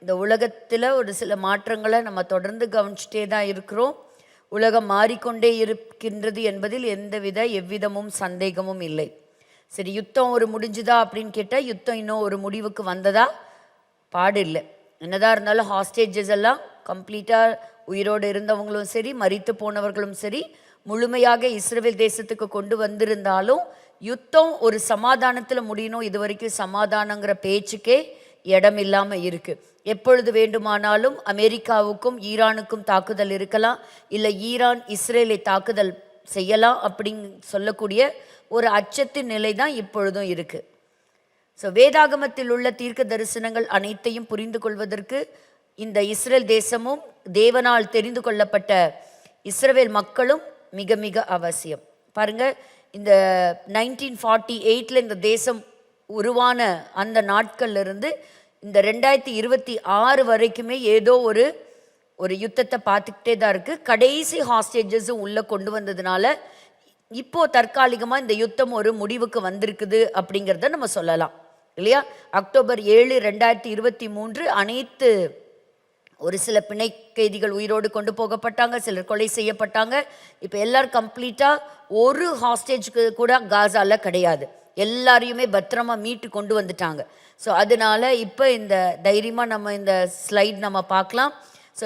இந்த உலகத்தில் ஒரு சில மாற்றங்களை நம்ம தொடர்ந்து கவனிச்சுட்டே தான் இருக்கிறோம். உலகம் மாறிக்கொண்டே இருக்கின்றது என்பதில் எவ்விதமும் சந்தேகமும் இல்லை. சரி, யுத்தம் ஒரு முடிஞ்சுதா அப்படின்னு கேட்டால் யுத்தம் இன்னும் ஒரு முடிவுக்கு வந்ததா பாடு இல்லை. என்னதான் இருந்தாலும் ஹாஸ்டேஜஸ் எல்லாம் கம்ப்ளீட்டாக உயிரோடு இருந்தவங்களும் சரி, மரித்து போனவர்களும் சரி, முழுமையாக இஸ்ரவேல் தேசத்துக்கு கொண்டு வந்திருந்தாலும் யுத்தம் ஒரு சமாதானத்தில் முடியணும். இது வரைக்கும் சமாதானங்கிற பேச்சுக்கே இடம் இல்லாமல் இருக்குது. எப்பொழுது வேண்டுமானாலும் அமெரிக்காவுக்கும் ஈரானுக்கும் தாக்குதல் இருக்கலாம், இல்லை ஈரான் இஸ்ரேலை தாக்குதல் செய்யலாம் அப்படின்னு சொல்லக்கூடிய ஒரு அச்சத்தின் நிலை தான் இப்பொழுதும் இருக்குது. ஸோ வேதாகமத்தில் உள்ள தீர்க்க தரிசனங்கள் அனைத்தையும் புரிந்து கொள்வதற்கு இந்த இஸ்ரேல் தேசமும் தேவனால் தெரிந்து கொள்ளப்பட்ட இஸ்ரவேல் மக்களும் மிக மிக அவசியம். பாருங்க, இந்த 1948 இந்த தேசம் உருவான அந்த நாட்கள்ல இருந்து இந்த 2026 வரைக்குமே ஏதோ ஒரு யுத்தத்தை பார்த்துக்கிட்டே தான் இருக்கு. கடைசி ஹாஸ்டேஜஸும் உள்ள கொண்டு வந்ததுனால இப்போ தற்காலிகமாக இந்த யுத்தம் ஒரு முடிவுக்கு வந்திருக்குது அப்படிங்கிறத நம்ம சொல்லலாம் இல்லையா. அக்டோபர் 7, 2023 அனைத்து ஒரு சில பிணை கைதிகள் உயிரோடு கொண்டு போகப்பட்டாங்க, சிலர் கொலை செய்யப்பட்டாங்க. இப்போ எல்லாரும் கம்ப்ளீட்டாக ஒரு ஹாஸ்டேஜ்க்கு கூட காசால கிடையாது, எல்லாரையுமே பத்திரமா மீட்டு கொண்டு வந்துட்டாங்க. ஸோ அதனால இப்போ இந்த தைரியமாக நம்ம இந்த ஸ்லைட் நம்ம பார்க்கலாம். ஸோ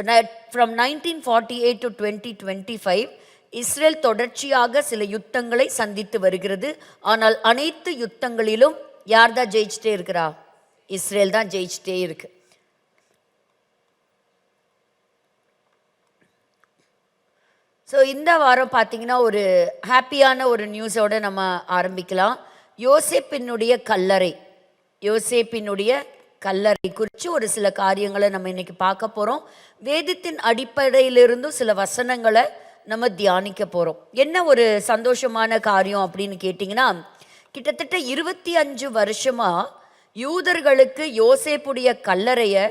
ஃப்ரம் 1948 to 2025 இஸ்ரேல் தொடர்ச்சியாக சில யுத்தங்களை சந்தித்து வருகிறது. ஆனால் அனைத்து யுத்தங்களிலும் யார் தான் ஜெயிச்சிட்டே இருக்கிறா? இஸ்ரேல் தான் ஜெயிச்சிட்டே இருக்கு. ஸோ இந்த வாரம் பார்த்தீங்கன்னா ஒரு ஹாப்பியான ஒரு நியூஸோடு நம்ம ஆரம்பிக்கலாம். யோசேப்பினுடைய கல்லறை குறித்து ஒரு சில காரியங்களை நம்ம இன்னைக்கு பார்க்க போகிறோம். வேதத்தின் அடிப்படையிலிருந்தும் சில வசனங்களை நம்ம தியானிக்க போகிறோம். என்ன ஒரு சந்தோஷமான காரியம் அப்படின்னு கேட்டிங்கன்னா, கிட்டத்தட்ட 25 வருஷமாக யூதர்களுக்கு யோசேப்புடைய கல்லறையை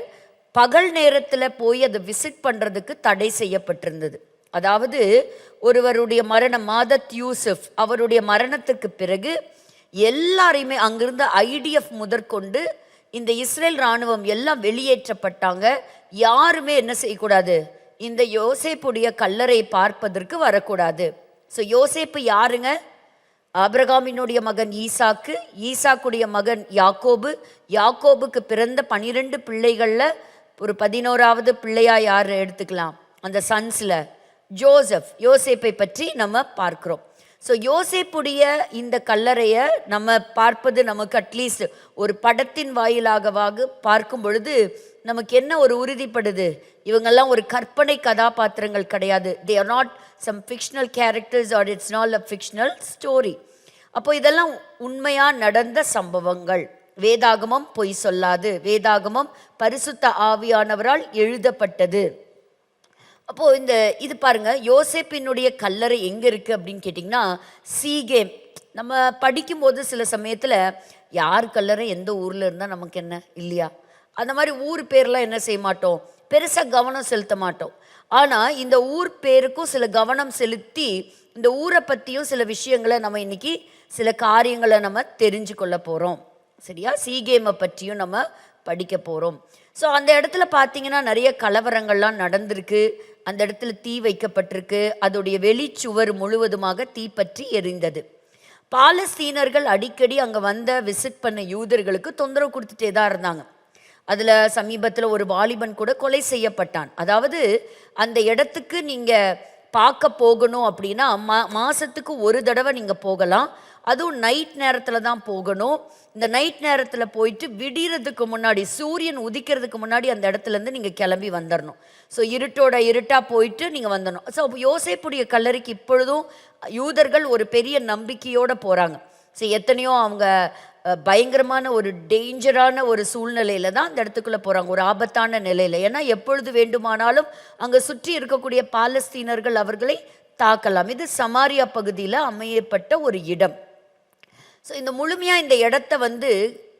பகல் நேரத்தில் போய் அதை விசிட் பண்ணுறதுக்கு தடை செய்யப்பட்டிருந்தது. அதாவது ஒருவருடைய மரணம், மாதத் யூசுப் அவருடைய மரணத்துக்கு பிறகு எல்லாரையுமே அங்கிருந்த IDF முதற்கொண்டு இந்த இஸ்ரேல் இராணுவம் எல்லாம் வெளியேற்றப்பட்டாங்க. யாருமே என்ன செய்யக்கூடாது? இந்த யோசேப்புடைய கல்லறை பார்ப்பதற்கு வரக்கூடாது. ஸோ யோசேப்பு யாருங்க? ஆபிரகாமினுடைய மகன் ஈசாக்கு, ஈசாக்குடைய மகன் யாக்கோபு, யாக்கோபுக்கு பிறந்த 12 பிள்ளைகளில் ஒரு 11வது பிள்ளையா யார் எடுத்துக்கலாம்? அந்த சன்ஸில் ஜோசப், யோசேப்பை பற்றி நம்ம பார்க்கிறோம். ஸோ யோசேப்புடைய இந்த கல்லறையை நம்ம பார்ப்பது நமக்கு அட்லீஸ்ட் ஒரு படத்தின் வாயிலாகவாக பார்க்கும் பொழுது நமக்கு என்ன ஒரு உறுதிப்படுது? இவங்கெல்லாம் ஒரு கற்பனை கதாபாத்திரங்கள் கிடையாது. They are not some fictional characters or it's not a fictional story. அப்போ இதெல்லாம் உண்மையாக நடந்த சம்பவங்கள். வேதாகமம் பொய் சொல்லாது, வேதாகமம் பரிசுத்த ஆவியானவரால் எழுதப்பட்டது. அப்போது இது பாருங்க, யோசேப்பினுடைய கல்லறை எங்கே இருக்குது அப்படின்னு கேட்டிங்கன்னா, சீகேம். நம்ம படிக்கும்போது சில சமயத்தில் யார் கல்லறை எந்த ஊரில் இருந்தால் நமக்கு என்ன இல்லையா, அந்த மாதிரி ஊர் பேர்லாம் என்ன செய்ய மாட்டோம், பெருசாக கவனம் செலுத்த மாட்டோம். ஆனால் இந்த ஊர் பேருக்கும் சில கவனம் செலுத்தி இந்த ஊரை பற்றியும் சில விஷயங்களை நம்ம இன்னைக்கு சில காரியங்களை நம்ம தெரிஞ்சு கொள்ள போகிறோம். சரியா? சீகேமை பற்றியும் நம்ம படிக்க போகிறோம். ஸோ அந்த இடத்துல பார்த்தீங்கன்னா நிறைய கலவரங்கள்லாம் நடந்திருக்கு. அந்த இடத்துல தீ வைக்கப்பட்டிருக்கு. அதோடைய வெளிச்சுவர் முழுவதுமாக தீப்பற்றி எரிந்தது. பாலஸ்தீனர்கள் அடிக்கடி அங்கே விசிட் பண்ண யூதர்களுக்கு தொந்தரவு கொடுத்துட்டே தான் இருந்தாங்க. அதில் சமீபத்தில் ஒரு வாலிபன் கூட கொலை செய்யப்பட்டான். அதாவது அந்த இடத்துக்கு நீங்கள் பார்க்க போகணும் அப்படின்னா மாதத்துக்கு ஒரு தடவை நீங்கள் போகலாம். அதுவும் நைட் நேரத்தில் தான் போகணும். இந்த நைட் நேரத்தில் போயிட்டு விடிகிறதுக்கு முன்னாடி, சூரியன் உதிக்கிறதுக்கு முன்னாடி அந்த இடத்துலேருந்து நீங்கள் கிளம்பி வந்துடணும். ஸோ இருட்டாக போயிட்டு நீங்கள் வந்துடணும். ஸோ யோசேப்புடைய கல்லறைக்கு இப்பொழுதும் யூதர்கள் ஒரு பெரிய நம்பிக்கையோடு போகிறாங்க. ஸோ எத்தனையோ அவங்க பயங்கரமான ஒரு டேஞ்சரான ஒரு சூழ்நிலையில தான் அந்த இடத்துக்குள்ளே போகிறாங்க, ஒரு ஆபத்தான நிலையில். ஏன்னா எப்பொழுது வேண்டுமானாலும் அங்கே சுற்றி இருக்கக்கூடிய பாலஸ்தீனர்கள் அவர்களை தாக்கலாம். இது சமாரியா பகுதியில் அமையப்பட்ட ஒரு இடம். ஸோ இந்த முழுமையாக இந்த இடத்த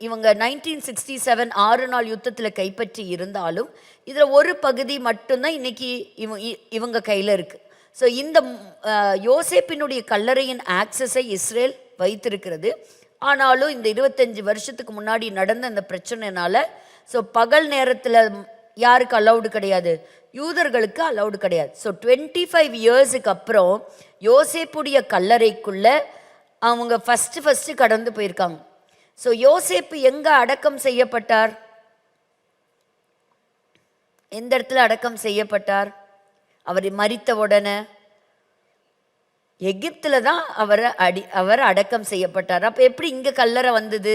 இவங்க 1967 6 நாள் யுத்தத்தில் கைப்பற்றி இருந்தாலும் இதில் ஒரு பகுதி மட்டும்தான் இன்னைக்கு இவங்க கையில் இருக்குது. ஸோ இந்த யோசேப்பினுடைய கல்லறையின் ஆக்சஸை இஸ்ரேல் வைத்திருக்கிறது. ஆனாலும் இந்த 25 வருஷத்துக்கு முன்னாடி நடந்த அந்த பிரச்சனைனால ஸோ பகல் நேரத்தில் யாருக்கு அலௌடு கிடையாது? யூதர்களுக்கு அலௌடு கிடையாது. ஸோ 25 இயர்ஸுக்கு அப்புறம் யோசேப்புடைய கல்லறைக்குள்ள அவங்க ஃபஸ்ட்டு கடந்து போயிருக்காங்க. ஸோ யோசேப்பு எங்க அடக்கம் செய்யப்பட்டார்? எந்த இடத்துல அடக்கம் செய்யப்பட்டார்? அவர் மரித்த உடனே எகிப்துல தான் அவர் அடக்கம் செய்யப்பட்டார். அப்ப எப்படி இங்க கல்லறை வந்தது?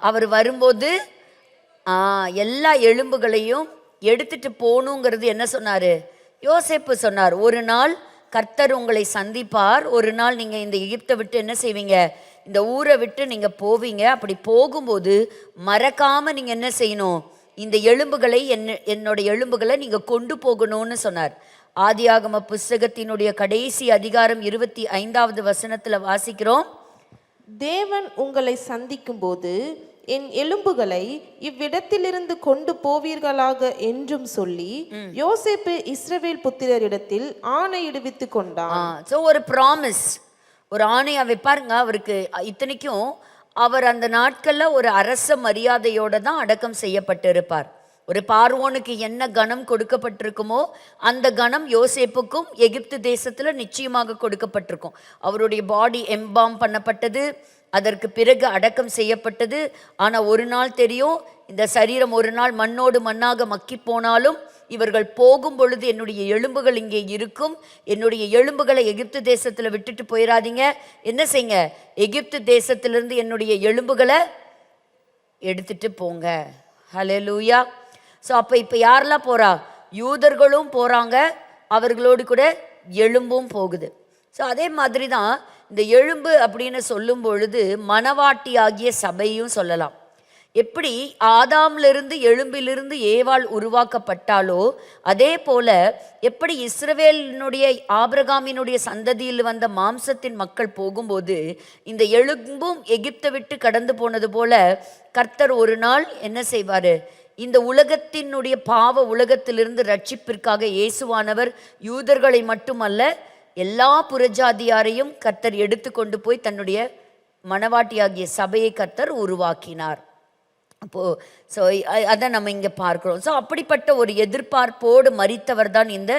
அவர் வரும்போது எல்லா எலும்புகளையும் எடுத்துட்டு போகணுங்கிறது என்ன சொன்னாரு? யோசேப்பு சொன்னார், ஒரு நாள் கர்த்தர் உங்களை சந்திப்பார், ஒரு நாள் நீங்க இந்த எகிப்தை விட்டு என்ன செய்வீங்க? இந்த ஊரை விட்டு நீங்க போவீங்க. அப்படி போகும்போது மறக்காம நீங்க என்ன செய்யணும்? இந்த எலும்புகளை என்னோட எலும்புகளை நீங்க கொண்டு போகணும்னு சொன்னார். ஆதியாகம புஸ்தகத்தினுடைய கடைசி அதிகாரம் 25வது வசனத்துல வாசிக்கிறோம், தேவன் உங்களை சந்திக்கும் போது என் எலும்புகளை இவ்விடத்திலிருந்து கொண்டு போவீர்களாக என்றும் சொல்லி யோசேப்பு இஸ்ரவேல் புத்திரரிடத்தில் ஆணையிடுவித்து கொண்டான். சோ ஒரு ப்ராமிஸ், ஒரு ஆணையா வைப்பாருங்க அவருக்கு. இத்தனைக்கும் அவர் அந்த நாட்கள்ல ஒரு அரச மரியாதையோட தான் அடக்கம் செய்யப்பட்டு இருப்பார். ஒரு பார்வோனுக்கு என்ன கணம் கொடுக்கப்பட்டிருக்குமோ அந்த கணம் யோசேப்புக்கும் எகிப்து தேசத்துல நிச்சயமாக கொடுக்கப்பட்டிருக்கும். அவருடைய பாடி எம்பாம் பண்ணப்பட்டது, அதற்கு பிறகு அடக்கம் செய்யப்பட்டது. ஆனா ஒரு நாள் தெரியும், இந்த சரீரம் ஒரு நாள் மண்ணோடு மண்ணாக மக்கி போனாலும் இவர்கள் போகும் பொழுது என்னுடைய எலும்புகள் இங்கே இருக்கும், என்னுடைய எலும்புகளை எகிப்து தேசத்துல விட்டுட்டு போயிடாதீங்க, என்ன செய்யுங்க, எகிப்து தேசத்திலிருந்து என்னுடைய எலும்புகளை எடுத்துட்டு போங்க. ஹல்லேலூயா. ஸோ அப்போ இப்போ யாரெல்லாம் போறா? யூதர்களும் போறாங்க, அவர்களோடு கூட எலும்பும் போகுது. ஸோ அதே மாதிரி தான் இந்த எலும்பு அப்படின்னு சொல்லும் பொழுது மணவாட்டி ஆகிய சபையும் சொல்லலாம். எப்படி ஆதாமிலிருந்து எலும்பிலிருந்து ஏவாள் உருவாக்கப்பட்டாலோ அதே போல எப்படி இஸ்ரவேலினுடைய ஆபிரகாமினுடைய சந்ததியில் வந்த மாம்சத்தின் மக்கள் போகும்போது இந்த எலும்பும் எகிப்தை விட்டு கடந்து போனது போல கர்த்தர் ஒரு நாள் என்ன செய்வாரு? இந்த உலகத்தினுடைய பாவ உலகத்திலிருந்து ரட்சிப்பிற்காக இயேசுவானவர் யூதர்களை மட்டுமல்ல எல்லா புறஜாதியாரையும் கர்த்தர் எடுத்து கொண்டு போய் தன்னுடைய மணவாட்டியாகிய சபையை கர்த்தர் உருவாக்கினார். அப்போது ஸோ அதை நம்ம இங்கே பார்க்குறோம். ஸோ அப்படிப்பட்ட ஒரு எதிர்பார்ப்போடு மரித்தவர் தான் இந்த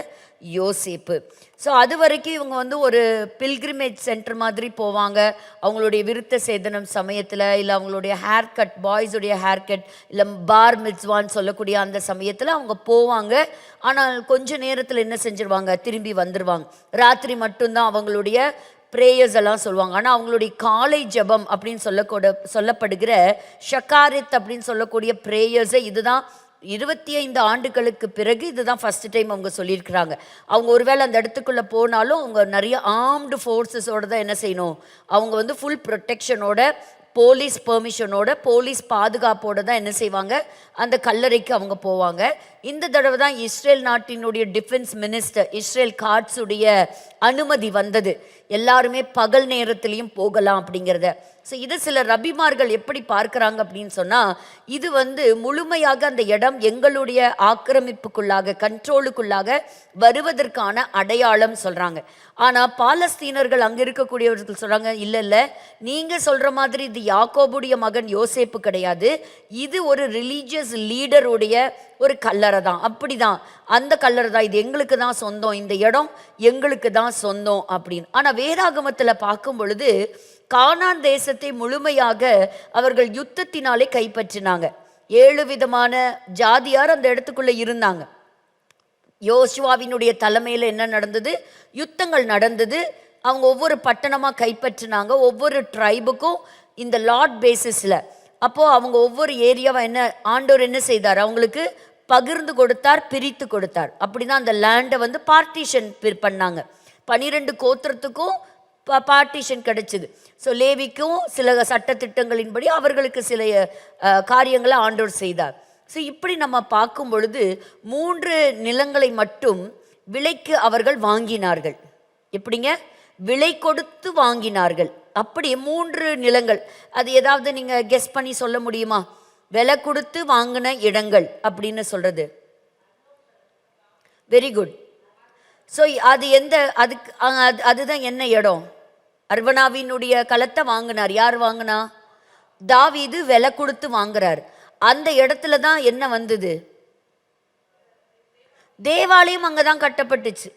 யோசேப்பு. ஸோ அது வரைக்கும் இவங்க ஒரு பில்கிரிமேஜ் சென்டர் மாதிரி போவாங்க. அவங்களுடைய விருத்த சேதனம் சமயத்தில், இல்லை அவங்களுடைய ஹேர் கட், பாய்ஸுடைய ஹேர் கட், இல்லை பார் மிட்ஸ்வான்னு சொல்லக்கூடிய அந்த சமயத்தில் அவங்க போவாங்க. ஆனால் கொஞ்ச நேரத்தில் என்ன செஞ்சிருவாங்க? திரும்பி வந்துடுவாங்க. ராத்திரி மட்டும்தான் அவங்களுடைய ப்ரேயர்ஸ் எல்லாம் சொல்லுவாங்க. ஆனால் அவங்களுடைய காலை ஜபம் அப்படின்னு சொல்லப்படுகிற ஷக்காரித் அப்படின்னு சொல்லக்கூடிய ப்ரேயர்ஸை இதுதான் 25 ஆண்டுகளுக்கு பிறகு இதுதான் ஃபர்ஸ்ட் டைம் அவங்க சொல்லியிருக்கிறாங்க. அவங்க ஒருவேளை அந்த இடத்துக்குள்ளே போனாலும் அவங்க நிறைய ஆர்ம்டு ஃபோர்ஸஸோட தான் என்ன செய்யணும், அவங்க ஃபுல் ப்ரொடெக்ஷனோட, போலீஸ் பெர்மிஷனோட, போலீஸ் பாதுகாப்போடு தான் என்ன செய்வாங்க, அந்த கல்லறைக்கு அவங்க போவாங்க. இந்த தடவை தான் இஸ்ரேல் நாட்டினுடைய டிஃபென்ஸ் மினிஸ்டர் இஸ்ரேல் காட்ஸுடைய அனுமதி வந்தது, எல்லாருமே பகல் நேரத்திலையும் போகலாம் அப்படிங்கிறத. ஸோ இது சில ரபிமார்கள் எப்படி பார்க்குறாங்க அப்படின்னு சொன்னால், இது முழுமையாக அந்த இடம் எங்களுடைய ஆக்கிரமிப்புக்குள்ளாக, கண்ட்ரோலுக்குள்ளாக வருவதற்கான அடையாளம் சொல்கிறாங்க. ஆனால் பாலஸ்தீனர்கள் அங்கே இருக்கக்கூடியவர்கள் சொல்கிறாங்க, இல்லை இல்லை, நீங்கள் சொல்கிற மாதிரி இது யாக்கோபுடைய மகன் யோசேப்பு கிடையாது, இது ஒரு ரிலீஜியஸ் லீடருடைய ஒரு கல்லறை தான், அப்படி தான், அந்த கல்லறை தான், இது எங்களுக்கு தான் சொந்தம், இந்த இடம் எங்களுக்கு தான் சொந்தம் அப்படின்னு. ஆனால் வேதாகமத்தில் பார்க்கும் பொழுது கானான் தேசத்தை முழுமையாக அவர்கள் யுத்தத்தினாலே கைப்பற்றினாங்க. 7 விதமான ஜாதியார் அந்த இடத்துக்குள்ளே இருந்தாங்க. யோசுவாவினுடைய தலைமையில் என்ன நடந்தது? யுத்தங்கள் நடந்தது. அவங்க ஒவ்வொரு பட்டணமாக கைப்பற்றினாங்க, ஒவ்வொரு ட்ரைபுக்கும் இந்த லார்ட் பேசிஸில். அப்போது அவங்க ஒவ்வொரு ஏரியாவை ஆண்டவர் என்ன செய்தார்? அவங்களுக்கு பகிர்ந்து கொடுத்தார், பிரித்து கொடுத்தார். அப்படி தான் அந்த லேண்டை பார்ட்டிஷன் பண்ணாங்க. 12 கோத்திரத்துக்கும் பார்ட்டிஷன் கிடைச்சிது. ஸோ லேவிக்கும் சில சட்டத்திட்டங்களின்படி அவர்களுக்கு சில காரியங்களை ஆண்டவர் செய்தார். ஸோ இப்படி நம்ம பார்க்கும் பொழுது 3 நிலங்களை மட்டும் விலைக்கு அவர்கள் வாங்கினார்கள். எப்படிங்க? விலை கொடுத்து வாங்கினார்கள். அப்படி 3 நிலங்கள். அது ஏதாவது நீங்கள் கெஸ் பண்ணி சொல்ல முடியுமா? விலை கொடுத்து வாங்கின இடங்கள் அப்படின்னு சொல்றது. Very good. ஸோ அது அதுதான் என்ன இடம்? அர்வனாவினுடைய களத்தை வாங்கினார். யார் வாங்கினா? தாவீது விலை கொடுத்து வாங்குறார். அந்த இடத்துல தான் என்ன வந்தது? தேவாலயம் அங்கதான் கட்டப்பட்டுச்சு.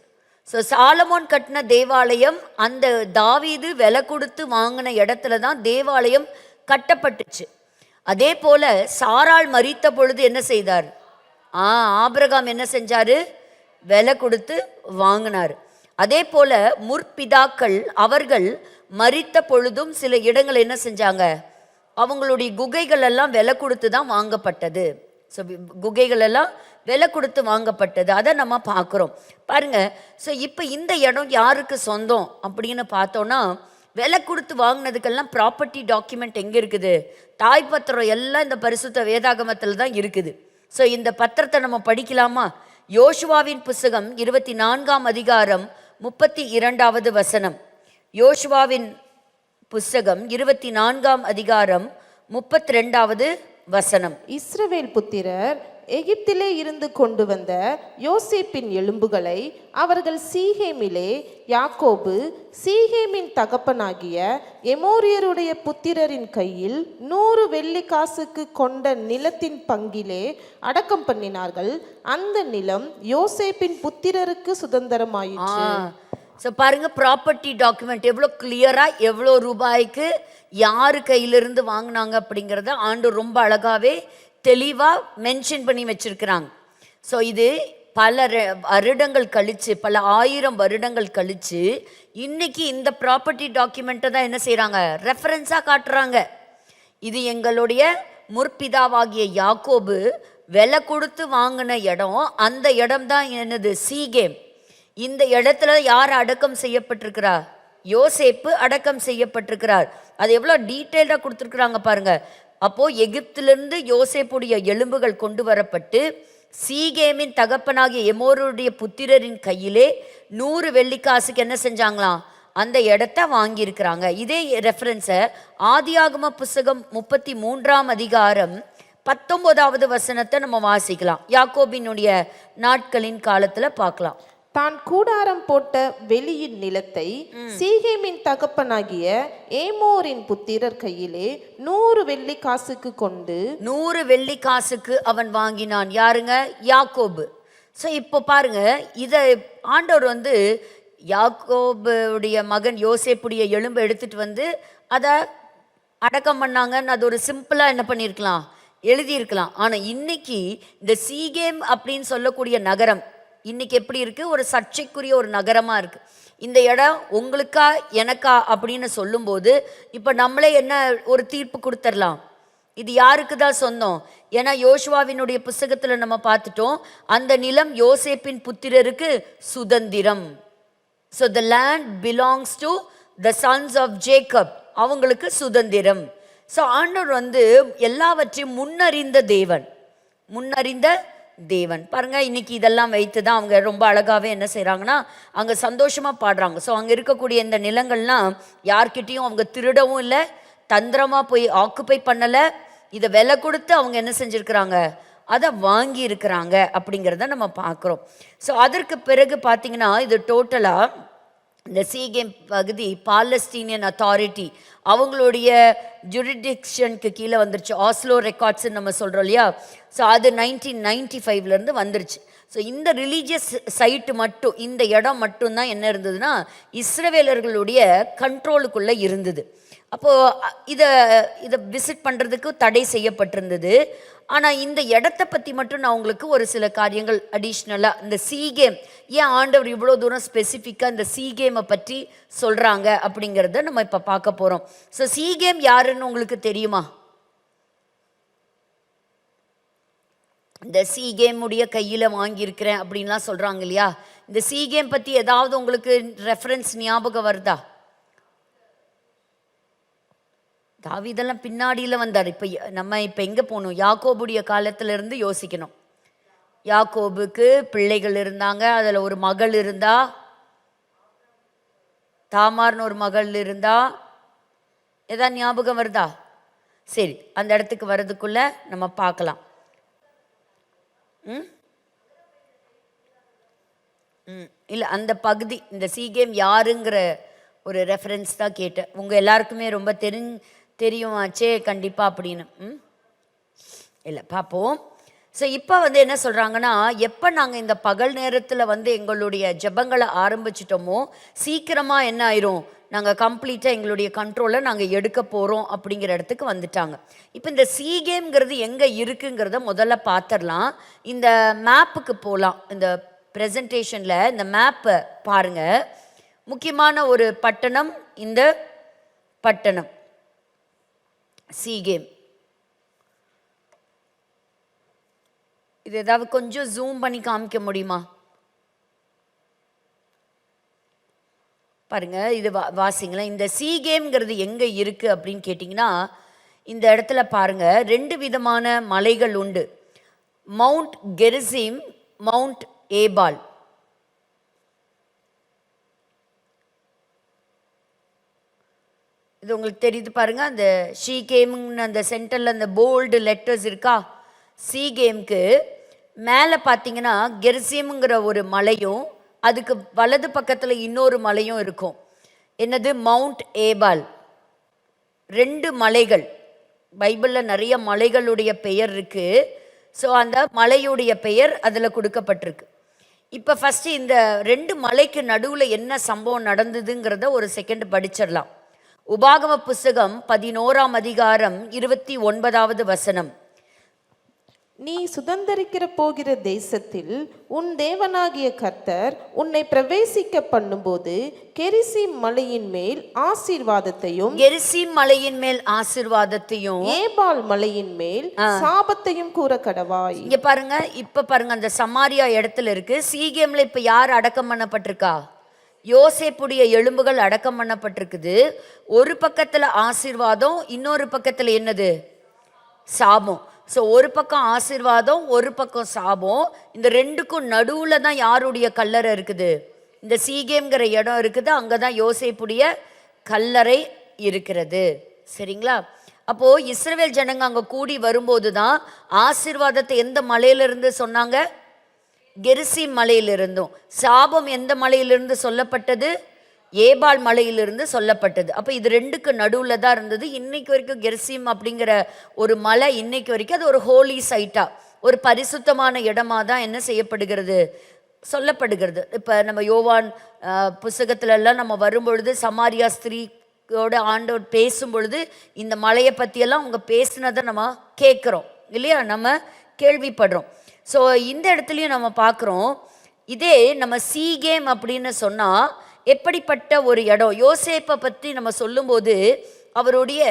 ஸோ சாலமோன் கட்டின தேவாலயம் அந்த தாவீது விலை கொடுத்து வாங்கின இடத்துல தான் தேவாலயம் கட்டப்பட்டுச்சு. அதே போல சாராள் மரித்த பொழுது என்ன செய்தார்? ஆபிரகாம் என்ன செஞ்சாரு? விலை கொடுத்து வாங்கினார். அதே போல முற்பிதாக்கள் அவர்கள் மரித்த பொழுதும் சில இடங்கள் என்ன செஞ்சாங்க? அவங்களுடைய குகைகள் எல்லாம் விலை கொடுத்து தான் வாங்கப்பட்டது. ஸோ குகைகள் எல்லாம் விலை கொடுத்து வாங்கப்பட்டது. அதை நம்ம பார்க்குறோம் பாருங்க. ஸோ இப்போ இந்த இடம் யாருக்கு சொந்தம் அப்படின்னு பார்த்தோன்னா, விலை கொடுத்து வாங்கினதுக்கெல்லாம் ப்ராப்பர்ட்டி டாக்குமெண்ட் எங்கே இருக்குது? தாய் பத்திரம் எல்லாம் இந்த பரிசுத்த வேதாகமத்தில் தான் இருக்குது. ஸோ இந்த பத்திரத்தை நம்ம படிக்கலாமா? யோசுவாவின் புஸ்தகம் 24ஆம் அதிகாரம் 32வது வசனம். யோசுவாவின் புஸ்தகம் 24ஆம் அதிகாரம் 32வது வசனம். இஸ்ரவேல் புத்திரர் எகிப்திலே இருந்து கொண்டு வந்த யோசேப்பின் எலும்புகளை அவர்கள் சீகேமிலே யாக்கோபு சீகேமின் தகப்பனாகிய எமோரியருடைய புத்திரரின் கையில் 100 வெள்ளி காசுக்கு கொண்ட நிலத்தின் பங்கிலே அடக்கம் பண்ணினார்கள். அந்த நிலம் யோசேப்பின் புத்திரருக்கு சுதந்திரமாயிற்று. ஸோ பாருங்க, ப்ராப்பர்ட்டி டாக்குமெண்ட் எவ்வளோ கிளியரா, எவ்வளோ ரூபாய்க்கு யாரு கையிலிருந்து வாங்கினாங்க அப்படிங்கிறத ஆண்டு ரொம்ப அழகாவே தெளிவாக மென்ஷன் பண்ணி வச்சிருக்கிறாங்க. ஸோ இது பல வருடங்கள் கழிச்சு, பல 1000 வருடங்கள் கழிச்சு இன்னைக்கு இந்த ப்ராப்பர்ட்டி டாக்குமெண்ட்டை தான் என்ன செய்கிறாங்க? ரெஃபரன்ஸாக காட்டுறாங்க. இது எங்களுடைய முற்பிதாவாகிய யாக்கோபு விலை கொடுத்து வாங்கின இடம். அந்த இடம் தான் என்னது? சீகேம். இந்த இடத்துல யார் அடக்கம் செய்யப்பட்டிருக்கிறார்? யோசேப்பு அடக்கம் செய்யப்பட்டிருக்கிறார். அது எவ்வளோ டீட்டெயில்டாக கொடுத்துருக்குறாங்க பாருங்க. அப்போ எகிப்திலிருந்து யோசேப்புடைய எலும்புகள் கொண்டு வரப்பட்டு சீகேமின் தகப்பனாகிய எமோருடைய புத்திரரின் கையிலே 100 வெள்ளிக்காசுக்கு என்ன செஞ்சாங்களாம்? அந்த இடத்த வாங்கியிருக்கிறாங்க. இதே ரெஃபரன்ஸை ஆதியாகம புஸ்தகம் 33ஆம் அதிகாரம் 19வது வசனத்தை நம்ம வாசிக்கலாம். யாக்கோபினுடைய நாட்களின் காலத்தில் பார்க்கலாம். தான் கூடாரம் போட்ட வெளியின் நிலத்தை சீகேமின் தகப்பனாகிய ஏமோரின் புத்திரர் கையிலே 100 வெள்ளி காசுக்கு கொண்டு 100 வெள்ளி காசுக்கு அவன் வாங்கினான். யாருங்க? யாக்கோபு. ஸோ இப்போ பாருங்க, இதை ஆண்டவர் வந்து யாக்கோபுடைய மகன் யோசேப்புடைய எலும்பை எடுத்துட்டு வந்து அதை அடக்கம் பண்ணாங்கன்னு அது ஒரு சிம்பிளாக என்ன பண்ணியிருக்கலாம்? எழுதியிருக்கலாம். ஆனால் இன்னைக்கு இந்த சீகேம் அப்படின்னு சொல்லக்கூடிய நகரம் இன்னைக்கு எப்படி இருக்கு? ஒரு சர்ச்சைக்குரிய ஒரு நகரமா இருக்கு. இந்த இடம் உங்களுக்கா எனக்கா அப்படின்னு சொல்லும்போது இப்போ நம்மளே என்ன ஒரு தீர்ப்பு கொடுத்துடலாம், இது யாருக்கு தான் சொந்தம்? ஏன்னா யோசுவாவினுடைய புஸ்தகத்தில் நம்ம பார்த்துட்டோம், அந்த நிலம் யோசேப்பின் புத்திரருக்கு சுதந்திரம். So the land belongs to the sons of Jacob, அவங்களுக்கு சுதந்திரம். ஸோ ஆண்டவர் வந்து எல்லாவற்றையும் முன்னறிந்த தேவன், முன்னறிந்த தேவன். பாருங்க, இன்னைக்கு இதெல்லாம் வைத்து தான் அவங்க ரொம்ப அழகாவே என்ன செய்கிறாங்கன்னா அங்கே சந்தோஷமாக பாடுறாங்க. ஸோ அங்கே இருக்கக்கூடிய இந்த நிலங்கள்லாம் யார்கிட்டையும் அவங்க திருடவும் இல்லை, தந்திரமாக போய் ஆக்குப்பை பண்ணலை. இதை விலை கொடுத்து அவங்க என்ன செஞ்சுருக்கிறாங்க? அதை வாங்கி இருக்கிறாங்க அப்படிங்கிறத நம்ம பார்க்குறோம். ஸோ அதற்கு பிறகு பார்த்தீங்கன்னா இது டோட்டலாக இந்த சீகேம் பகுதி பாலஸ்தீனியன் அத்தாரிட்டி அவங்களுடைய ஜுரிடிக்ஷனுக்கு கீழே வந்துருச்சு. ஆஸ்லோ ரெக்கார்ட்ஸ்ன்னு நம்ம சொல்கிறோம் இல்லையா? ஸோ அது 1995லேருந்து வந்துருச்சு. ஸோ இந்த ரிலீஜியஸ் சைட்டு மட்டும், இந்த இடம் மட்டும்தான் என்ன இருந்ததுன்னா இஸ்ரவேலர்களுடைய கண்ட்ரோலுக்குள்ளே இருந்தது. அப்போது இதை விசிட் பண்ணுறதுக்கு தடை செய்யப்பட்டிருந்தது. ஆனால் இந்த இடத்த பற்றி மட்டும் நான் உங்களுக்கு ஒரு சில காரியங்கள் அடிஷ்னலாக, இந்த சீகேம் ஏன் ஆண்டவர் இவ்வளோ தூரம் ஸ்பெசிஃபிக்காக இந்த சீகேமை பற்றி சொல்கிறாங்க அப்படிங்கிறத நம்ம இப்போ பார்க்க போகிறோம். ஸோ சீகேம் யாருன்னு உங்களுக்கு தெரியுமா? இந்த சீகேமுடைய கையில் வாங்கியிருக்கிறேன் அப்படின்லாம் சொல்கிறாங்க இல்லையா? இந்த சீகேம் பற்றி ஏதாவது உங்களுக்கு ரெஃபரன்ஸ் ஞாபகம் வருதா? தாவீதெல்லாம் பின்னாடியில் வந்தார். இப்போ நம்ம இப்போ எங்கே போகணும்? யாக்கோபுடைய காலத்திலிருந்து யோசிக்கணும். யாக்கோபுக்கு பிள்ளைகள் இருந்தாங்க, அதில் ஒரு மகள் இருந்தா, தாமார்னு ஒரு மகள் இருந்தா. ஏதாவது ஞாபகம் வருதா? சரி, அந்த இடத்துக்கு வர்றதுக்குள்ள நம்ம பார்க்கலாம். இல்லை, அந்த பகுதி இந்த சீகேம் யாருங்கிற ஒரு ரெஃபரன்ஸ் தான் கேட்டேன். உங்கள் எல்லாருக்குமே ரொம்ப தெரியுமாச்சே கண்டிப்பாக அப்படின்னு. இல்லை, பார்ப்போம். ஸோ இப்போ வந்து என்ன சொல்கிறாங்கன்னா, எப்போ நாங்கள் இந்த பகல் நேரத்தில் வந்து எங்களுடைய ஜெபங்களை ஆரம்பிச்சிட்டோமோ சீக்கிரமாக என்ன ஆயிரும், நாங்கள் கம்ப்ளீட்டாக எங்களுடைய கண்ட்ரோலை நாங்கள் எடுக்க போகிறோம் அப்படிங்கிற இடத்துக்கு வந்துட்டாங்க. இப்போ இந்த சீகேம்ங்கிறது எங்கே இருக்குங்கிறத முதல்ல பார்த்துடலாம். இந்த மேப்புக்கு போகலாம். இந்த ப்ரெசன்டேஷனில் இந்த மேப்பை பாருங்கள். முக்கியமான ஒரு பட்டணம் இந்த பட்டணம் சீகேம். இது ஏதாவது கொஞ்சம் ஜூம் பண்ணி காமிக்க முடியுமா? பாருங்க, இது வாசிங்களேன். இந்த சீகேம்ங்கிறது எங்கே இருக்குது அப்படின்னு கேட்டிங்கன்னா, இந்த இடத்துல பாருங்க 2 விதமான மலைகள் உண்டு. Mount Gerizim, mount Ebal. இது உங்களுக்கு தெரியுது பாருங்க. அந்த ஷீகேம்னு அந்த சென்டரில் அந்த போல்டு லெட்டர்ஸ் இருக்கா. சீகேம்க்கு மேலே பார்த்தீங்கன்னா கெரிசிம்ங்கிற ஒரு மலையும் அதுக்கு வலது பக்கத்தில் இன்னொரு மலையும் இருக்கும். என்னது? மவுண்ட் ஏபால். 2 மலைகள். பைபிளில் நிறைய மலைகளுடைய பெயர் இருக்குது. ஸோ அந்த மலையுடைய பெயர் அதில் கொடுக்கப்பட்டிருக்கு. இப்போ ஃபஸ்ட்டு இந்த 2 மலைக்கு நடுவில் என்ன சம்பவம் நடந்ததுங்கிறத ஒரு செகண்ட் படிச்சிடலாம். உபாகம புஸ்தகம் 11ஆம் அதிகாரம் 29வது வசனம். நீ சுதந்தரிக்கிற போகிற தேசத்தில் உன் தேவனாகிய கர்த்தர் உன்னை பிரவேசிக்க பண்ணும்போது கெரிசீம் மலையின் மேல் ஆசீர்வாதத்தையும், கெரிசீம் மலையின் மேல் ஆசீர்வாதத்தையும், ஏபால் மலையின் மேல் சாபத்தையும் கூற கடவாய். இங்க பாருங்க, இப்ப பாருங்க, அந்த சமாரியா இடத்துல இருக்கு. சீகேம்ல இப்ப யார் அடக்கம் பண்ணப்பட்டிருக்கா? யோசேப்புடைய எலும்புகள் அடக்கம் பண்ணப்பட்டிருக்குது. ஒரு பக்கத்துல ஆசீர்வாதம், இன்னொரு பக்கத்துல என்னது? சாபம். ஸோ ஒரு பக்கம் ஆசீர்வாதம், ஒரு பக்கம் சாபம். இந்த 2க்கும் நடுவில் தான் யாருடைய கல்லறை இருக்குது? இந்த சீகேம்ங்கிற இடம் இருக்குது. அங்கே தான் யோசேப்புடைய கல்லறை இருக்கிறது. சரிங்களா? அப்போது இஸ்ரவேல் ஜனங்க அங்கே கூடி வரும்போது தான் ஆசீர்வாதத்தை எந்த மலையிலிருந்து சொன்னாங்க? கெரிசீம் மலையிலிருந்தும். சாபம் எந்த மலையிலிருந்து சொல்லப்பட்டது? ஏபால் மலையிலிருந்து சொல்லப்பட்டது. அப்போ இது 2க்கு நடுவில் தான் இருந்தது. இன்னைக்கு வரைக்கும் கெரிசீம் அப்படிங்கிற ஒரு மலை இன்னைக்கு வரைக்கும் அது ஒரு ஹோலி சைட்டா, ஒரு பரிசுத்தமான இடமா தான் என்ன செய்யப்படுகிறது? சொல்லப்படுகிறது. இப்போ நம்ம யோவான் புஸ்தகத்துலலாம் நம்ம வரும்பொழுது சமாரியா ஸ்திரீயோட ஆண்டவர் பேசும் பொழுது இந்த மலையை பற்றியெல்லாம் அவங்க பேசினதை நம்ம கேட்குறோம் இல்லையா, நம்ம கேள்விப்படுறோம். ஸோ இந்த இடத்துலையும் நம்ம பார்க்குறோம். இதே நம்ம சீகேம் அப்படின்னு சொன்னால் எப்படிப்பட்ட ஒரு இடம்? யோசேப்பை பற்றி நம்ம சொல்லும்போது அவருடைய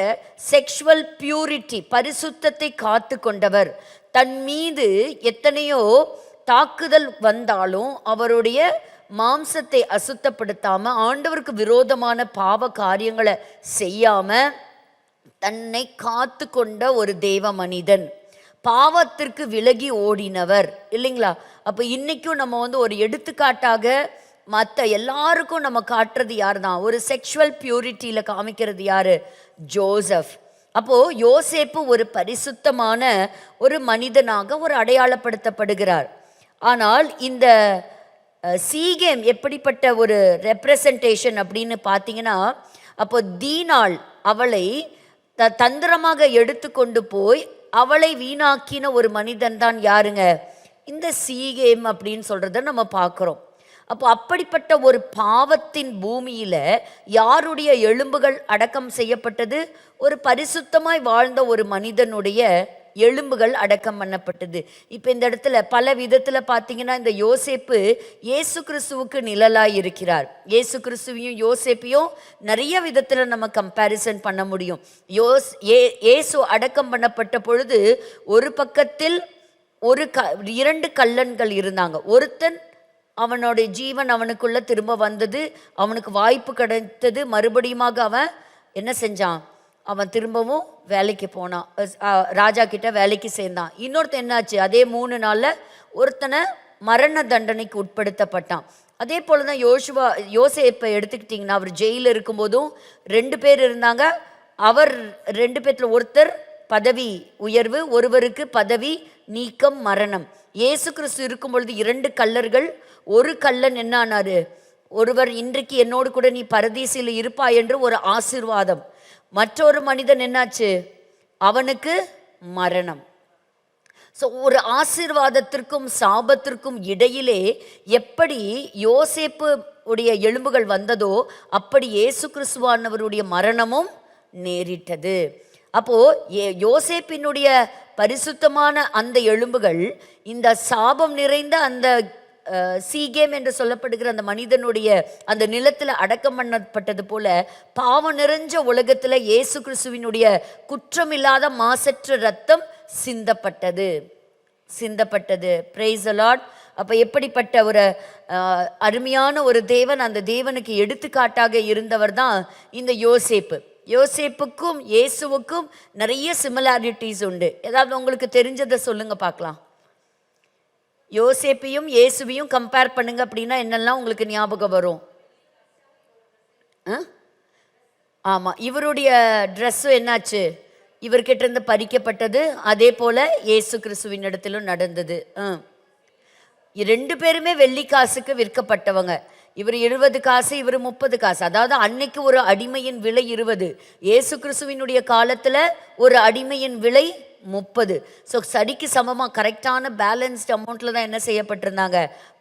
செக்ஷுவல் பியூரிட்டி, பரிசுத்தத்தை காத்து கொண்டவர். தன் மீது எத்தனையோ தாக்குதல் வந்தாலும் அவருடைய மாம்சத்தை அசுத்தப்படுத்தாமல், ஆண்டவருக்கு விரோதமான பாவ காரியங்களை செய்யாமல் தன்னை காத்து கொண்ட ஒரு தேவ மனிதன், பாவத்திற்கு விலகி ஓடினவர் இல்லைங்களா? அப்போ இன்றைக்கும் நம்ம வந்து ஒரு எடுத்துக்காட்டாக மற்ற எல்லாருக்கும் நம்ம காட்டுறது யார் தான்? ஒரு செக்ஷுவல் பியூரிட்டியில் காமிக்கிறது யார்? ஜோசப். அப்போது யோசேப்பு ஒரு பரிசுத்தமான ஒரு மனிதனாக ஒரு அடையாளப்படுத்தப்படுகிறார். ஆனால் இந்த சீகேம் எப்படிப்பட்ட ஒரு ரெப்ரசன்டேஷன் அப்படின்னு பார்த்தீங்கன்னா, அப்போ தீனாள் அவளை தந்திரமாக எடுத்துக்கொண்டு போய் அவளை வீணாக்கின ஒரு மனிதன் தான் யாருங்க? இந்த சீகேம் அப்படின்னு சொல்கிறத நம்ம பார்க்குறோம். அப்போ அப்படிப்பட்ட ஒரு பாவத்தின் பூமியில் யாருடைய எலும்புகள் அடக்கம் செய்யப்பட்டது? ஒரு பரிசுத்தமாய் வாழ்ந்த ஒரு மனிதனுடைய எலும்புகள் அடக்கம் பண்ணப்பட்டது. இப்போ இந்த இடத்துல பல விதத்தில் பார்த்தீங்கன்னா இந்த யோசேப்பு இயேசு கிறிஸ்துவுக்கு நிழலாய் இருக்கிறார். இயேசு கிறிஸ்துவையும் யோசேப்பையும் நிறைய விதத்தில் நம்ம கம்பேரிசன் பண்ண முடியும். இயேசு அடக்கம் பண்ணப்பட்ட பொழுது ஒரு பக்கத்தில் 2 கள்ளன்கள் இருந்தாங்க. ஒருத்தன் அவனுடைய ஜீவன் அவனுக்குள்ள திரும்ப வந்தது, அவனுக்கு வாய்ப்பு கிடைத்தது, மறுபடியுமாக அவன் என்ன செஞ்சான்? அவன் திரும்பவும் வேலைக்கு போனான், ராஜா கிட்ட வேலைக்கு சேர்ந்தான். இன்னொருத்தன் என்னாச்சு? அதே 3 நாளில் ஒருத்தனை மரண தண்டனைக்கு உட்படுத்தப்பட்டான். அதே போல தான் யோசேப்பை எடுத்துக்கிட்டிங்கன்னா அவர் ஜெயிலில் இருக்கும்போதும் 2 பேர் இருந்தாங்க. அவர் 2 பேர்த்தில் ஒருத்தர் பதவி உயர்வு, ஒருவருக்கு பதவி நீக்கம், மரணம். இயேசு கிறிஸ்து இருக்கும் பொழுது 2 கள்ளர்கள். ஒரு கள்ளன் என்ன ஆனாரு? ஒருவர் இன்றைக்கு என்னோடு கூட நீ பரதீசில் இருப்பாய் என்று ஒரு ஆசீர்வாதம். மற்றொரு மனிதன் என்னாச்சு? அவனுக்கு மரணம். ஸோ ஒரு ஆசீர்வாதத்திற்கும் சாபத்திற்கும் இடையிலே எப்படி யோசேப்பு உடைய எலும்புகள் வந்ததோ அப்படி இயேசு கிறிஸ்துவானவருடைய மரணமும் நேரிட்டது. அப்போ யோசேப்பினுடைய பரிசுத்தமான அந்த எலும்புகள் இந்த சாபம் நிறைந்த அந்த சீகேம் என்று சொல்லப்படுகிற அந்த மனிதனுடைய அந்த நிலத்தில் அடக்கம் பண்ணப்பட்டது போல பாவம் நிறைஞ்ச உலகத்தில் இயேசு கிறிஸ்துவினுடைய குற்றமில்லாத மாசற்ற ரத்தம் சிந்தப்பட்டது. Price the Lord. அப்போ எப்படிப்பட்ட ஒரு அருமையான ஒரு தேவன், அந்த தேவனுக்கு எடுத்துக்காட்டாக இருந்தவர் தான் இந்த யோசேப்புக்கும் இயேசுவுக்கும் நிறைய சிமிலாரிட்டிஸ் உண்டு. ஏதாவது உங்களுக்கு தெரிஞ்சதை சொல்லுங்க பார்க்கலாம். யோசேப்பையும் இயேசுவையும் கம்பேர் பண்ணுங்க அப்படின்னா என்னெல்லாம் உங்களுக்கு ஞாபகம் வரும்? ஆமாம், இவருடைய ட்ரெஸ்ஸும் என்னாச்சு? இவர்கிட்ட இருந்து பறிக்கப்பட்டது. அதே போல இயேசு கிறிஸ்துவின் இடத்திலும் நடந்தது. 2 பேருமே வெள்ளி காசுக்கு விற்கப்பட்டவங்க. இவர் 20 காசு, இவர் 30 காசு. அதாவது அன்னைக்கு ஒரு அடிமையின் விலை 20, இயேசு கிறிஸ்துவினுடைய காலத்தில் ஒரு அடிமையின் விலை 30. ஸோ சரிக்கு சமமாக கரெக்டான பேலன்ஸ்ட் அமௌண்ட்டில் தான் என்ன செய்யப்பட்டிருந்தாங்க,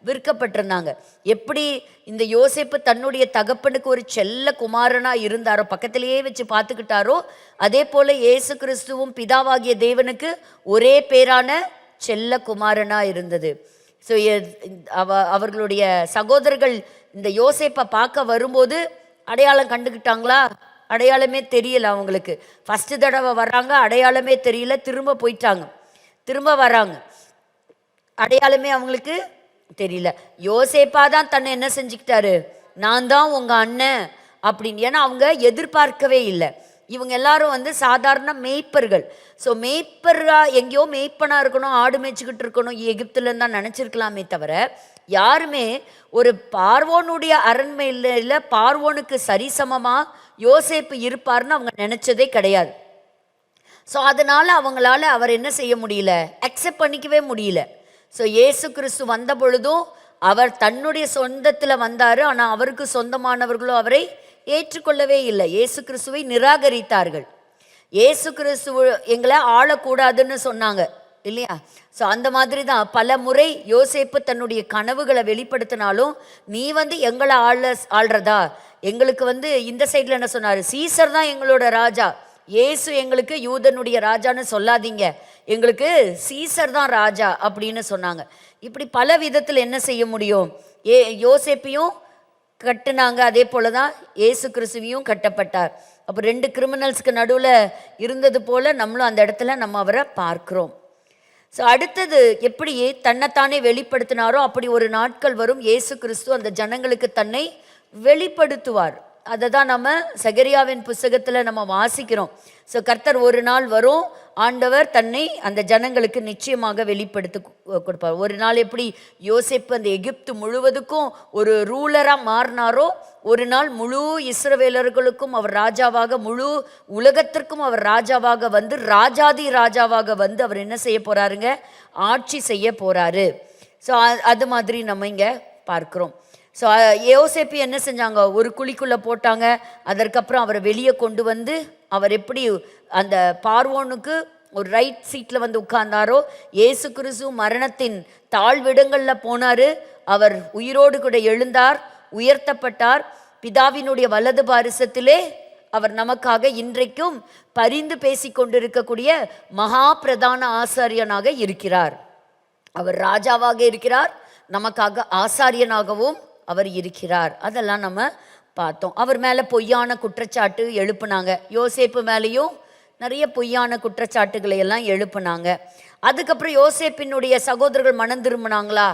விற்கப்பட்டிருந்தாங்க. எப்படி இந்த யோசேப்பு தன்னுடைய தகப்பனுக்கு ஒரு செல்ல குமாரனாக இருந்தாரோ, பக்கத்திலேயே வச்சு பார்த்துக்கிட்டாரோ, அதே போல் இயேசு கிறிஸ்துவும் பிதாவாகிய தேவனுக்கு ஒரே பேரான செல்ல குமாரனாக இருந்தது. ஸோ அவர்களுடைய சகோதரர்கள் இந்த யோசேப்பை பார்க்க வரும்போது அடையாளம் கண்டுக்கிட்டாங்களா? அடையாளமே தெரியல அவங்களுக்கு. ஃபஸ்ட்டு தடவை வர்றாங்க, அடையாளமே தெரியல. திரும்ப வராங்க, அடையாளமே அவங்களுக்கு தெரியல. யோசேப்பா தான் தன்னை என்ன செஞ்சுக்கிட்டாரு, நான் தான் உங்கள் அண்ணன் அப்படின்னு. ஏன்னா அவங்க எதிர்பார்க்கவே இல்லை. இவங்க எல்லாரும் சாதாரண மேய்ப்பர்கள். ஸோ மேய்ப்பராக எங்கேயோ மேய்ப்பனாக இருக்கணும், ஆடு மேய்ச்சிக்கிட்டு இருக்கணும் எகிப்துலன்னு தான் நினச்சிருக்கலாமே தவிர, யாருமே ஒரு பார்வோனுடைய அரண்மையில் பார்வோனுக்கு சரிசமமாக யோசேப்பு இருப்பார்னு அவங்க நினச்சதே கிடையாது. ஸோ அதனால் அவங்களால அவர் என்ன செய்ய முடியல, அக்செப்ட் பண்ணிக்கவே முடியல. ஸோ இயேசு கிறிஸ்து வந்த பொழுதும் அவர் தன்னுடைய சொந்தத்தில் வந்தார். ஆனால் அவருக்கு சொந்தமானவர்களோ அவரை ஏற்றுக்கொள்ளவே இல்லை. இயேசு கிறிஸ்துவை நிராகரித்தார்கள். இயேசு கிறிஸ்துவ எங்களை ஆளக்கூடாதுன்னு சொன்னாங்க இல்லையா? ஸோ அந்த மாதிரி தான் பல முறை யோசேப்பு தன்னுடைய கனவுகளை வெளிப்படுத்தினாலும், நீ எங்களை ஆள்றதா, எங்களுக்கு இந்த சைடில் என்ன சொன்னார், சீசர் தான் எங்களோட ராஜா, இயேசு எங்களுக்கு யூதனுடைய ராஜான்னு சொல்லாதீங்க, எங்களுக்கு சீசர் தான் ராஜா அப்படின்னு சொன்னாங்க. இப்படி பல விதத்தில் என்ன செய்ய முடியும், யோசேப்பையும் கட்டுனாங்க, அதே போல தான் இயேசு கிறிஸ்துவையும் கட்டப்பட்டார். அப்போ 2 கிரிமினல்ஸ்க்கு நடுவில் இருந்தது போல் நம்மளும் அந்த இடத்துல நம்ம அவரை பார்க்குறோம். ஸோ அடுத்தது எப்படி தன்னைத்தானே வெளிப்படுத்தினாரோ அப்படி ஒரு நாட்கள் வரும், இயேசு கிறிஸ்து அந்த ஜனங்களுக்கு தன்னை வெளிப்படுத்துவார். அதை தான் நம்ம சகரியாவின் புஸ்தகத்தில் நம்ம வாசிக்கிறோம். ஸோ கர்த்தர் ஒரு நாள் வரும், ஆண்டவர் தன்னை அந்த ஜனங்களுக்கு நிச்சயமாக வெளிப்படுத்தி கொடுப்பார். ஒரு நாள் எப்படி யோசேப்பு அந்த எகிப்து முழுவதுக்கும் ஒரு ரூலராக மாறினாரோ, ஒரு நாள் முழு இஸ்ரவேலர்களுக்கும் அவர் ராஜாவாக, முழு உலகத்திற்கும் அவர் ராஜாவாக ராஜாதி ராஜாவாக அவர் என்ன செய்ய போறாருங்க, ஆட்சி செய்ய போறாரு. ஸோ அது மாதிரி நம்ம இங்கே பார்க்குறோம். ஸோ யோசேப்பு என்ன செஞ்சாங்க, ஒரு குழிக்குள்ளே போட்டாங்க. அதற்கப்புறம் அவரை வெளியே கொண்டு அவர் எப்படி அந்த பார்வோனுக்கு ஒரு ரைட் சீட்டில் உட்கார்ந்தாரோ, இயேசு கிறிஸ்து மரணத்தின் தாழ்விடங்களில் போனார். அவர் உயிரோடு கூட எழுந்தார், உயர்த்தப்பட்டார். பிதாவினுடைய வலது பாரிசத்திலே அவர் நமக்காக இன்றைக்கும் பரிந்து பேசி கொண்டிருக்கக்கூடிய மகா பிரதான ஆசாரியனாக இருக்கிறார். அவர் ராஜாவாக இருக்கிறார், நமக்காக ஆசாரியனாகவும் அவர் இருக்கிறார். அதெல்லாம் நம்ம பார்த்தோம். அவர் மேலே பொய்யான குற்றச்சாட்டு எழுப்புனாங்க. யோசேப்பு மேலேயும் நிறைய பொய்யான குற்றச்சாட்டுகளை எல்லாம் எழுப்புனாங்க. அதுக்கப்புறம் யோசேப்பினுடைய சகோதரர்கள் மனம் திரும்பினாங்களா?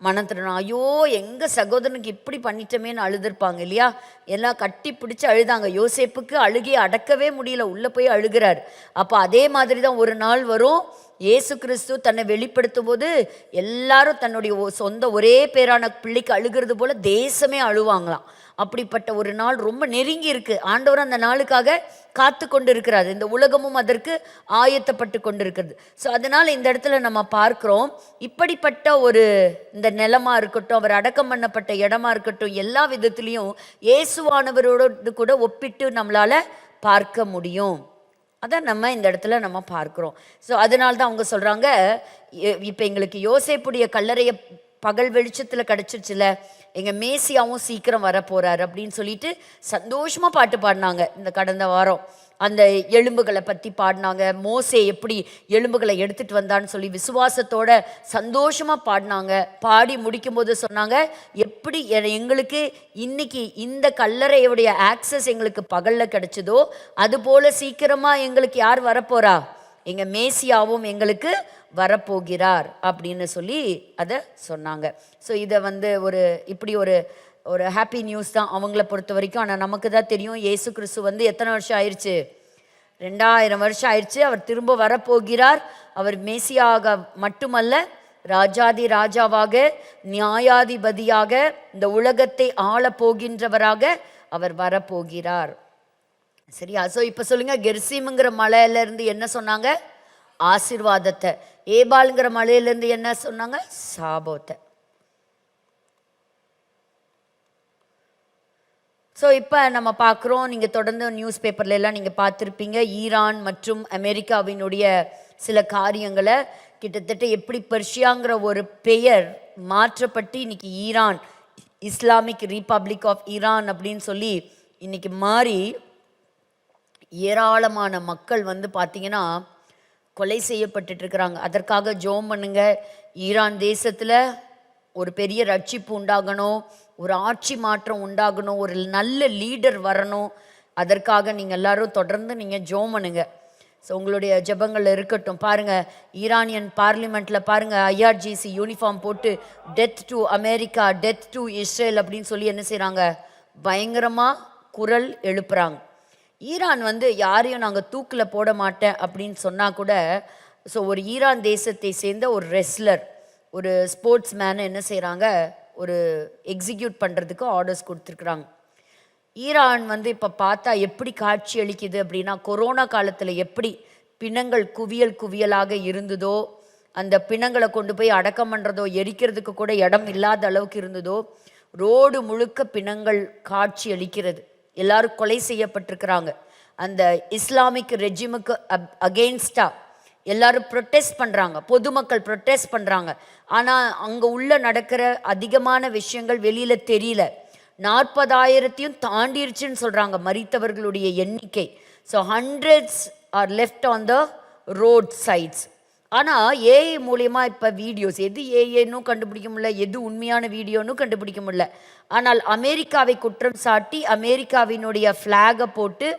மனம் திரும்பினா, ஐயோ எங்கள் சகோதரனுக்கு இப்படி பண்ணிட்டோமேன்னு அழுதுருப்பாங்க இல்லையா? எல்லாம் கட்டி பிடிச்சி அழுதாங்க. யோசேப்புக்கு அழுகையை அடக்கவே முடியல, உள்ளே போய் அழுகிறார். அப்போ அதே மாதிரி தான் ஒரு நாள் வரும், இயேசு கிறிஸ்து தன்னை வெளிப்படுத்தும் போது எல்லாரும் தன்னுடைய சொந்த ஒரே பேரான பிள்ளைக்கு அழுகிறது போல தேசமே அழுவாங்களாம். அப்படிப்பட்ட ஒரு நாள் ரொம்ப நெருங்கி இருக்கு. ஆண்டவர் அந்த நாளுக்காக காத்து கொண்டு இருக்கிறார். இந்த உலகமும் அதற்கு ஆயத்தப்பட்டு கொண்டு இருக்கிறது. ஸோ அதனால் இந்த இடத்துல நம்ம பார்க்கிறோம், இப்படிப்பட்ட ஒரு இந்த நிலமா இருக்கட்டும், அவர் அடக்கம் பண்ணப்பட்ட இடமா இருக்கட்டும், எல்லா விதத்திலையும் இயேசுவானவரோடு கூட ஒப்பிட்டு நம்மளால பார்க்க முடியும். அதான் நம்ம இந்த இடத்துல நம்ம பார்க்குறோம். ஸோ அதனால தான் அவங்க சொல்கிறாங்க, இப்போ எங்களுக்கு யோசேப்புடைய கல்லறையை பகல் வெளிச்சத்தில் கிடச்சிருச்சுல, எங்கள் மேசியாவும் சீக்கிரம் வரப்போகிறாரு அப்படின்னு சொல்லிட்டு சந்தோஷமாக பாட்டு பாடினாங்க இந்த கடந்த வாரம். அந்த எலும்புகளை பற்றி பாடினாங்க, மோசே எப்படி எலும்புகளை எடுத்துகிட்டு வந்தான்னு சொல்லி விசுவாசத்தோட சந்தோஷமாக பாடினாங்க. பாடி முடிக்கும்போது சொன்னாங்க, எப்படி எங்களுக்கு இன்னைக்கு இந்த கல்லறையுடைய ஆக்சஸ் எங்களுக்கு பகலில் கிடச்சிதோ அதுபோல் சீக்கிரமாக எங்களுக்கு யார் வரப்போகிறா, எங்கள் மேசியாவும் எங்களுக்கு வரப்போகிறார் அப்படின்னு சொல்லி அதை சொன்னாங்க. ஸோ இதை இப்படி ஒரு ஹாப்பி நியூஸ் தான் அவங்கள பொறுத்த வரைக்கும். ஆனால் நமக்கு தான் தெரியும், இயேசு கிறிஸ்து எத்தனை வருஷம் ஆயிடுச்சு, 2000 வருஷம் ஆயிடுச்சு. அவர் திரும்ப வரப்போகிறார். அவர் மேசியாக மட்டுமல்ல, ராஜாதி ராஜாவாக, நியாயாதிபதியாக, இந்த உலகத்தை ஆள போகின்றவராக அவர் வரப்போகிறார். சரியா? ஸோ இப்போ சொல்லுங்க, கெர்சிமுங்கிற மலையிலேருந்து என்ன சொன்னாங்க, ஆசீர்வாதத்தை. ஏபாலுங்கிற மலையிலேருந்து என்ன சொன்னாங்க, சாபத்தை. ஸோ இப்போ நம்ம பார்க்குறோம், நீங்கள் தொடர்ந்து நியூஸ் பேப்பர்ல எல்லாம் நீங்கள் பார்த்துருப்பீங்க, ஈரான் மற்றும் அமெரிக்காவினுடைய சில காரியங்களை கிட்டத்தட்ட எப்படி பெர்ஷியாங்கிற ஒரு பெயர் மாற்றப்பட்டு இன்னைக்கு Iran, Islamic Republic of Iran அப்படின்னு சொல்லி இன்னைக்கு மாறி ஏராளமான மக்கள் பார்த்தீங்கன்னா கொலை செய்யப்பட்டுட்டு இருக்கிறாங்க. அதற்காக ஜெபம் பண்ணுங்க. ஈரான் தேசத்தில் ஒரு பெரிய ரட்சிப்பு உண்டாகணும், ஒரு ஆட்சி மாற்றம் உண்டாகணும், ஒரு நல்ல லீடர் வரணும். அதற்காக நீங்கள் எல்லாரும் தொடர்ந்து நீங்கள் ஜெபம் பண்ணுங்க. ஸோ உங்களுடைய ஜெபங்கள் இருக்கட்டும். பாருங்கள், ஈரானியன் பார்லிமெண்ட்டில் பாருங்கள், ஐஆர்ஜிசி யூனிஃபார்ம் போட்டு death to America, death to Israel அப்படின்னு சொல்லி என்ன செய்கிறாங்க, பயங்கரமாக குரல் எழுப்புறாங்க. ஈரான் யாரையும் நாங்கள் தூக்கில் போட மாட்டேன் அப்படின்னு சொன்னால் கூட, ஸோ ஒரு ஈரான் தேசத்தை சேர்ந்த ஒரு ரெஸ்லர், ஒரு ஸ்போர்ட்ஸ் மேனை என்ன செய்கிறாங்க, ஒரு எக்ஸிக்யூட் பண்ணுறதுக்கு ஆர்டர்ஸ் கொடுத்துருக்குறாங்க. ஈரான் இப்போ பார்த்தா எப்படி காட்சி அளிக்குது அப்படின்னா, கொரோனா காலத்தில் எப்படி பிணங்கள் குவியல் குவியலாக இருந்ததோ, அந்த பிணங்களை கொண்டு போய் அடக்கம் பண்ணுறதோ எரிக்கிறதுக்கு கூட இடம் இல்லாத அளவுக்கு இருந்ததோ, ரோடு முழுக்க பிணங்கள் காட்சி அளிக்கிறது. எல்லாரும் கொலை செய்யப்பட்டிருக்கிறாங்க. அந்த இஸ்லாமிக் ரெஜிமுக்கு அகெயின்ஸ்டாக எல்லாரும் ப்ரொட்டஸ்ட் பண்ணுறாங்க, பொதுமக்கள் ப்ரொட்டஸ்ட் பண்ணுறாங்க. ஆனால் அங்கே உள்ள நடக்கிற அதிகமான விஷயங்கள் வெளியில் தெரியல. 40,000 தாண்டிருச்சுன்னு சொல்கிறாங்க மரித்தவர்களுடைய எண்ணிக்கை. So hundreds are left on the road sides. ஆனால் ஏஐ மூலயமா இப்போ வீடியோஸ், எது ஏஐன்னு கண்டுபிடிக்க முடியல, எது உண்மையான வீடியோன்னு கண்டுபிடிக்க முடியல. ஆனால் அமெரிக்காவை குற்றம் சாட்டி அமெரிக்காவினுடைய ஃப்ளாகை போட்டு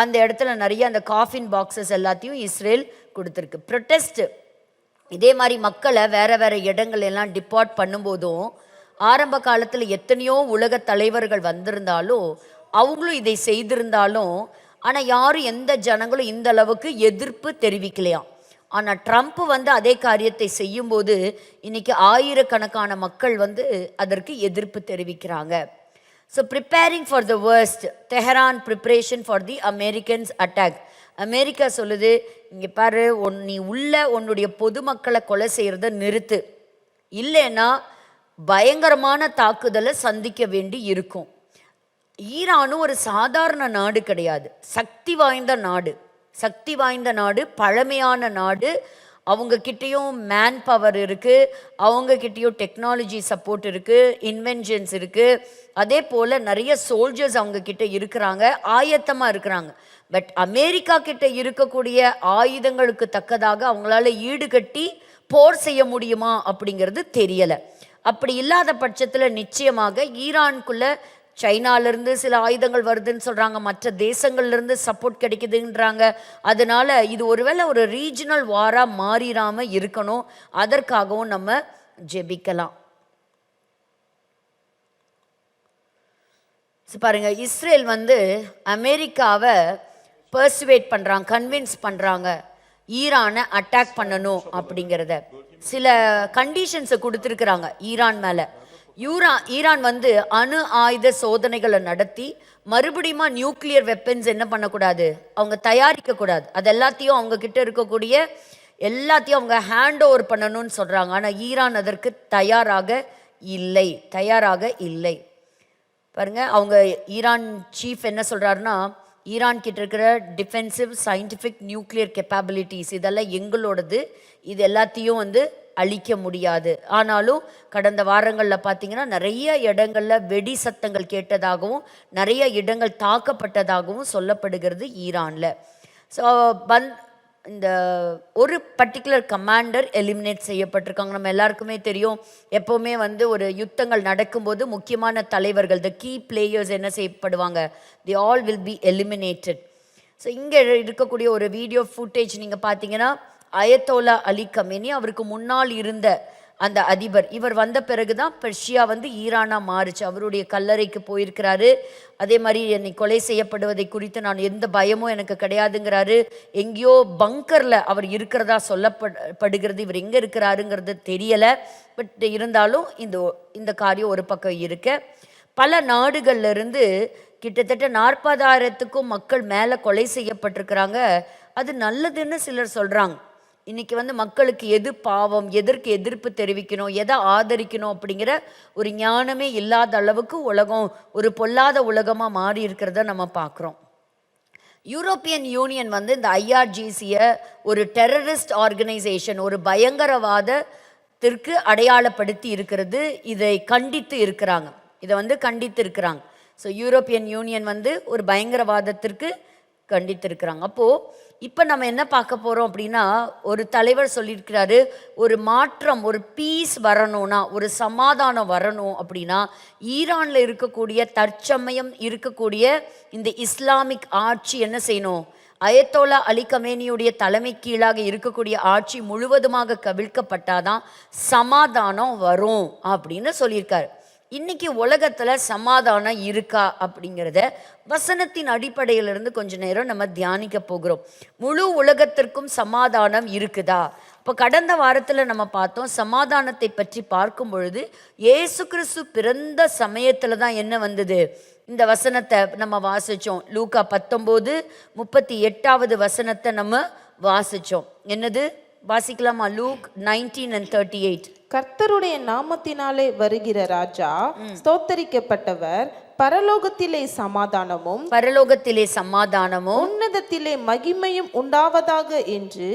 அந்த இடத்துல நிறைய அந்த காஃபின் பாக்ஸஸ் எல்லாத்தையும் இஸ்ரேல் கொடுத்துருக்கு. ப்ரொட்டஸ்ட் இதே மாதிரி மக்களை வேறு வேறு இடங்கள் எல்லாம் டிபார்ட் பண்ணும்போதும், ஆரம்ப காலத்தில் எத்தனையோ உலக தலைவர்கள் வந்திருந்தாலும் அவங்களும் இதை செய்திருந்தாலும், ஆனால் யாரும் எந்த ஜனங்களும் இந்த அளவுக்கு எதிர்ப்பு தெரிவிக்கலையாம். ஆனால் ட்ரம்ப் அதே காரியத்தை செய்யும்போது இன்னைக்கு ஆயிரக்கணக்கான மக்கள் அதற்கு எதிர்ப்பு தெரிவிக்கிறாங்க. So preparing for the worst, Tehran preparation for the Americans attack. America சொல்லுது, இங்கே பாரு, நீ உன்னுடைய பொதுமக்களை கொலை செய்கிறத நிறுத்து, இல்லைன்னா பயங்கரமான தாக்குதலை சந்திக்க வேண்டி இருக்கும். ஈரானும் ஒரு சாதாரண நாடு கிடையாது, சக்தி வாய்ந்த நாடு, பழமையான நாடு. அவங்கக்கிட்டேயும் மேன் பவர் இருக்குது, அவங்கக்கிட்டேயும் டெக்னாலஜி சப்போர்ட் இருக்குது, இன்வென்ஷன்ஸ் இருக்குது. அதே போல் நிறைய சோல்ஜர்ஸ் அவங்கக்கிட்ட இருக்கிறாங்க, ஆயத்தமாக இருக்கிறாங்க. பட் அமெரிக்கா கிட்ட இருக்கக்கூடிய ஆயுதங்களுக்கு தக்கதாக அவங்களால ஈடுகட்டி போர் செய்ய முடியுமா அப்படிங்கிறது தெரியலை. அப்படி இல்லாத பட்சத்தில் நிச்சயமாக ஈரானுக்குள்ளே சைனாலேருந்து சில ஆயுதங்கள் வருதுன்னு சொல்கிறாங்க, மற்ற தேசங்கள்லேருந்து சப்போர்ட் கிடைக்குதுன்றாங்க. அதனால் இது ஒருவேளை ஒரு ரீஜனல் வாராக மாறிடாமல் இருக்கணும். அதற்காகவும் நம்ம ஜெபிக்கலாம். பாருங்க, இஸ்ரேல் அமெரிக்காவை பர்சுவேட் பண்ணுறாங்க, கன்வின்ஸ் பண்ணுறாங்க ஈரானை அட்டாக் பண்ணணும் அப்படிங்கிறத. சில கண்டிஷன்ஸை கொடுத்துருக்குறாங்க ஈரான் மேலே. ஈரான் அணு ஆயுத சோதனைகளை நடத்தி மறுபடியும் நியூக்ளியர் வெப்பன்ஸ் என்ன பண்ணக்கூடாது, அவங்க தயாரிக்கக்கூடாது. அது எல்லாத்தையும் அவங்க கிட்ட இருக்கக்கூடிய எல்லாத்தையும் அவங்க ஹேண்ட் ஓவர் பண்ணணும்னு சொல்கிறாங்க. ஆனால் ஈரான் அதற்கு தயாராக இல்லை. பாருங்க, அவங்க ஈரான் சீஃப் என்ன சொல்கிறாருன்னா, ஈரான் கிட்ட இருக்கிற டிஃபென்சிவ் சயின்டிஃபிக் நியூக்ளியர் கெப்பாபிலிட்டிஸ் இதெல்லாம் எங்களோடது, இது எல்லாத்தையும் வந்து அழிக்க முடியாது. ஆனாலும் கடந்த வாரங்களில் பார்த்தீங்கன்னா நிறைய இடங்களில் வெடி சத்தங்கள் கேட்டதாகவும் நிறைய இடங்கள் தாக்கப்பட்டதாகவும் சொல்லப்படுகிறது ஈரானில். ஸோ இந்த ஒரு பர்டிகுலர் கமாண்டர் எலிமினேட் செய்யப்பட்டிருக்காங்க. நம்ம எல்லாருக்குமே தெரியும், எப்போவுமே வந்து ஒரு யுத்தங்கள் நடக்கும்போது முக்கியமான தலைவர்கள், த கீ பிளேயர்ஸ் என்ன செய்யப்படுவாங்க, they all will be eliminated. So இங்கே இருக்கக்கூடிய ஒரு வீடியோ ஃபுட்டேஜ் நீங்கள் பார்த்தீங்கன்னா, அயத்தோலா அலி கமேனி, அவருக்கு முன்னால் இருந்த அந்த அதிபர், இவர் வந்த பிறகு தான் பெர்ஷியா வந்து ஈரானா மாறுச்சு. அவருடைய கல்லறைக்கு போயிருக்கிறாரு. அதே மாதிரி என்னை கொலை செய்யப்படுவதை குறித்து நான் எந்த பயமும் எனக்கு கிடையாதுங்கிறாரு. எங்கேயோ பங்கரில் அவர் இருக்கிறதா சொல்லப்படுகிறது. இவர் எங்கே இருக்கிறாருங்கிறது தெரியலை. பட் இருந்தாலும் இந்த காரியம் ஒரு பக்கம் இருக்க, பல நாடுகள்ல இருந்து கிட்டத்தட்ட 40,000க்கும் மக்கள் மேலே கொலை செய்யப்பட்டிருக்கிறாங்க. அது நல்லதுன்னு சிலர் சொல்கிறாங்க. இன்னைக்கு வந்து மக்களுக்கு எது பாவம், எதற்கு எதிர்ப்பு தெரிவிக்கணும், எதை ஆதரிக்கணும் அப்படிங்கிற ஒரு ஞானமே இல்லாத அளவுக்கு உலகம் ஒரு பொல்லாத உலகமாக மாறி இருக்கிறத நம்ம பார்க்குறோம். யூரோப்பியன் யூனியன் வந்து இந்த ஐஆர்ஜிசியை ஒரு டெரரிஸ்ட் ஆர்கனைசேஷன், ஒரு பயங்கரவாதத்திற்கு அடையாளப்படுத்தி இருக்கிறது. இதை கண்டித்து இருக்கிறாங்க, இதை வந்து கண்டித்து இருக்கிறாங்க. ஸோ யூரோப்பியன் யூனியன் வந்து ஒரு பயங்கரவாதத்திற்கு கண்டித்திருக்கிறாங்க. அப்போது இப்போ நம்ம என்ன பார்க்க போகிறோம் அப்படின்னா, ஒரு தலைவர் சொல்லியிருக்கிறாரு, ஒரு மாற்றம், ஒரு பீஸ் வரணும்னா, ஒரு சமாதானம் வரணும் அப்படின்னா, ஈரானில் இருக்கக்கூடிய தற்சமயம் இருக்கக்கூடிய இந்த இஸ்லாமிக் ஆட்சி என்ன செய்யணும், அயத்தோலா அலி கமேனியுடைய தலைமை கீழாக இருக்கக்கூடிய ஆட்சி முழுவதுமாக கவிழ்க்கப்பட்டாதான் சமாதானம் வரும் அப்படின்னு சொல்லியிருக்காரு. இன்னைக்கு உலகத்துல சமாதானம் இருக்கா அப்படிங்கிறத வசனத்தின் அடிப்படையிலிருந்து கொஞ்ச நேரம் நம்ம தியானிக்க போகிறோம். முழு உலகத்திற்கும் சமாதானம் இருக்குதா? இப்போ கடந்த வாரத்தில் நம்ம பார்த்தோம், சமாதானத்தை பற்றி பார்க்கும் பொழுது இயேசு கிறிஸ்து பிறந்த சமயத்தில் தான் என்ன வந்தது, இந்த வசனத்தை நம்ம வாசித்தோம். லூக்கா 19:38 வசனத்தை நம்ம வாசித்தோம். என்னது வாசிக்கலாமா? லூக் 19:38. கர்த்தருடைய நாமத்தினாலே வருகிற ராஜா ஸ்தோத்தரிக்கப்பட்டவர், பரலோகத்திலே சமாதானமும் உன்னதத்திலே மகிமையும் உண்டாவதாக என்று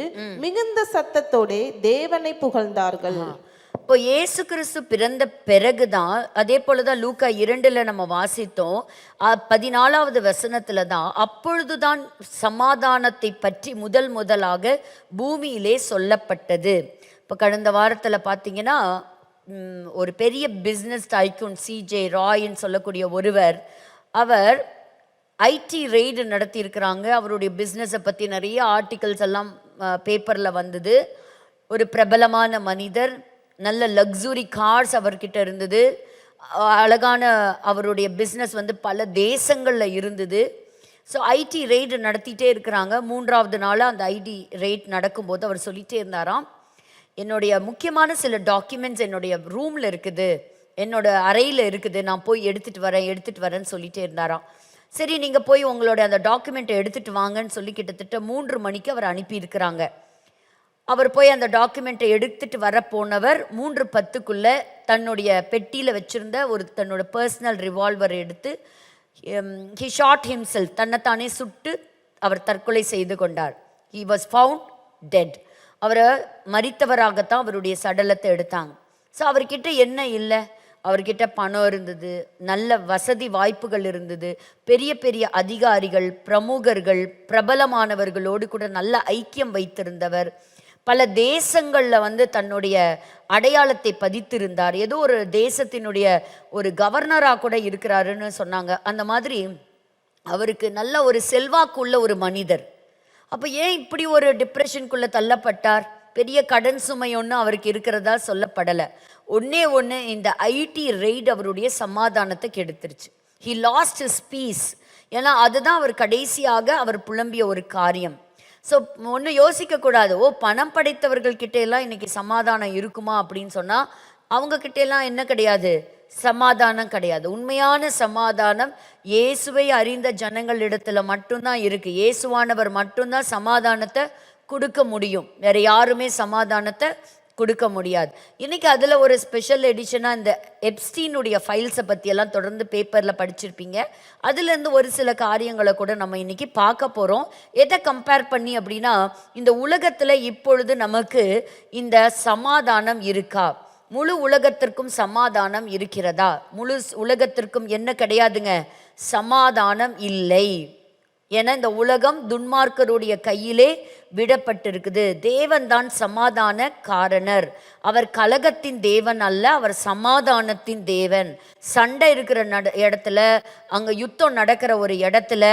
மிகுந்த சத்தத்தோடே தேவனை புகழ்ந்தார்கள். இப்போ இயேசு கிறிஸ்து பிறந்த பிறகுதான், அதே போலதான் லூக்கா 2 நம்ம வாசித்தோம். 14வது வசனத்துல தான் அப்பொழுதுதான் சமாதானத்தை பற்றி முதலாக பூமியிலே சொல்லப்பட்டது. இப்போ கடந்த வாரத்தில் பார்த்தீங்கன்னா, ஒரு பெரிய பிஸ்னஸ் டைக்கூன் சிஜே ராய்ன்னு சொல்லக்கூடிய ஒருவர், அவர் ஐடி ரெய்டு நடத்தியிருக்கிறாங்க. அவருடைய பிஸ்னஸை பற்றி நிறைய ஆர்டிகல்ஸ் எல்லாம் பேப்பரில் வந்தது. ஒரு பிரபலமான மனிதர், நல்ல லக்ஸுரி கார்ஸ் அவர்கிட்ட இருந்தது, அழகான அவருடைய பிஸ்னஸ் வந்து பல தேசங்களில் இருந்தது. ஸோ ஐடி ரெய்டு நடத்திட்டே இருக்கிறாங்க. 3வது நாள் அந்த ஐடி ரெய்ட் நடக்கும்போது அவர் சொல்லிகிட்டே இருந்தாராம், என்னுடைய முக்கியமான சில டாக்குமெண்ட்ஸ் என்னுடைய ரூமில் இருக்குது, என்னோட அறையில் இருக்குது, நான் போய் எடுத்துகிட்டு வரேன்னு சொல்லிகிட்டே இருந்தாராம். சரி, நீங்கள் போய் உங்களோட அந்த டாக்குமெண்ட்டை எடுத்துகிட்டு வாங்கன்னு சொல்லி கிட்டத்தட்ட 3 மணிக்கு அவர் அனுப்பியிருக்கிறாங்க. அவர் போய் அந்த டாக்குமெண்ட்டை எடுத்துகிட்டு வர போனவர் 3:10க்குள்ளே தன்னுடைய பெட்டியில் வச்சுருந்த தன்னோட பர்சனல் ரிவால்வர் எடுத்து ஹி ஷாட் ஹிம்செல்ஃப், தன்னைத்தானே சுட்டு அவர் தற்கொலை செய்து கொண்டார். He was found dead. அவரை மரித்தவராகத்தான் அவருடைய சடலத்தை எடுத்தாங்க. ஸோ அவர்கிட்ட என்ன இல்லை, அவர்கிட்ட பணம் இருந்தது, நல்ல வசதி வாய்ப்புகள் இருந்தது, பெரிய பெரிய அதிகாரிகள், பிரமுகர்கள், பிரபலமானவர்களோடு கூட நல்ல ஐக்கியம் வைத்திருந்தவர், பல தேசங்களில் வந்து தன்னுடைய அடையாளத்தை பதித்திருந்தார், ஏதோ ஒரு தேசத்தினுடைய ஒரு கவர்னராக கூட இருக்கிறாருன்னு சொன்னாங்க. அந்த மாதிரி அவருக்கு நல்ல ஒரு செல்வாக்குள்ள ஒரு மனிதர். அப்போ ஏன் இப்படி ஒரு டிப்ரெஷனுக்குள்ளே தள்ளப்பட்டார்? பெரிய கடன் சுமை ஒன்றும் அவருக்கு இருக்கிறதா சொல்லப்படலை. ஒன்று இந்த ஐடி ரெய்டு அவருடைய சமாதானத்தை கெடுத்துருச்சு. He lost his peace. ஏன்னா அதுதான் அவர் கடைசியாக அவர் புலம்பிய ஒரு காரியம். ஸோ ஒன்று யோசிக்கக்கூடாது, பணம் படைத்தவர்கள் கிட்ட எல்லாம் இன்னைக்கு சமாதானம் இருக்குமா அப்படின்னு சொன்னால், அவங்க கிட்ட எல்லாம் என்ன கிடையாது, சமாதானம் கிடையாது. உண்மையான சமாதானம் இயேசுவை அறிந்த ஜனங்களிடத்துல மட்டும்தான் இருக்கு. இயேசுவானவர் மட்டும்தான் சமாதானத்தை கொடுக்க முடியும். வேற யாருமே சமாதானத்தை கொடுக்க முடியாது. இன்னைக்கு அதில் ஒரு ஸ்பெஷல் எடிஷனாக இந்த எப்ஸ்டீனுடைய ஃபைல்ஸை பற்றியெல்லாம் தொடர்ந்து பேப்பரில் படிச்சிருப்பீங்க. அதுலேருந்து ஒரு சில காரியங்களை கூட நம்ம இன்னைக்கு பார்க்க போகிறோம். எதை கம்பேர் பண்ணி அப்படின்னா, இந்த உலகத்தில் இப்பொழுது நமக்கு இந்த சமாதானம் இருக்கா? முழு உலகத்திற்கும் சமாதானம் இருக்கிறதா? முழு உலகத்திற்கும் என்ன கிடையாதுங்க? சமாதானம் இல்லை. ஏன்னா இந்த உலகம் துன்மார்க்கருடைய கையிலே விடப்பட்டிருக்குது. தேவன் தான் சமாதான காரணர். அவர் கலகத்தின் தேவன் அல்ல, அவர் சமாதானத்தின் தேவன். சண்டை இருக்கிற இடத்துல, அங்கே யுத்தம் நடக்கிற ஒரு இடத்துல,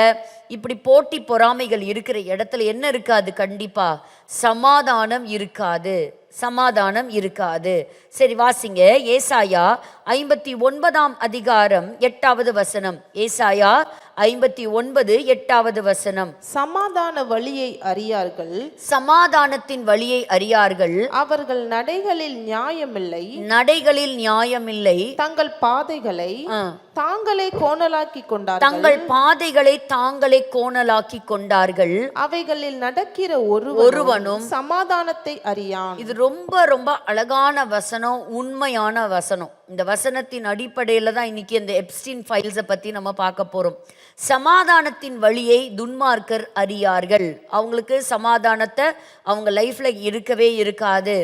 இப்படி போட்டி பொறாமைகள் இருக்கிற இடத்துல என்ன இருக்காது? கண்டிப்பா சமாதானம் இருக்காது. சமாதானம் இருக்காது. சரி, வாசிங்க. ஏசாயா 59 அதிகாரம் 8வது வசனம். ஏசாயா 59 8வது வசனம். சமாதான வழியை அறியார்கள், சமாதானத்தின் வழியை அறியார்கள். அவர்கள் நடைகளில் நியாயமில்லை, நடைகளில் நியாயமில்லை. தங்கள் பாதைகளை தாங்களே கோணலாக்கி கொண்டார்கள், தங்கள் பாதைகளை தாங்களே கோணலாக்கி கொண்டார்கள். அவைகளில் நடக்கிற ஒருவனும் சமாதானத்தை அறியான். இது ரொம்ப ரொம்ப அழகான வசனம், உண்மையான வசனம். இந்த வசனத்தின் அடிப்படையில் தான் இன்னைக்கு இந்த எப்ஸ்டீன் ஃபைல்ஸை பற்றி நம்ம பார்க்க போகிறோம். சமாதானத்தின் வழியை துன்மார்க்கர் அறியார்கள். அவங்களுக்கு சமாதானத்தை அவங்க லைஃப்பில் இருக்கவே இருக்காது.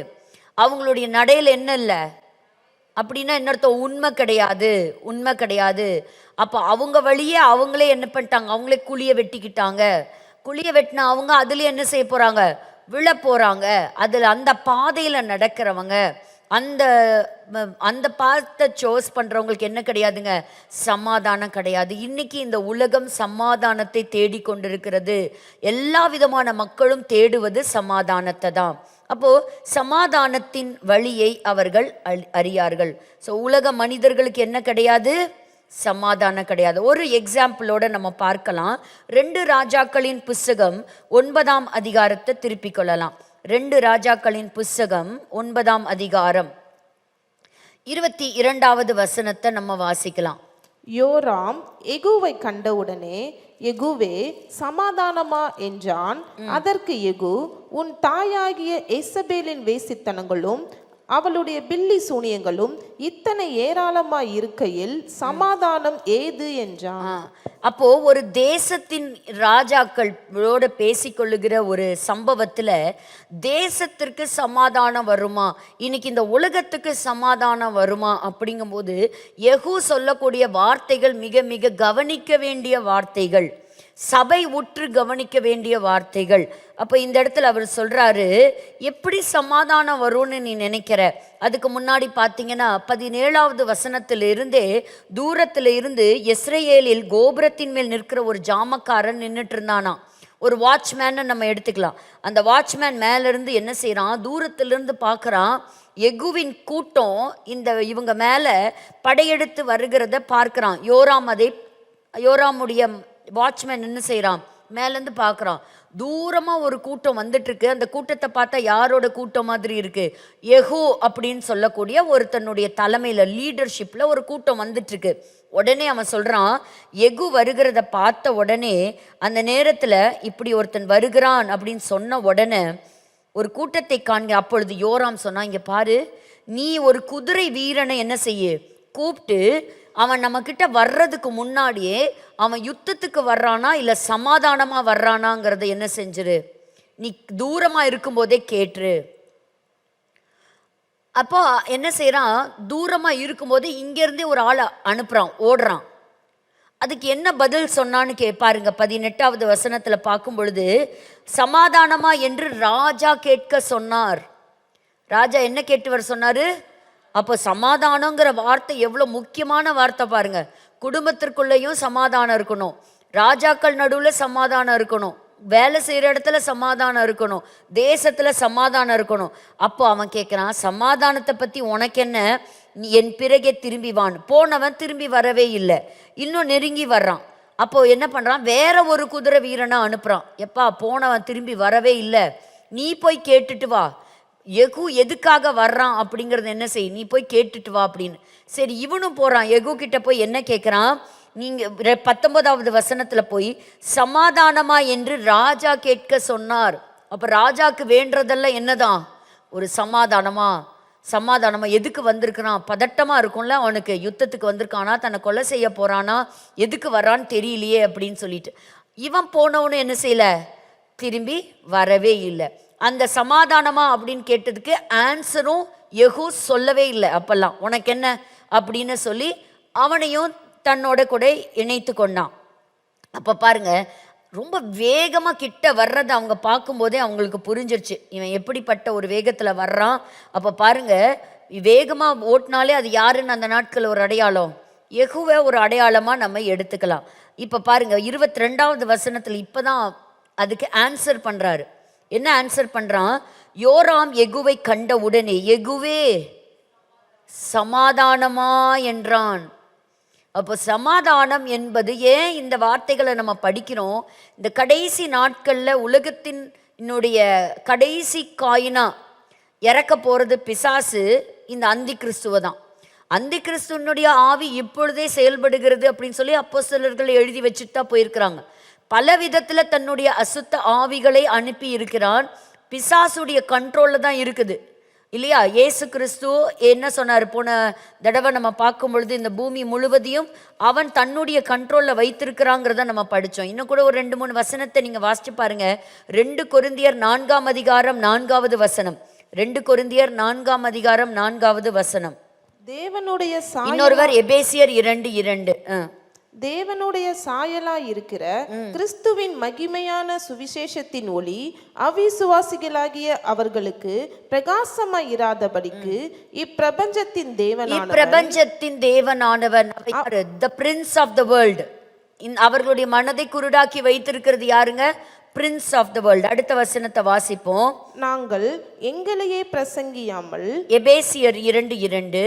அவங்களுடைய நடையில் என்ன இல்லை அப்படின்னா என்ன அர்த்தம்? உண்மை கிடையாது, உண்மை கிடையாது. அப்போ அவங்க வழியே அவங்களே என்ன பண்ணிட்டாங்க? அவங்களே குழியை வெட்டிக்கிட்டாங்க. குழியை வெட்டினா அவங்க அதுலேயே என்ன செய்ய போகிறாங்க? விழ போகிறாங்க. அதில் அந்த பாதையில் நடக்கிறவங்க, அந்த அந்த பாத்தை சோஸ் பண்ணுறவங்களுக்கு என்ன கிடையாதுங்க? சமாதானம் கிடையாது. இன்னைக்கு இந்த உலகம் சமாதானத்தை தேடிக்கொண்டிருக்கிறது. எல்லா விதமான மக்களும் தேடுவது சமாதானத்தை தான். அப்போது சமாதானத்தின் வழியை அவர்கள் அறியார்கள். ஸோ உலக மனிதர்களுக்கு என்ன கிடையாது? சமாதானம் கிடையாது. ஒரு எக்ஸாம்பிளோட நம்ம பார்க்கலாம். 2 ராஜாக்களின் புஸ்தகம் 9ஆம் அதிகாரத்தை திருப்பிக் கொள்ளலாம். 2 ராஜாக்களின் புஸ்தகம் 9ஆம் அதிகாரம் 22வது வசனத்தை நம்ம வாசிக்கலாம். யோராம் எகுவை கண்டவுடனே, எகுவே சமாதானமா என்றான். அதற்கு எகு, உன் தாயாகிய எசபேலின் வேசித்தனங்களும் அவளுடைய பில்லி சூனியங்களும் இத்தனை ஏராளமாய் இருக்கையில் சமாதானம் ஏது என்றான். அப்போ ஒரு தேசத்தின் ராஜாக்களோட பேசிக்கொள்ளுகிற ஒரு சம்பவத்துல தேசத்திற்கு சமாதானம் வருமா, இன்னைக்கு இந்த உலகத்துக்கு சமாதானம் வருமா அப்படிங்கும்போது யெகூ சொல்லக்கூடிய வார்த்தைகள் மிக மிக கவனிக்க வேண்டிய வார்த்தைகள், சபை உற்று கவனிக்க வேண்டிய வார்த்தைகள். அப்போ இந்த இடத்துல அவர் சொல்றாரு, எப்படி சமாதானம் வரும்னு நீ நினைக்கிற? அதுக்கு முன்னாடி பார்த்தீங்கன்னா 17வது வசனத்திலிருந்தே தூரத்தில் இருந்து இஸ்ரேலில் கோபுரத்தின் மேல் நிற்கிற ஒரு ஜாமக்காரன் நின்றுட்டு இருந்தானா. ஒரு வாட்ச்மேனை நம்ம எடுத்துக்கலாம். அந்த வாட்ச்மேன் மேலேருந்து என்ன செய்கிறான்? தூரத்திலிருந்து பார்க்குறான். எகுவின் கூட்டம் இவங்க மேலே படையெடுத்து வருகிறத பார்க்குறான். யோராமுடைய வாட்ச்மேன் என்ன செய்கிறான்? மேலேருந்து பார்க்குறான். தூரமாக ஒரு கூட்டம் வந்துட்டுருக்கு. அந்த கூட்டத்தை பார்த்தா யாரோட கூட்டம் மாதிரி இருக்குது? யெகூ அப்படின்னு சொல்லக்கூடிய ஒருத்தனுடைய தலைமையில், லீடர்ஷிப்பில் ஒரு கூட்டம் வந்துட்டுருக்கு. உடனே அவன் சொல்கிறான், யெகூ வருகிறத பார்த்த உடனே, அந்த நேரத்தில் இப்படி ஒருத்தன் வருகிறான் அப்படின்னு சொன்ன உடனே ஒரு கூட்டத்தை காண்க. அப்பொழுது யோராம் சொன்னான், இங்கே பாரு, நீ ஒரு குதிரை வீரனை என்ன செய்ய கூப்பிட்டு, அவன் நம்மக்கிட்ட வர்றதுக்கு முன்னாடியே அவன் யுத்தத்துக்கு வர்றானா இல்லை சமாதானமாக வர்றானாங்கிறத என்ன செஞ்சிரு, நீ தூரமாக இருக்கும்போதே கேட்டுரு. அப்போ என்ன செய்கிறான்? தூரமாக இருக்கும்போதே இங்கேருந்தே ஒரு ஆளை அனுப்புகிறான், ஓடுறான். அதுக்கு என்ன பதில் சொன்னான்னு பாருங்க. 18வது வசனத்தில் பார்க்கும் பொழுது, சமாதானமா என்று ராஜா கேட்க சொன்னார். ராஜா என்ன கேட்டு வர சொன்னார்? அப்போ சமாதானங்கிற வார்த்தை எவ்வளோ முக்கியமான வார்த்தை பாருங்க. குடும்பத்திற்குள்ளேயும் சமாதானம் இருக்கணும், ராஜாக்கள் நடுவில் சமாதானம் இருக்கணும், வேலை செய்கிற இடத்துல சமாதானம் இருக்கணும், தேசத்தில் சமாதானம் இருக்கணும். அப்போ அவன் கேட்குறான், சமாதானத்தை பற்றி உனக்கு என்ன? நீ என் பிறகே திரும்பி வான். போனவன் திரும்பி வரவே இல்லை, இன்னும் நெருங்கி வர்றான். அப்போது என்ன பண்ணுறான்? வேற ஒரு குதிரை வீரனை அனுப்புகிறான். எப்பா, போனவன் திரும்பி வரவே இல்லை, நீ போய் கேட்டுட்டு வா. யெகூ எதுக்காக வர்றான் அப்படிங்கிறது என்ன செய், நீ போய் கேட்டுட்டு வா அப்படின்னு. சரி, இவனும் போகிறான். யெகூ கிட்ட போய் என்ன கேட்குறான்? நீங்கள் 19வது வசனத்தில் போய் சமாதானமா என்று ராஜா கேட்க சொன்னார். அப்போ ராஜாக்கு வேண்டதெல்லாம் என்னதான்? ஒரு சமாதானமா எதுக்கு வந்திருக்கிறான், பதட்டமா இருக்கும்ல அவனுக்கு, யுத்தத்துக்கு வந்திருக்கானா, தன்னை கொலை செய்ய போறானா, எதுக்கு வரான்னு தெரியலையே அப்படின்னு சொல்லிட்டு. இவன் போனவனு என்ன செய்யல, திரும்பி வரவே இல்லை. அந்த சமாதானமா அப்படின்னு கேட்டதுக்கு ஆன்சரும் யெகூ சொல்லவே இல்லை. அப்பெல்லாம் உனக்கு என்ன அப்படின்னு சொல்லி அவனையும் தன்னோட கூட இணைத்து கொண்டான். அப்ப பாருங்க, ரொம்ப வேகமாக கிட்ட வர்றதை அவங்க பார்க்கும்போதே அவங்களுக்கு புரிஞ்சிருச்சு, இவன் எப்படிப்பட்ட ஒரு வேகத்தில் வர்றான். அப்போ பாருங்க, வேகமாக ஓட்டினாலே அது யாருன்னு அந்த நாட்கள் ஒரு அடையாளம், யெகூவை ஒரு அடையாளமாக நம்ம எடுத்துக்கலாம். இப்போ பாருங்க 22வது வசனத்தில் இப்போ தான் அதுக்கு ஆன்சர் பண்ணுறாரு. என்ன ஆன்சர் பண்ணுறான், யோராம் யெகூவை கண்ட உடனே யெகூவே சமாதானமா என்றான். அப்போ சமாதானம் என்பது, ஏன் இந்த வார்த்தைகளை நம்ம படிக்கிறோம், இந்த கடைசி நாட்களில் உலகத்தினுடைய கடைசி காயினா இறக்க போகிறது பிசாசு, இந்த அந்தி கிறிஸ்துவ தான். அந்தி கிறிஸ்துவனுடைய ஆவி இப்பொழுதே செயல்படுகிறது அப்படின்னு சொல்லி அப்போஸ்தலர்கள் எழுதி வச்சுட்டு தான் போயிருக்கிறாங்க. பல விதத்தில் தன்னுடைய அசுத்த ஆவிகளை அனுப்பி இருக்கிறான். பிசாசுடைய கண்ட்ரோலில் தான் இருக்குது இல்லையா. இயேசு கிறிஸ்து என்ன சொன்னார், போன தடவை நம்ம பார்க்கும் பொழுது இந்த பூமி முழுவதையும் அவன் தன்னுடைய கண்ட்ரோலில் வைத்திருக்கிறாங்கிறத நம்ம படித்தோம். இன்னும் கூட ஒரு 2-3 வசனத்தை நீங்கள் வாசிச்சு பாருங்க. 2 கொரிந்தியர் 4ஆம் அதிகாரம் 4வது வசனம். 2 கொரிந்தியர் 4ஆம் அதிகாரம் 4வது வசனம். தேவனுடைய இன்னொருவர் எபேசியர் 2:2. தேவனுடைய சாயலா இருக்கிற கிறிஸ்துவின் மகிமையான சுவிசேஷத்தின் ஒளி அவிசுவாசிகளாகிய அவர்களுக்கு பிரகாசமாய் இராதபடிக்கு இப்பிரபஞ்சத்தின் தேவனானவன் the prince of the world, அவர்களுடைய மனதை குருடாக்கி வைத்திருக்கிறது யாருங்க, பிரின்ஸ் ஆஃப் த வேர்ல்ட். அடுத்த வசனத்தை வாசிப்போம். நாங்கள் எங்களையே பிரசங்கியாமல், எபேசியர் 2:2.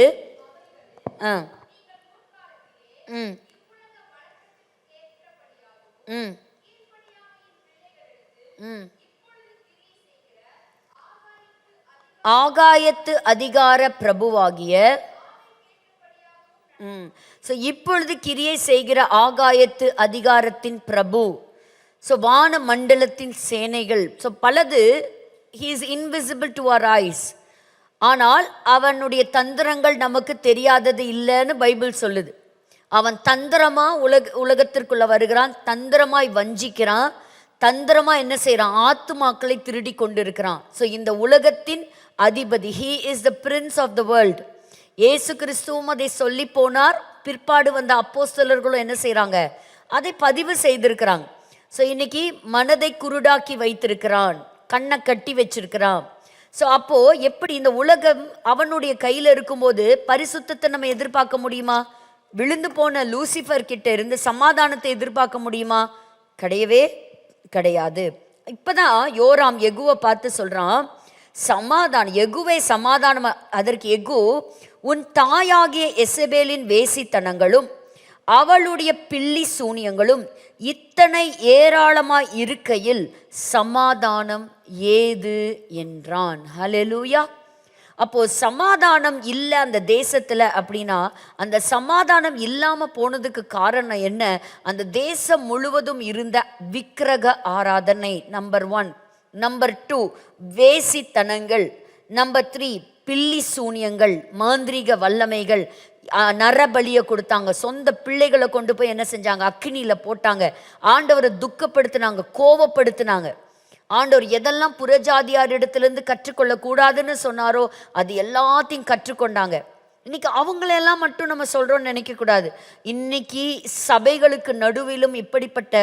ஆகாயத்து அதிகார பிரபுவாகிய, இப்பொழுது கிரியை செய்கிற ஆகாயத்து அதிகாரத்தின் பிரபு, வான மண்டலத்தின் சேனைகள். பலது he is invisible to our eyes, ஆனால் அவனுடைய தந்திரங்கள் நமக்கு தெரியாதது இல்லைன்னு பைபிள் சொல்லுது. அவன் தந்திரமா உலகத்திற்குள்ள வருகிறான், தந்திரமாய் வஞ்சிக்கிறான், தந்திரமா என்ன செய்யறான், ஆத்துமாக்களை திருடி கொண்டு இருக்கிறான். இந்த உலகத்தின் அதிபதி, he is the prince of the world. இயேசு கிறிஸ்துவும் அதை சொல்லி போனார். பிற்பாடு வந்த அப்போஸ்தலர்களும் என்ன செய்யறாங்க, அதை பதிவு செய்திருக்கிறாங்க. இன்னைக்கு மனதை குருடாக்கி வைத்திருக்கிறான், கண்ணை கட்டி வச்சிருக்கிறான். அப்போ எப்படி இந்த உலகம் அவனுடைய கையில் இருக்கும்போது பரிசுத்தத்தை நம்ம எதிர்பார்க்க முடியுமா? விழுந்து போன லூசிஃபர் கிட்ட இருந்து சமாதானத்தை எதிர்பார்க்க முடியுமா? கிடையவே கிடையாது. இப்பதான் யோராம் யெகூவை பார்த்து சொல்றான், சமாதானம், யெகூவே சமாதானம். அதற்கு யெகூ, உன் தாயாகிய எசபேலின் வேசித்தனங்களும் அவளுடைய பில்லி சூனியங்களும் இத்தனை ஏராளமாய் இருக்கையில் சமாதானம் ஏது என்றான். ஹல்லேலூயா. அப்போ சமாதானம் இல்லை அந்த தேசத்துல அப்படின்னா, அந்த சமாதானம் இல்லாம போனதுக்கு காரணம் என்ன? அந்த தேசம் முழுவதும் இருந்த விக்கிரக ஆராதனை, நம்பர் 1. நம்பர் 2 வேசித்தனங்கள். நம்பர் 3 பில்லி சூனியங்கள், மாந்திரீக வல்லமைகள். நரபலியை கொடுத்தாங்க, சொந்த பிள்ளைகளை கொண்டு போய் என்ன செஞ்சாங்க, அக்கினியில போட்டாங்க. ஆண்டவரை துக்கப்படுத்தினாங்க, கோபப்படுத்தினாங்க. ஆண்டவர் எதெல்லாம் புறஜாதியார் இடத்திலிருந்து கற்றுக்கொள்ள கூடாதுன்னு சொன்னாரோ அது எல்லாத்தையும் கற்றுக்கொண்டாங்க. இன்னைக்கு அவங்களெல்லாம் மட்டும் நம்ம சொல்றோம்னு நினைக்க கூடாது. இன்னைக்கு சபைகளுக்கு நடுவிலும் இப்படிப்பட்ட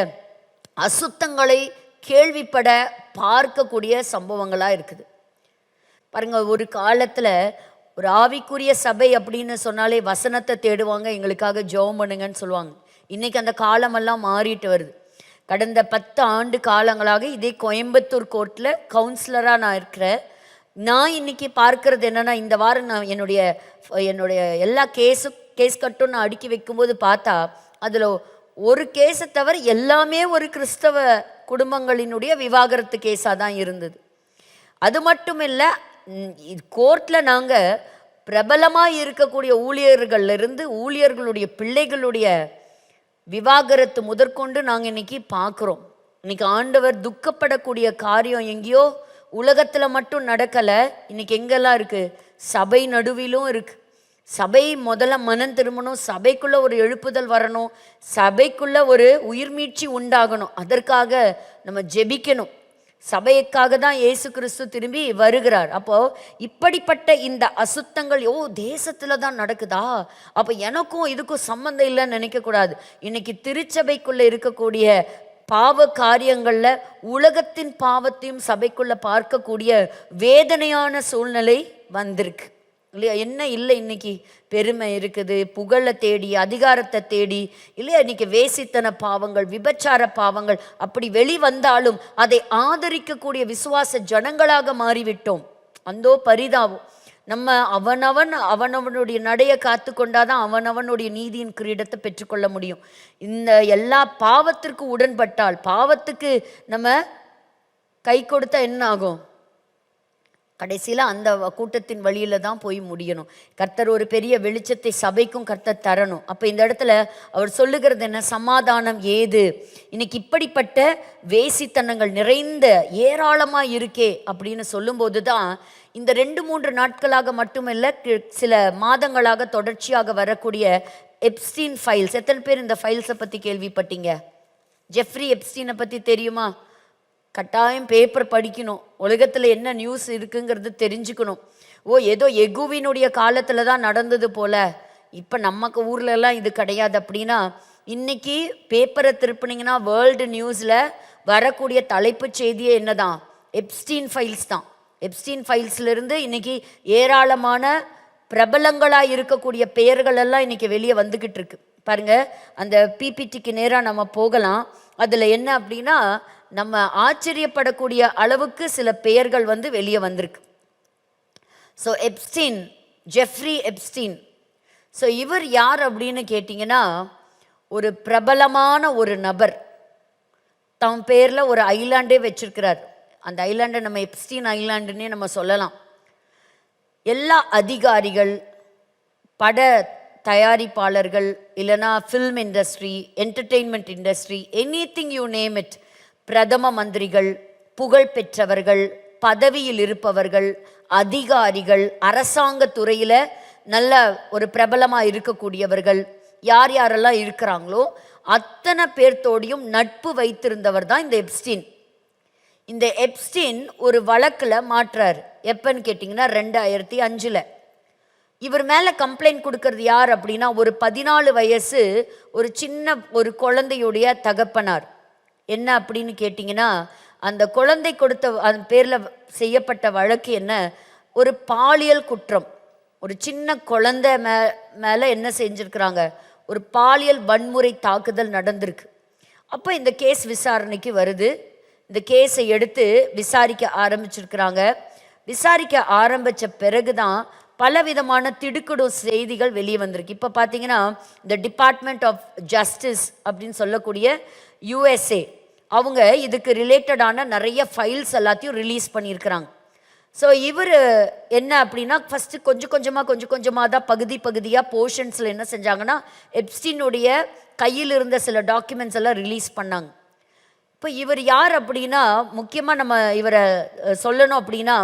அசுத்தங்களை கேள்விப்பட பார்க்கக்கூடிய சம்பவங்களா இருக்குது. பாருங்க, ஒரு காலத்துல ஒரு ஆவிக்குரிய சபை அப்படின்னு சொன்னாலே வசனத்தை தேடுவாங்க, எங்களுக்காக ஜெபம் பண்ணுங்கன்னு சொல்லுவாங்க. இன்னைக்கு அந்த காலமெல்லாம் மாறிட்டு வருது. கடந்த 10 ஆண்டு காலங்களாக இதே கோயம்புத்தூர் கோர்ட்டில் கவுன்சிலராக நான் இருக்கிறேன். நான் இன்னைக்கு பார்க்கறது என்னன்னா, இந்த வாரம் நான் என்னுடைய எல்லா கேஸ் கட்டும் நான் அடுக்கி வைக்கும்போது பார்த்தா அதில் ஒரு கேஸை தவிர எல்லாமே ஒரு கிறிஸ்தவ குடும்பங்களினுடைய விவாகரத்து கேஸாக தான் இருந்தது. அது மட்டும் இல்லை, கோர்ட்டில் நாங்கள் பிரபலமாக இருக்கக்கூடிய ஊழியர்களிலிருந்து ஊழியர்களுடைய பிள்ளைகளுடைய விவாகரத்து முதற்கொண்டு நாங்கள் இன்னைக்கு பார்க்குறோம். இன்னைக்கு ஆண்டவர் துக்கப்படக்கூடிய காரியம் எங்கேயோ உலகத்துல மட்டும் நடக்கல, இன்னைக்கு எங்கெல்லாம் இருக்கு? சபை நடுவிலும் இருக்கு. சபை முதல்ல மனம் திரும்பணும், சபைக்குள்ள ஒரு எழுப்புதல் வரணும், சபைக்குள்ள ஒரு உயிர்மீட்சி உண்டாகணும். அதற்காக நம்ம ஜெபிக்கணும். சபைக்காக தான் இயேசு கிறிஸ்து திரும்பி வருகிறார். அப்போ இப்படிப்பட்ட இந்த அசுத்தங்கள் தேசத்துல தான் நடக்குதா, அப்ப எனக்கும் இதுக்கும் சம்பந்தம் இல்லைன்னு நினைக்க கூடாது. இன்னைக்கு திருச்சபைக்குள்ள இருக்கக்கூடிய பாவ காரியங்கள்ல உலகத்தின் பாவத்தையும் சபைக்குள்ள பார்க்கக்கூடிய வேதனையான சூழ்நிலை வந்திருக்கு இல்லையா? என்ன இல்லை இன்னைக்கு? பெருமை இருக்குது, புகழை தேடி, அதிகாரத்தை தேடி இல்லையா? இன்னைக்கு வேசித்தன பாவங்கள், விபச்சார பாவங்கள் அப்படி வெளிவந்தாலும் அதை ஆதரிக்கக்கூடிய விசுவாச ஜனங்களாக மாறிவிட்டோம். அந்தோ பரிதாபம். நம்ம அவனவனுடைய நடையை காத்து கொண்டாதான் அவனவனுடைய நீதியின் கிரீடத்தை பெற்றுக்கொள்ள முடியும். இந்த எல்லா பாவத்திற்கு உடன்பட்டால், பாவத்துக்கு நம்ம கை கொடுத்தா என்ன ஆகும்? கடைசியில் அந்த கூட்டத்தின் வழியில தான் போய் முடியணும். கர்த்தர் ஒரு பெரிய வெளிச்சத்தை சபைக்கும் கர்த்தர் தரணும். அப்போ இந்த இடத்துல அவர் சொல்லுகிறது என்ன? சமாதானம் ஏது? இன்னைக்கு இப்படிப்பட்ட வேசித்தனங்கள் நிறைந்த ஏராளமாக இருக்கே அப்படின்னு சொல்லும்போது தான் இந்த 2-3 நாட்களாக மட்டுமல்ல, சில மாதங்களாக தொடர்ச்சியாக வரக்கூடிய எப்ஸ்டீன் ஃபைல்ஸ். எத்தனை பேர் இந்த ஃபைல்ஸை பற்றி கேள்விப்பட்டீங்க? ஜெஃப்ரி எப்ஸ்டீனை பற்றி தெரியுமா? கட்டாயம் பேப்பர் படிக்கணும், உலகத்தில் என்ன நியூஸ் இருக்குங்கிறது தெரிஞ்சுக்கணும். ஏதோ எகுவினுடைய காலத்தில் தான் நடந்தது போல, இப்போ நமக்கு ஊர்லலாம் இது கிடையாது அப்படின்னா, இன்னைக்கு பேப்பரை திருப்பினீங்கன்னா வேர்ல்டு நியூஸில் வரக்கூடிய தலைப்பு செய்தியே என்னதான்? எப்ஸ்டீன் ஃபைல்ஸ் தான். எப்ஸ்டீன் ஃபைல்ஸ்லேருந்து இன்னைக்கு ஏராளமான பிரபலங்களாக இருக்கக்கூடிய பெயர்கள் எல்லாம் இன்னைக்கு வெளியே வந்துக்கிட்டு இருக்கு. பாருங்க, அந்த பிபிடிக்கு நேராக நம்ம போகலாம். அதில் என்ன அப்படின்னா, நம்ம ஆச்சரியப்படக்கூடிய அளவுக்கு சில பெயர்கள் வந்து வெளியே வந்திருக்கு. So Epstein, Jeffrey Epstein. So இவர் யார் அப்படின்னு கேட்டிங்கன்னா, ஒரு பிரபலமான ஒரு நபர். தம் பேரில் ஒரு ஐலாண்டே வச்சிருக்கிறார். அந்த ஐலாண்டை நம்ம எப்ஸ்டீன் ஐலாண்டுன்னே நம்ம சொல்லலாம். எல்லா அதிகாரிகள், பட தயாரிப்பாளர்கள், இல்லைனா film industry, entertainment industry, anything you name it, பிரதம மந்திரிகள், புகழ் பெற்றவர்கள், பதவியில் இருப்பவர்கள், அதிகாரிகள், அரசாங்க துறையில் நல்ல ஒரு பிரபலமாக இருக்கக்கூடியவர்கள், யார் யாரெல்லாம் இருக்கிறாங்களோ அத்தனை பேர்த்தோடையும் நட்பு வைத்திருந்தவர் தான் இந்த எப்ஸ்டீன். இந்த எப்ஸ்டீன் ஒரு வழக்கில் மாற்றார். எப்பன்னு கேட்டிங்கன்னா 2005. இவர் மேலே கம்ப்ளைண்ட் கொடுக்கறது யார் அப்படின்னா, ஒரு 14 வயசு ஒரு சின்ன ஒரு குழந்தையுடைய தகப்பனார். என்ன அப்படின்னு கேட்டிங்கன்னா, அந்த குழந்தை கொடுத்த அந்த பேரில் செய்யப்பட்ட வழக்கு என்ன? ஒரு பாலியல் குற்றம். ஒரு சின்ன குழந்தை மேலே என்ன செஞ்சுருக்கிறாங்க? ஒரு பாலியல் வன்முறை தாக்குதல் நடந்திருக்கு. அப்போ இந்த கேஸ் விசாரணைக்கு வருது. இந்த கேஸை எடுத்து விசாரிக்க ஆரம்பிச்சிருக்கிறாங்க. விசாரிக்க ஆரம்பித்த பிறகு தான் பலவிதமான திடுக்கிடும் செய்திகள் வெளியே வந்திருக்கு. இப்போ பார்த்தீங்கன்னா, இந்த டிபார்ட்மெண்ட் ஆஃப் ஜஸ்டிஸ் அப்படின்னு சொல்லக்கூடிய USA, அவங்க இதுக்கு ரிலேட்டடான நிறைய ஃபைல்ஸ் எல்லாத்தையும் ரிலீஸ் பண்ணியிருக்கிறாங்க. ஸோ இவர் என்ன அப்படின்னா, ஃபஸ்ட்டு கொஞ்சம் கொஞ்சமாக தான் பகுதியாக போர்ஷன்ஸில் என்ன செஞ்சாங்கன்னா, எப்ஸ்டீனுடைய கையில் இருந்த சில டாக்குமெண்ட்ஸ் எல்லாம் ரிலீஸ் பண்ணாங்க. இப்போ இவர் யார் அப்படின்னா, முக்கியமாக நம்ம இவரை சொல்லணும் அப்படின்னா,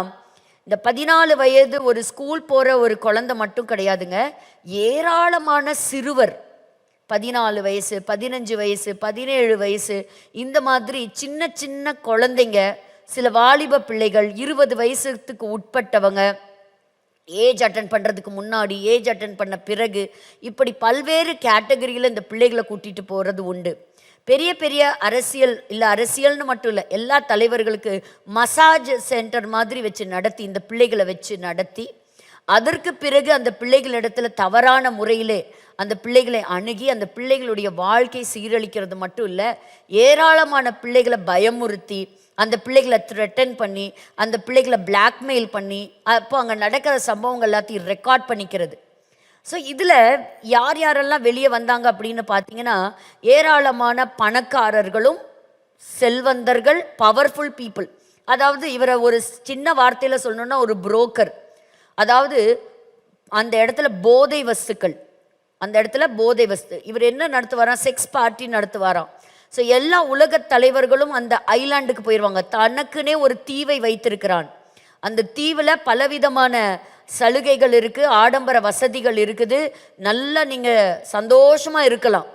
இந்த 14 வயது ஒரு ஸ்கூல் போகிற ஒரு குழந்தை மட்டும் கிடையாதுங்க. ஏராளமான சிறுவர், 14 வயசு, 15 வயசு, 17 வயசு, இந்த மாதிரி சின்ன சின்ன குழந்தைங்க, சில வாலிப பிள்ளைகள், 20 வயசுக்கு உட்பட்டவங்க, ஏஜ் அட்டன் பண்ணுறதுக்கு முன்னாடி, ஏஜ் அட்டன் பண்ண பிறகு, இப்படி பல்வேறு கேட்டகரியில் இந்த பிள்ளைகளை கூட்டிகிட்டு போகிறது உண்டு. பெரிய பெரிய அரசியல் இல்லை, அரசியல்னு மட்டும் இல்லை, எல்லா தலைவர்களுக்கு மசாஜ் சென்டர் மாதிரி வச்சு நடத்தி, இந்த பிள்ளைகளை வச்சு நடத்தி, அதற்கு பிறகு அந்த பிள்ளைகளிடத்துல தவறான முறையிலே அந்த பிள்ளைகளை அணுகி அந்த பிள்ளைகளுடைய வாழ்க்கை சீரழிக்கிறது மட்டும் இல்லை, ஏராளமான பிள்ளைகளை பயமுறுத்தி, அந்த பிள்ளைகளை த்ரெட்டன் பண்ணி, அந்த பிள்ளைகளை பிளாக்மெயில் பண்ணி, அப்போ அங்கே நடக்கிற சம்பவங்கள் எல்லாத்தையும் ரெக்கார்ட் பண்ணிக்கிறது. ஸோ இதில் யார் யாரெல்லாம் வெளியே வந்தாங்க அப்படின்னு பார்த்தீங்கன்னா, ஏராளமான பணக்காரர்களும் செல்வந்தர்கள், பவர்ஃபுல் பீப்புள். அதாவது இவரை ஒரு சின்ன வார்த்தையில் சொல்லணுன்னா ஒரு புரோக்கர். அதாவது அந்த இடத்துல போதை வஸ்துக்கள், அந்த இடத்துல போதை வஸ்து. இவர் என்ன நடத்துவாராம்? செக்ஸ் பார்ட்டி நடத்துவாராம். ஸோ எல்லா உலக தலைவர்களும் அந்த ஐலாண்டுக்கு போயிடுவாங்க. தனக்குன்னே ஒரு தீவை வைத்திருக்கிறான். அந்த தீவில் பலவிதமான சலுகைகள் இருக்குது, ஆடம்பர வசதிகள் இருக்குது, நல்லா நீங்கள் சந்தோஷமாக இருக்கலாம்.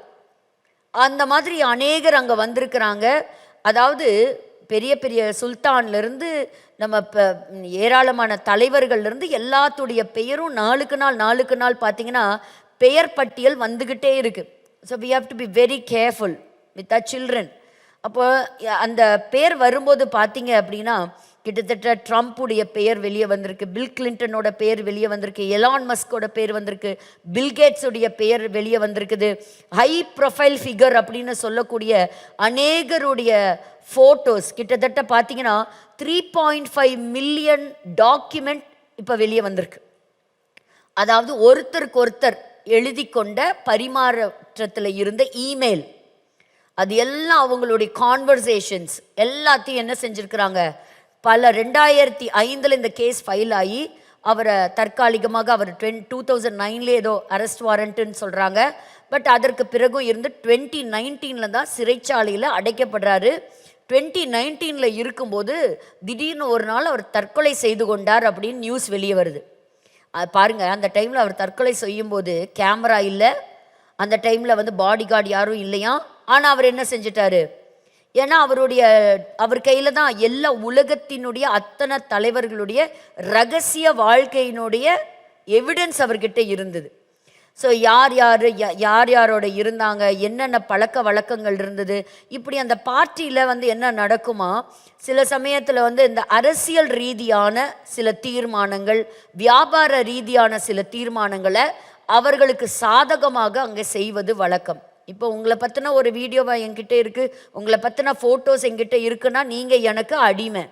அந்த மாதிரி அநேகர் அங்கே வந்திருக்கிறாங்க. அதாவது பெரிய பெரிய சுல்தான்லேருந்து நம்ம இப்போ ஏராளமான தலைவர்கள்லேருந்து எல்லாத்துடைய பெயரும் நாளுக்கு நாள் பார்த்தீங்கன்னா பெயர் பட்டியல் வந்துக்கிட்டே இருக்குது. So we have to be very careful with a children. அப்போ அந்த பேர் வரும்போது பார்த்தீங்க அப்படின்னா கிட்டத்தட்ட ட்ரம்ப்புடைய பெயர் வெளியே வந்திருக்கு, பில் கிளின்டனோட பெயர் வெளியே வந்திருக்கு, எலான் மஸ்கோட பெயர் வந்திருக்கு, பில்கேட்ஸுடைய பெயர் வெளியே வந்திருக்குது. ஹை ப்ரொஃபைல் ஃபிகர் அப்படின்னு சொல்லக்கூடிய அநேகருடைய ஃபோட்டோஸ் கிட்டத்தட்ட பார்த்தீங்கன்னா 3.5 மில்லியன் டாக்குமெண்ட் இப்போ வெளியே வந்திருக்கு. அதாவது ஒருத்தருக்கு ஒருத்தர் எழுதி கொண்ட பரிமாற்றத்தில் இருந்த இமெயில், அது எல்லாம் அவங்களுடைய கான்வர்சேஷன்ஸ் எல்லாத்தையும் என்ன செஞ்சுருக்கிறாங்க, பல 2005 இந்த கேஸ் ஃபைல் ஆகி அவரை தற்காலிகமாக அவர் 2009 ஏதோ அரெஸ்ட் வாரண்ட்டுன்னு சொல்கிறாங்க. பட் அதற்கு பிறகும் இருந்து 2019 தான் சிறைச்சாலையில் அடைக்கப்படுறாரு. 2019 இருக்கும்போது திடீர்னு ஒரு நாள் அவர் தற்கொலை செய்து கொண்டார் அப்படின்னு நியூஸ் வெளியே வருது. பாருங்கள், அந்த டைமில் அவர் தற்கொலை செய்யும்போது கேமரா இல்லை, அந்த டைமில் பாடி கார்டு யாரும் இல்லையா. ஆனால் அவர் என்ன செஞ்சிட்டாரு, ஏன்னா அவர் கையில் தான் எல்லா உலகத்தினுடைய அத்தனை தலைவர்களுடைய ரகசிய வாழ்க்கையினுடைய எவிடன்ஸ் அவர்கிட்ட இருந்தது. ஸோ யாரோட இருந்தாங்க, என்னென்ன பழக்க வழக்கங்கள் இருந்தது, இப்படி அந்த பார்ட்டியில் என்ன நடக்குமா, சில சமயத்தில் இந்த அரசியல் ரீதியான சில தீர்மானங்கள், வியாபார ரீதியான சில தீர்மானங்களை அவர்களுக்கு சாதகமாக அங்கே செய்வது வழக்கம். இப்போ உங்களை பற்றின ஒரு வீடியோவை என்கிட்ட இருக்குது, உங்களை பற்றின ஃபோட்டோஸ் என்கிட்ட இருக்குன்னா நீங்கள் எனக்கு அடிமை,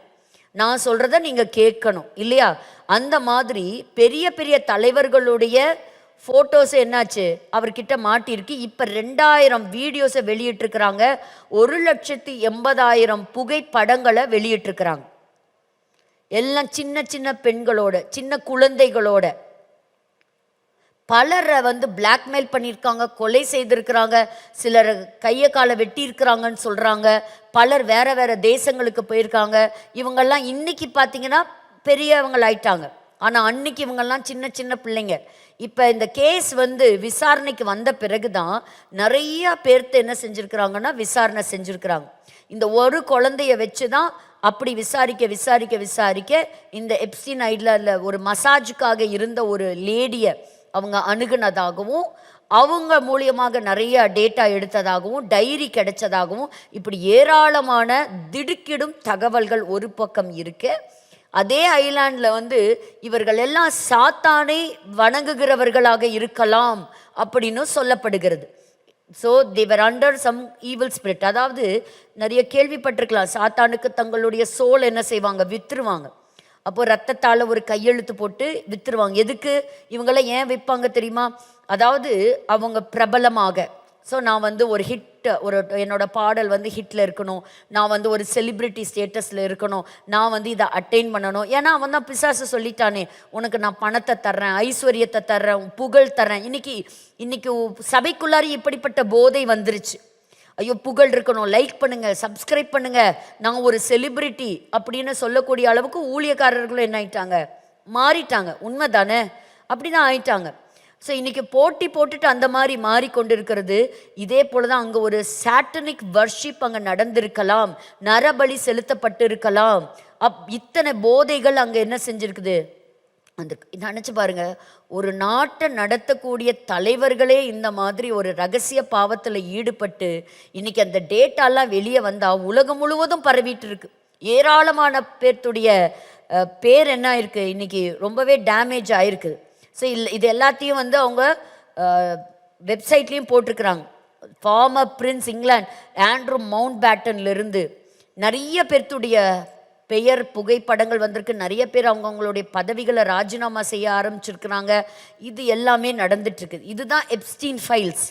நான் சொல்கிறத நீங்கள் கேட்கணும் இல்லையா. அந்த மாதிரி பெரிய பெரிய தலைவர்களுடைய ஃபோட்டோஸ் என்னாச்சு அவர்கிட்ட மாட்டிருக்கு. இப்போ 2000 வீடியோஸை வெளியிட்டிருக்கிறாங்க, 1,80,000 புகைப்படங்களை வெளியிட்டிருக்கிறாங்க. எல்லாம் சின்ன சின்ன பெண்களோட, சின்ன குழந்தைகளோட. பலரை பிளாக்மெயில் பண்ணியிருக்காங்க, கொலை செய்திருக்கிறாங்க, சிலர் கையை காலை வெட்டியிருக்கிறாங்கன்னு சொல்கிறாங்க, பலர் வேற வேற தேசங்களுக்கு போயிருக்காங்க. இவங்கெல்லாம் இன்னைக்கு பார்த்தீங்கன்னா பெரியவங்களாயிட்டாங்க, ஆனால் அன்னைக்கு இவங்கெல்லாம் சின்ன சின்ன பிள்ளைங்க. இப்போ இந்த கேஸ் விசாரணைக்கு வந்த பிறகு தான் நிறைய பேர்த்து என்ன செஞ்சுருக்கிறாங்கன்னா விசாரணை செஞ்சுருக்கிறாங்க. இந்த ஒரு குழந்தைய வச்சு தான் அப்படி விசாரிக்க இந்த எப்ஸ்டீன் ஐலாண்டில் ஒரு மசாஜுக்காக இருந்த ஒரு லேடியை அவங்க அணுகுனதாகவும், அவங்க மூலியமாக நிறைய டேட்டா எடுத்ததாகவும், டைரி கிடைச்சதாகவும், இப்படி ஏராளமான திடுக்கிடும் தகவல்கள் ஒரு பக்கம் இருக்கு. அதே ஐலாண்டில் இவர்கள் எல்லாம் சாத்தானை வணங்குகிறவர்களாக இருக்கலாம் அப்படின்னு சொல்லப்படுகிறது. ஸோ தேவர் அண்டர் சம் ஈவில் ஸ்பிரிட். அதாவது நிறைய கேள்விப்பட்டிருக்கலாம், சாத்தானுக்கு தங்களுடைய சோல் என்ன செய்வாங்க, விற்றுருவாங்க. அப்போது ரத்தத்தால் ஒரு கையெழுத்து போட்டு விற்றுருவாங்க. எதுக்கு இவங்களாம் ஏன் விற்பாங்க தெரியுமா? அதாவது அவங்க பிரபலமாக, ஸோ நான் ஒரு ஹிட், என்னோட பாடல் ஹிட்டில் இருக்கணும், நான் ஒரு செலிப்ரிட்டி ஸ்டேட்டஸில் இருக்கணும், நான் இதை அட்டைன் பண்ணணும். ஏன்னா அவன் தான் பிசாசு சொல்லிட்டானே, உனக்கு நான் பணத்தை தர்றேன், ஐஸ்வர்யத்தை தர்றேன், புகழ் தர்றேன். இன்னைக்கு சபைக்குள்ளாரி இப்படிப்பட்ட போதை வந்துருச்சு. ஐயோ புகழ் இருக்கணும், லைக் பண்ணுங்க, சப்ஸ்கிரைப் பண்ணுங்க, நான் ஒரு செலிப்ரிட்டி அப்படின்னு சொல்லக்கூடிய அளவுக்கு ஊழியக்காரர்களும் என்ன ஆயிட்டாங்க, மாறிட்டாங்க. உண்மை தானே? அப்படி தான் ஆயிட்டாங்க. ஸோ இன்றைக்கி போட்டுட்டு அந்த மாதிரி மாறிக்கொண்டு இருக்கிறது. இதே போல் தான் அங்கே ஒரு சாட்டனிக் வர்ஷிப் அங்கே நடந்திருக்கலாம், நரபலி செலுத்தப்பட்டு இருக்கலாம். இத்தனை போதைகள் அங்கே என்ன செஞ்சுருக்குது. அந்த நினச்சி பாருங்க, ஒரு நாட்டை நடத்தக்கூடிய தலைவர்களே இந்த மாதிரி ஒரு ரகசிய பாவத்தில் ஈடுபட்டு இன்னைக்கு அந்த டேட்டாலாம் வெளியே வந்தால் உலகம் முழுவதும் பரவிட்டு இருக்கு. ஏராளமான பேர்த்துடைய பேர் என்ன ஆயிருக்கு, இன்னைக்கு ரொம்பவே டேமேஜ் ஆயிருக்குது. ஸோ இது எல்லாத்தையும் அவங்க வெப்சைட்லேயும் போட்டிருக்கிறாங்க. ஃபார்மர் பிரின்ஸ் இங்கிலாந்து ஆண்ட்ரூ மவுண்ட் பேட்டன்லேருந்து நிறைய பேர்த்துடைய பெயர் புகைப்படங்கள் வந்திருக்கு. நிறைய பேர் அவங்களுடைய பதவிகளை ராஜினாமா செய்ய ஆரம்பிச்சிருக்கிறாங்க. இது எல்லாமே நடந்துட்டுருக்கு. இதுதான் எப்ஸ்டீன் ஃபைல்ஸ்.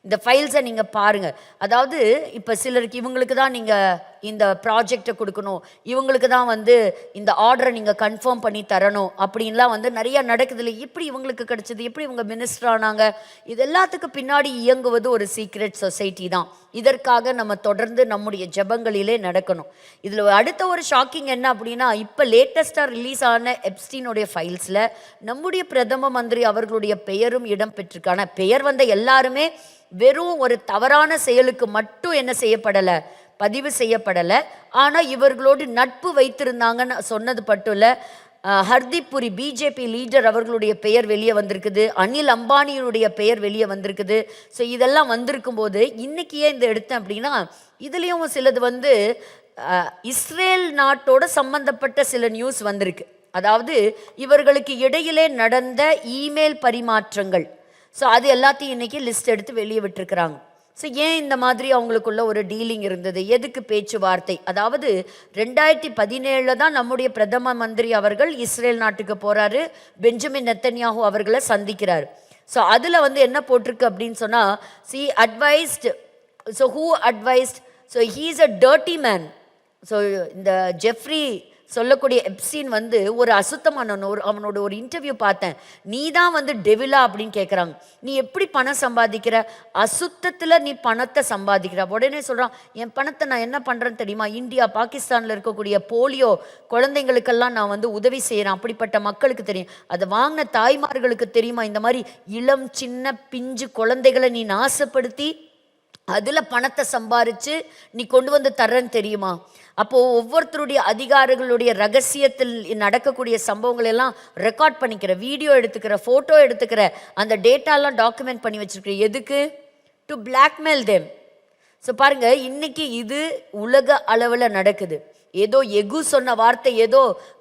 இந்த ஃபைல்ஸை நீங்கள் பாருங்கள். அதாவது இப்போ சிலருக்கு இவங்களுக்கு தான் நீங்கள் இந்த ப்ராஜெக்டை கொடுக்கணும், இவங்களுக்கு தான் வந்து இந்த ஆர்டரை நீங்கள் கன்ஃபார்ம் பண்ணி தரணும் அப்படின்லாம் வந்து நிறைய நடக்குது இல்லை. எப்படி இவங்களுக்கு கிடைச்சது, எப்படி இவங்க மினிஸ்டர் ஆனாங்க, இது எல்லாத்துக்கும் பின்னாடி இயங்குவது ஒரு சீக்ரெட் சொசைட்டி தான். இதற்காக நம்ம தொடர்ந்து நம்முடைய ஜெபங்களிலே நடக்கணும். இதில் அடுத்த ஒரு ஷாக்கிங் என்ன அப்படின்னா, இப்போ லேட்டஸ்டாக ரிலீஸ் ஆன எப்ஸ்டீனுடைய ஃபைல்ஸில் நம்முடைய பிரதம மந்திரி அவர்களுடைய பெயரும் இடம் பெற்றிருக்கான. பெயர் வந்த எல்லாருமே வெறும் ஒரு தவறான செயலுக்கு மட்டும் என்ன செய்யப்படலை, பதிவு செய்யப்படலை. ஆனால் இவர்களோடு நட்பு வைத்திருந்தாங்கன்னு சொன்னது மட்டும் இல்லை, ஹர்தீப் புரி பிஜேபி லீடர் அவர்களுடைய பெயர் வெளியே வந்திருக்குது, அனில் அம்பானியுடைய பெயர் வெளியே வந்திருக்குது. ஸோ இதெல்லாம் வந்திருக்கும் போது இன்னைக்கு ஏன் இந்த எடுத்தேன் அப்படின்னா, இதுலேயும் சிலது வந்து இஸ்ரேல் நாட்டோட சம்பந்தப்பட்ட சில நியூஸ் வந்திருக்கு. அதாவது இவர்களுக்கு இடையிலே நடந்த இமெயில் பரிமாற்றங்கள், ஸோ அது எல்லாத்தையும் இன்னைக்கு லிஸ்ட் எடுத்து வெளியே விட்டுருக்குறாங்க. ஸோ ஏன் இந்த மாதிரி அவங்களுக்குள்ள ஒரு டீலிங் இருந்தது, எதுக்கு பேச்சுவார்த்தை? அதாவது 2017 தான் நம்முடைய பிரதம மந்திரி அவர்கள் இஸ்ரேல் நாட்டுக்கு போகிறாரு, பெஞ்சமின் நெத்தன்யாஹூ அவர்களை சந்திக்கிறார். ஸோ அதில் வந்து என்ன போட்டிருக்கு அப்படின்னு சொன்னால், C advised, so who advised, so he is a dirty man. So இந்த ஜெஃப்ரி சொல்லக்கூடிய எப்ஸ்டீன் வந்து ஒரு அசுத்தமான அவனோட ஒரு இன்டர்வியூ பார்த்தேன். நீ தான் வந்து டெவிலா அப்படின்னு கேட்குறாங்க. நீ எப்படி பணம் சம்பாதிக்கிற, அசுத்தத்தில் நீ பணத்தை சம்பாதிக்கிற. உடனே சொல்கிறான், என் பணத்தை நான் என்ன பண்ணுறேன்னு தெரியுமா, இந்தியா பாகிஸ்தானில் இருக்கக்கூடிய போலியோ குழந்தைங்களுக்கெல்லாம் நான் வந்து உதவி செய்கிறேன், அப்படிப்பட்ட மக்களுக்கு தெரியும். அதை வாங்கின தாய்மார்களுக்கு தெரியுமா, இந்த மாதிரி இளம் சின்ன பிஞ்சு குழந்தைகளை நீ நாசப்படுத்தி அதில் பணத்தை சம்பாரித்து நீ கொண்டு வந்து தர்றன்னு தெரியுமா? அப்போது ஒவ்வொருத்தருடைய அதிகாரிகளுடைய ரகசியத்தில் நடக்கக்கூடிய சம்பவங்கள் எல்லாம் ரெக்கார்ட் பண்ணிக்கிற, வீடியோ எடுத்துக்கிற, ஃபோட்டோ எடுத்துக்கிற, அந்த டேட்டாலாம் டாக்குமெண்ட் பண்ணி வச்சுருக்கிற. எதுக்கு? To blackmail them. ஸோ பாருங்கள், இன்னைக்கு இது உலக அளவில் நடக்குது. ஏதோ எகு சொன்ன வார்த்தை ஏதோ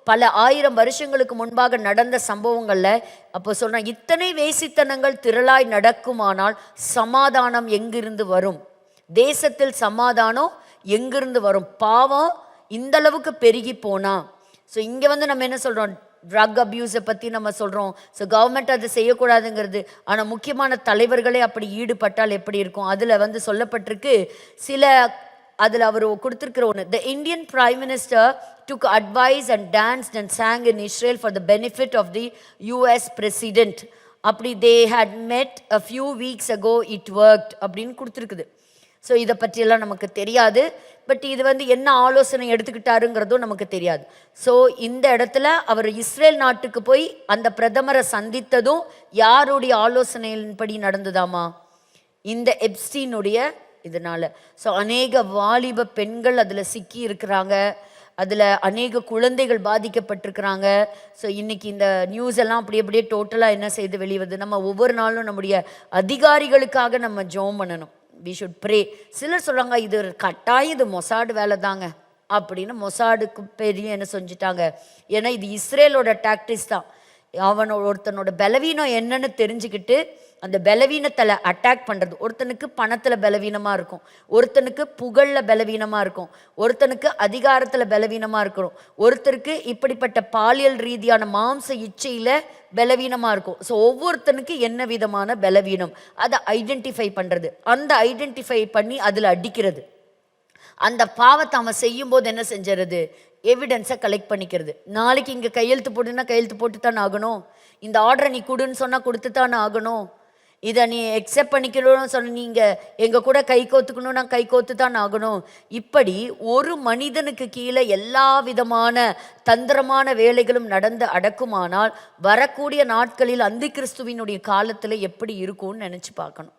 பல 1000 வருஷங்களுக்கு முன்பாக நடந்த சம்பவங்களில் அப்போ சொல்கிறேன், இத்தனை வேசித்தனங்கள் திரளாய் நடக்குமானால் சமாதானம் எங்கிருந்து வரும்? தேசத்தில் சமாதானம் எங்கிருந்து வரும்? பாவம் இந்த அளவுக்கு பெருகி போனா. ஸோ இங்கே வந்து நம்ம என்ன சொல்கிறோம், ட்ரக் அப்யூஸை பற்றி நம்ம சொல்கிறோம். ஸோ கவர்மெண்ட் அதை செய்யக்கூடாதுங்கிறது. ஆனால் முக்கியமான தலைவர்களே அப்படி ஈடுபட்டால் எப்படி இருக்கும்? அதில் வந்து சொல்லப்பட்டிருக்கு சில, அதில் அவர் கொடுத்துருக்கிற ஒன்று, the Indian prime minister took advice and danced and sang in Israel for the benefit of the US president. அப்படி they had met a few weeks ago, it worked அப்படின்னு கொடுத்துருக்குது. ஸோ இதை பற்றியெல்லாம் நமக்கு தெரியாது. பட் இது வந்து என்ன ஆலோசனை எடுத்துக்கிட்டாருங்கிறதும் நமக்கு தெரியாது. ஸோ இந்த இடத்துல அவர் இஸ்ரேல் நாட்டுக்கு போய் அந்த பிரதமரை சந்தித்ததும் யாருடைய ஆலோசனையின்படி நடந்ததாமா? இந்த எப்ஸ்டீனுடைய இதனால. ஸோ அநேக வாலிப பெண்கள் அதில் சிக்கி இருக்கிறாங்க, அதில் அநேக குழந்தைகள் பாதிக்கப்பட்டிருக்கிறாங்க. ஸோ இன்றைக்கி இந்த நியூஸ் எல்லாம் அப்படியே டோட்டலாக என்ன செய்து வெளிவருது. நம்ம ஒவ்வொரு நாளும் நம்முடைய அதிகாரிகளுக்காக நம்ம ஜெபம் பண்ணணும். We should pray. சிலர் சொல்கிறாங்க, இது கட்டாயம் இது மொசாடு வேலை தாங்க அப்படின்னு. மொசாடுக்கு பெரிய என்ன செஞ்சுட்டாங்க, ஏன்னா இது இஸ்ரேலோட டாக்டிக்ஸ் தான். ஒருத்தனோட பலவீனம் என்னன்னு தெரிஞ்சுக்கிட்டு அந்த பலவீனத்தில் அட்டாக் பண்ணுறது. ஒருத்தனுக்கு பணத்தில் பலவீனமாக இருக்கும், ஒருத்தனுக்கு புகழில் பலவீனமாக இருக்கும், ஒருத்தனுக்கு அதிகாரத்தில் பலவீனமாக இருக்கணும், ஒருத்தருக்கு இப்படிப்பட்ட பாலியல் ரீதியான மாம்ச இச்சையில் பலவீனமாக இருக்கும். ஸோ ஒவ்வொருத்தனுக்கு என்ன விதமான பலவீனம் அதை ஐடென்டிஃபை பண்ணுறது, அந்த ஐடென்டிஃபை பண்ணி அதில் அடிக்கிறது. அந்த பாவத்தை அவன் செய்யும்போது என்ன செஞ்சுறது, எவிடன்ஸை கலெக்ட் பண்ணிக்கிறது. நாளைக்கு இங்கே கையெழுத்து போட்டுன்னா கையெழுத்து போட்டு தானே ஆகணும், இந்த ஆர்டரை நீ கொடுன்னு சொன்னால் கொடுத்து தானே ஆகணும், இதை நீ எக்ஸெப்ட் பண்ணிக்கணும்னு சொன்ன நீங்கள் எங்கள் கூட கை கோத்துக்கணும்னா கை கோத்து தான் ஆகணும். இப்படி ஒரு மனிதனுக்கு கீழே எல்லா விதமான தந்திரமான வேலைகளும் நடந்து அடக்குமானால் வரக்கூடிய நாட்களில் அந்தி கிறிஸ்துவினுடைய காலத்தில் எப்படி இருக்கும்னு நினச்சி பார்க்கணும்.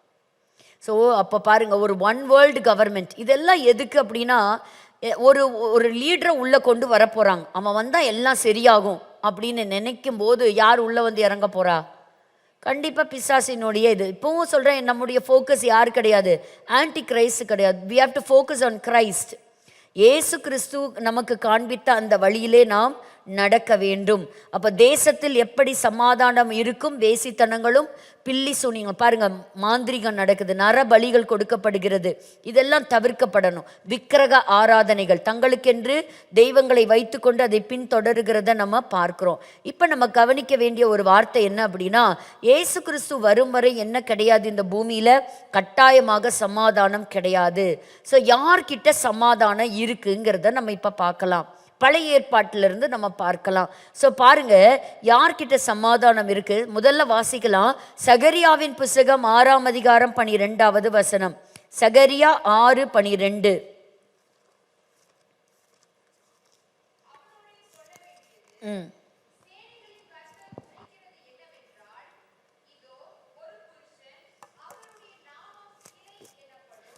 ஸோ அப்போ பாருங்கள், ஒரு ஒன் வேர்ல்டு கவர்மெண்ட் இதெல்லாம் எதுக்கு அப்படின்னா, ஒரு லீடரை உள்ளே கொண்டு வர போகிறாங்க, அவன் வந்தால் எல்லாம் சரியாகும் அப்படின்னு நினைக்கும் போது யார் உள்ளே வந்து இறங்க போகிறா? கண்டிப்பாக பிசாசினுடைய இது. இப்போவும் சொல்கிறேன், நம்முடைய ஃபோக்கஸ் யார் கிடையாது, ஆன்டி கிரைஸ்ட் கிடையாது. We have to focus on Christ. இயேசு கிறிஸ்து நமக்கு காண்பித்த அந்த வழியிலே நாம் நடக்க வேண்டும். அப்ப தேசத்தில் எப்படி சமாதானம் இருக்கும்? வேசித்தனங்களும் பில்லி சூனியங்கள், பாருங்க, மாந்திரிகம் நடக்குது, நரபலிகள் கொடுக்கப்படுகிறது, இதெல்லாம் தவிர்க்கப்படணும். விக்கிரக ஆராதனைகள், தங்களுக்கென்று தெய்வங்களை வைத்துக்கொண்டு அதை பின்தொடருகிறத நம்ம பார்க்கிறோம். இப்ப நம்ம கவனிக்க வேண்டிய ஒரு வார்த்தை என்ன அப்படின்னா, இயேசு கிறிஸ்து வரும் வரை என்ன கிடையாது? இந்த பூமியில கட்டாயமாக சமாதானம் கிடையாது. ஸோ யார்கிட்ட சமாதானம் இருக்குங்கிறத நம்ம இப்ப பார்க்கலாம். பழைய ஏற்பாட்டிலிருந்து நம்ம பார்க்கலாம். ஸோ பாருங்க, யார்கிட்ட சமாதானம் இருக்கு? முதல்ல வாசிக்கலாம். சகரியாவின் புஸ்தகம் 6ஆம் அதிகாரம் 12வது வசனம். சகரியா 6:12.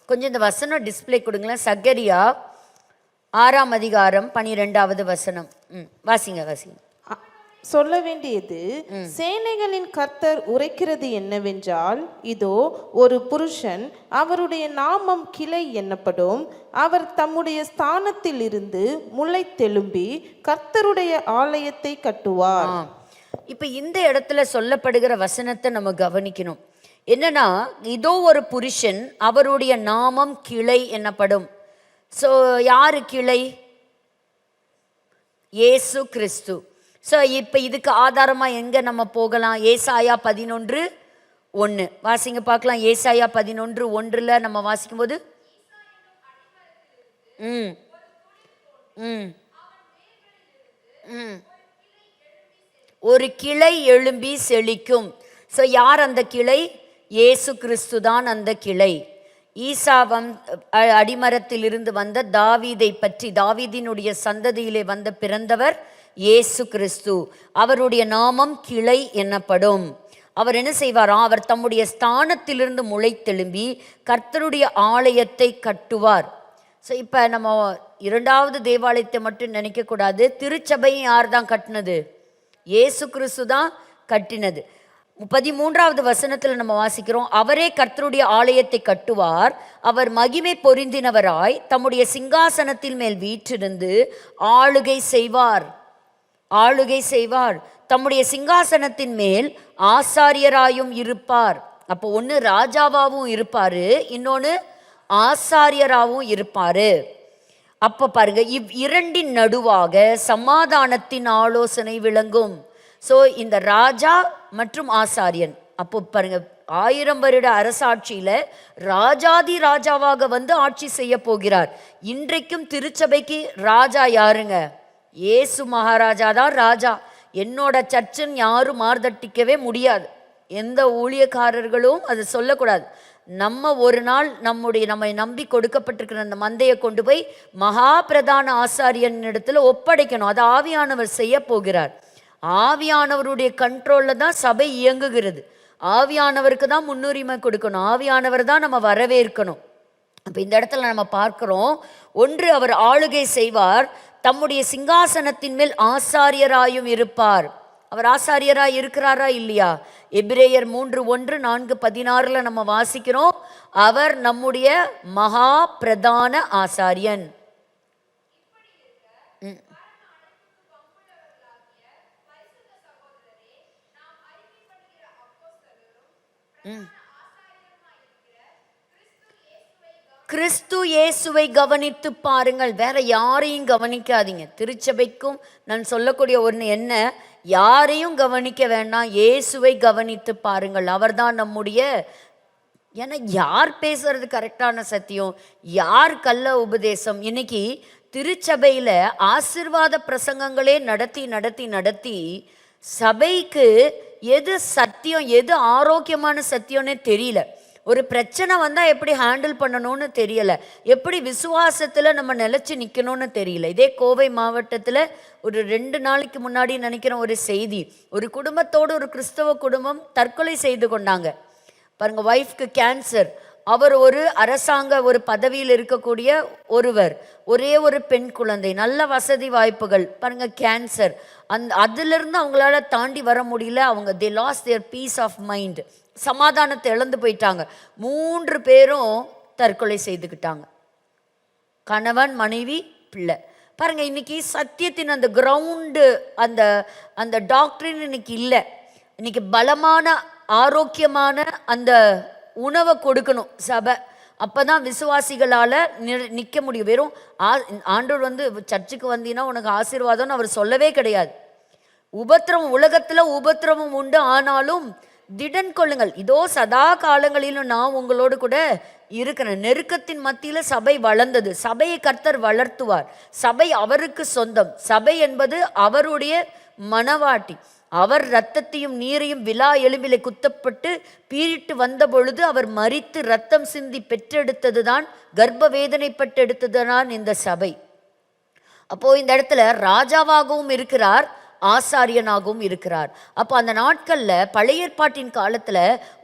கொஞ்சம் இந்த வசனம் டிஸ்பிளே கொடுங்களேன். சகரியா 6ஆம் அதிகாரம் 12வது வசனம். வாசிங்க. சொல்ல வேண்டியது, சேனைகளின் கர்த்தர் உரைக்கிறது என்னவென்றால், இதோ ஒரு புருஷன், அவருடைய நாமம் கிளை என்னப்படும், அவர் தம்முடைய ஸ்தானத்தில் இருந்து முளைத்தெழும்பி கர்த்தருடைய ஆலயத்தை கட்டுவார். இப்ப இந்த இடத்துல சொல்லப்படுகிற வசனத்தை நம்ம கவனிக்கணும். என்னன்னா, இதோ ஒரு புருஷன், அவருடைய நாமம் கிளை என்னப்படும். ஸோ யாரு கிளை? இயேசு கிறிஸ்து. ஸோ இப்போ இதுக்கு ஆதாரமாக எங்கே நம்ம போகலாம்? ஏசாயா 11:1 வாசிங்க பார்க்கலாம். ஏசாயா 11:1 நம்ம வாசிக்கும் போது ஒரு கிளை எழும்பி செழிக்கும். ஸோ யார் அந்த கிளை? இயேசு கிறிஸ்து தான் அந்த கிளை. ஈசாவம் அடிமரத்தில் இருந்து வந்த தாவீதை பற்றி, தாவீதினுடைய சந்ததியிலே வந்த பிறந்தவர் இயேசு கிறிஸ்து. அவருடைய நாமம் கிளை என்னப்படும். அவர் என்ன செய்வாராம்? அவர் தம்முடைய ஸ்தானத்திலிருந்து முளைத்தெழும்பி கர்த்தருடைய ஆலயத்தை கட்டுவார். ஸோ இப்போ நம்ம 2வது தேவாலயத்தை மட்டும் நினைக்கக்கூடாது. திருச்சபையும் யார் தான் கட்டினது? இயேசு கிறிஸ்து தான் கட்டினது. 13வது வசனத்தில் நம்ம வாசிக்கிறோம், அவரே கர்த்தருடைய ஆலயத்தை கட்டுவார், அவர் மகிமை பொருந்தினவராய் தம்முடைய சிங்காசனத்தின் மேல் வீற்றிருந்து ஆளுகை செய்வார். தம்முடைய சிங்காசனத்தின் மேல் ஆசாரியராயும் இருப்பார். அப்போ ஒன்று ராஜாவாகவும் இருப்பாரு, இன்னொன்று ஆசாரியராகவும் இருப்பாரு. அப்ப பாருங்க, இரண்டின் நடுவாக சமாதானத்தின் ஆலோசனை விளங்கும். ஸோ இந்த ராஜா மற்றும் ஆசாரியன், அப்போ பாருங்க, 1000 வருட அரசாட்சியில ராஜாதி ராஜாவாக வந்து ஆட்சி செய்ய போகிறார். இன்றைக்கும் திருச்சபைக்கு ராஜா யாருங்க? இயேசு மகாராஜா தான் ராஜா. என்னோட சர்ச்சுன்னு யாரும் மார்தட்டிக்கவே முடியாது. எந்த ஊழியக்காரர்களும் அது சொல்லக்கூடாது. நம்ம ஒரு நாள் நம்மை நம்பி கொடுக்கப்பட்டிருக்கிற அந்த மந்தையை கொண்டு போய் மகா பிரதான ஆசாரியன் இடத்துல ஒப்படைக்கணும். அது ஆவியானவர் செய்ய போகிறார். ஆவியானவருடைய கண்ட்ரோல்ல தான் சபை இயங்குகிறது. ஆவியானவருக்கு தான் முன்னுரிமை கொடுக்கணும். ஆவியானவர் தான் நம்ம வரவேற்கணும். அப்ப இந்த இடத்துல நம்ம பார்க்கிறோம், ஒன்று அவர் ஆளுகை செய்வார், தம்முடைய சிங்காசனத்தின் மேல் ஆசாரியராயும் இருப்பார். அவர் ஆசாரியராய் இருக்கிறாரா இல்லையா? எபிரேயர் 3:1, 4:16 நம்ம வாசிக்கிறோம், அவர் நம்முடைய மகா பிரதான ஆசாரியன். கிறிஸ்து இயேசுவை கவனித்து பாருங்கள். வேற யாரையும் கவனிக்காதீங்க. திருச்சபைக்கும் நான் சொல்லக்கூடிய ஒன்று என்ன, யாரையும் கவனிக்க வேண்டாம், இயேசுவை கவனித்து பாருங்கள். அவர்தான் நம்முடைய, ஏன்னா யார் பேசுறது கரெக்டான சத்தியம், யார் கள்ள உபதேசம். இன்னைக்கு திருச்சபையில ஆசீர்வாத பிரசங்கங்களே நடத்தி நடத்தி நடத்தி சபைக்கு எது சத்தியம், எது ஆரோக்கியமான சத்தியம்னே தெரியல. ஒரு பிரச்சனை வந்தால் எப்படி ஹேண்டில் பண்ணணும்னு தெரியலை, எப்படி விசுவாசத்தில் நம்ம நிலச்சி நிற்கணும்னு தெரியல. இதே கோவை மாவட்டத்தில் ஒரு 2 நாளைக்கு முன்னாடி நினைக்கிறேன் ஒரு செய்தி, ஒரு குடும்பத்தோடு, ஒரு கிறிஸ்தவ குடும்பம் தற்கொலை செய்து கொண்டாங்க. பாருங்க, ஒய்ஃப்க்கு கேன்சர், அவர் ஒரு அரசாங்க ஒரு பதவியில் இருக்கக்கூடிய ஒருவர், ஒரே ஒரு பெண் குழந்தை, நல்ல வசதி வாய்ப்புகள், பாருங்க கேன்சர். அதிலிருந்து அவங்களால தாண்டி வர முடியல. அவங்க they lost their peace of mind, சமாதானத்தை இழந்து போயிட்டாங்க. 3 பேரும் தற்கொலை செய்துக்கிட்டாங்க, கணவன், மனைவி, பிள்ளை. பாருங்க, இன்னைக்கு சத்தியத்தின் அந்த கிரவுண்டு, அந்த அந்த டாக்டரின் இன்னைக்கு இல்லை. இன்னைக்கு பலமான ஆரோக்கியமான அந்த உணவை கொடுக்கணும் சபை. அப்பதான் விசுவாசிகளால நிக்க முடியும். வெறும் ஆண்டவர் வந்து சர்ச்சுக்கு வந்தீங்கன்னா உனக்கு ஆசீர்வாதம்னு அவர் சொல்லவே கிடையாது. உபத்திரவம், உலகத்துல உபத்திரவம் உண்டு, ஆனாலும் திடன் கொள்ளுங்கள், இதோ சதா காலங்களிலும் நான் உங்களோடு கூட இருக்கிறேன். நெருக்கத்தின் மத்தியில சபை வளர்ந்தது. சபையை கர்த்தர் வளர்த்துவார். சபை அவருக்கு சொந்தம். சபை என்பது அவருடைய மனவாட்டி. அவர் இரத்தத்தையும் நீரையும் விலா எலும்பிலே குத்தப்பட்டு பீரிட்டு வந்த பொழுது அவர் மரித்து இரத்தம் சிந்தி பெற்றெடுத்ததுதான், கர்ப்ப வேதனைப்பட்டு எடுத்ததுதான் இந்த சபை. அப்போ இந்த இடத்துல ராஜாவாகவும் இருக்கிறார், ஆசாரியனாகவும் இருக்கிறார். அப்போ அந்த நாட்கள்ல பழைய ஏற்பாட்டின் காலத்துல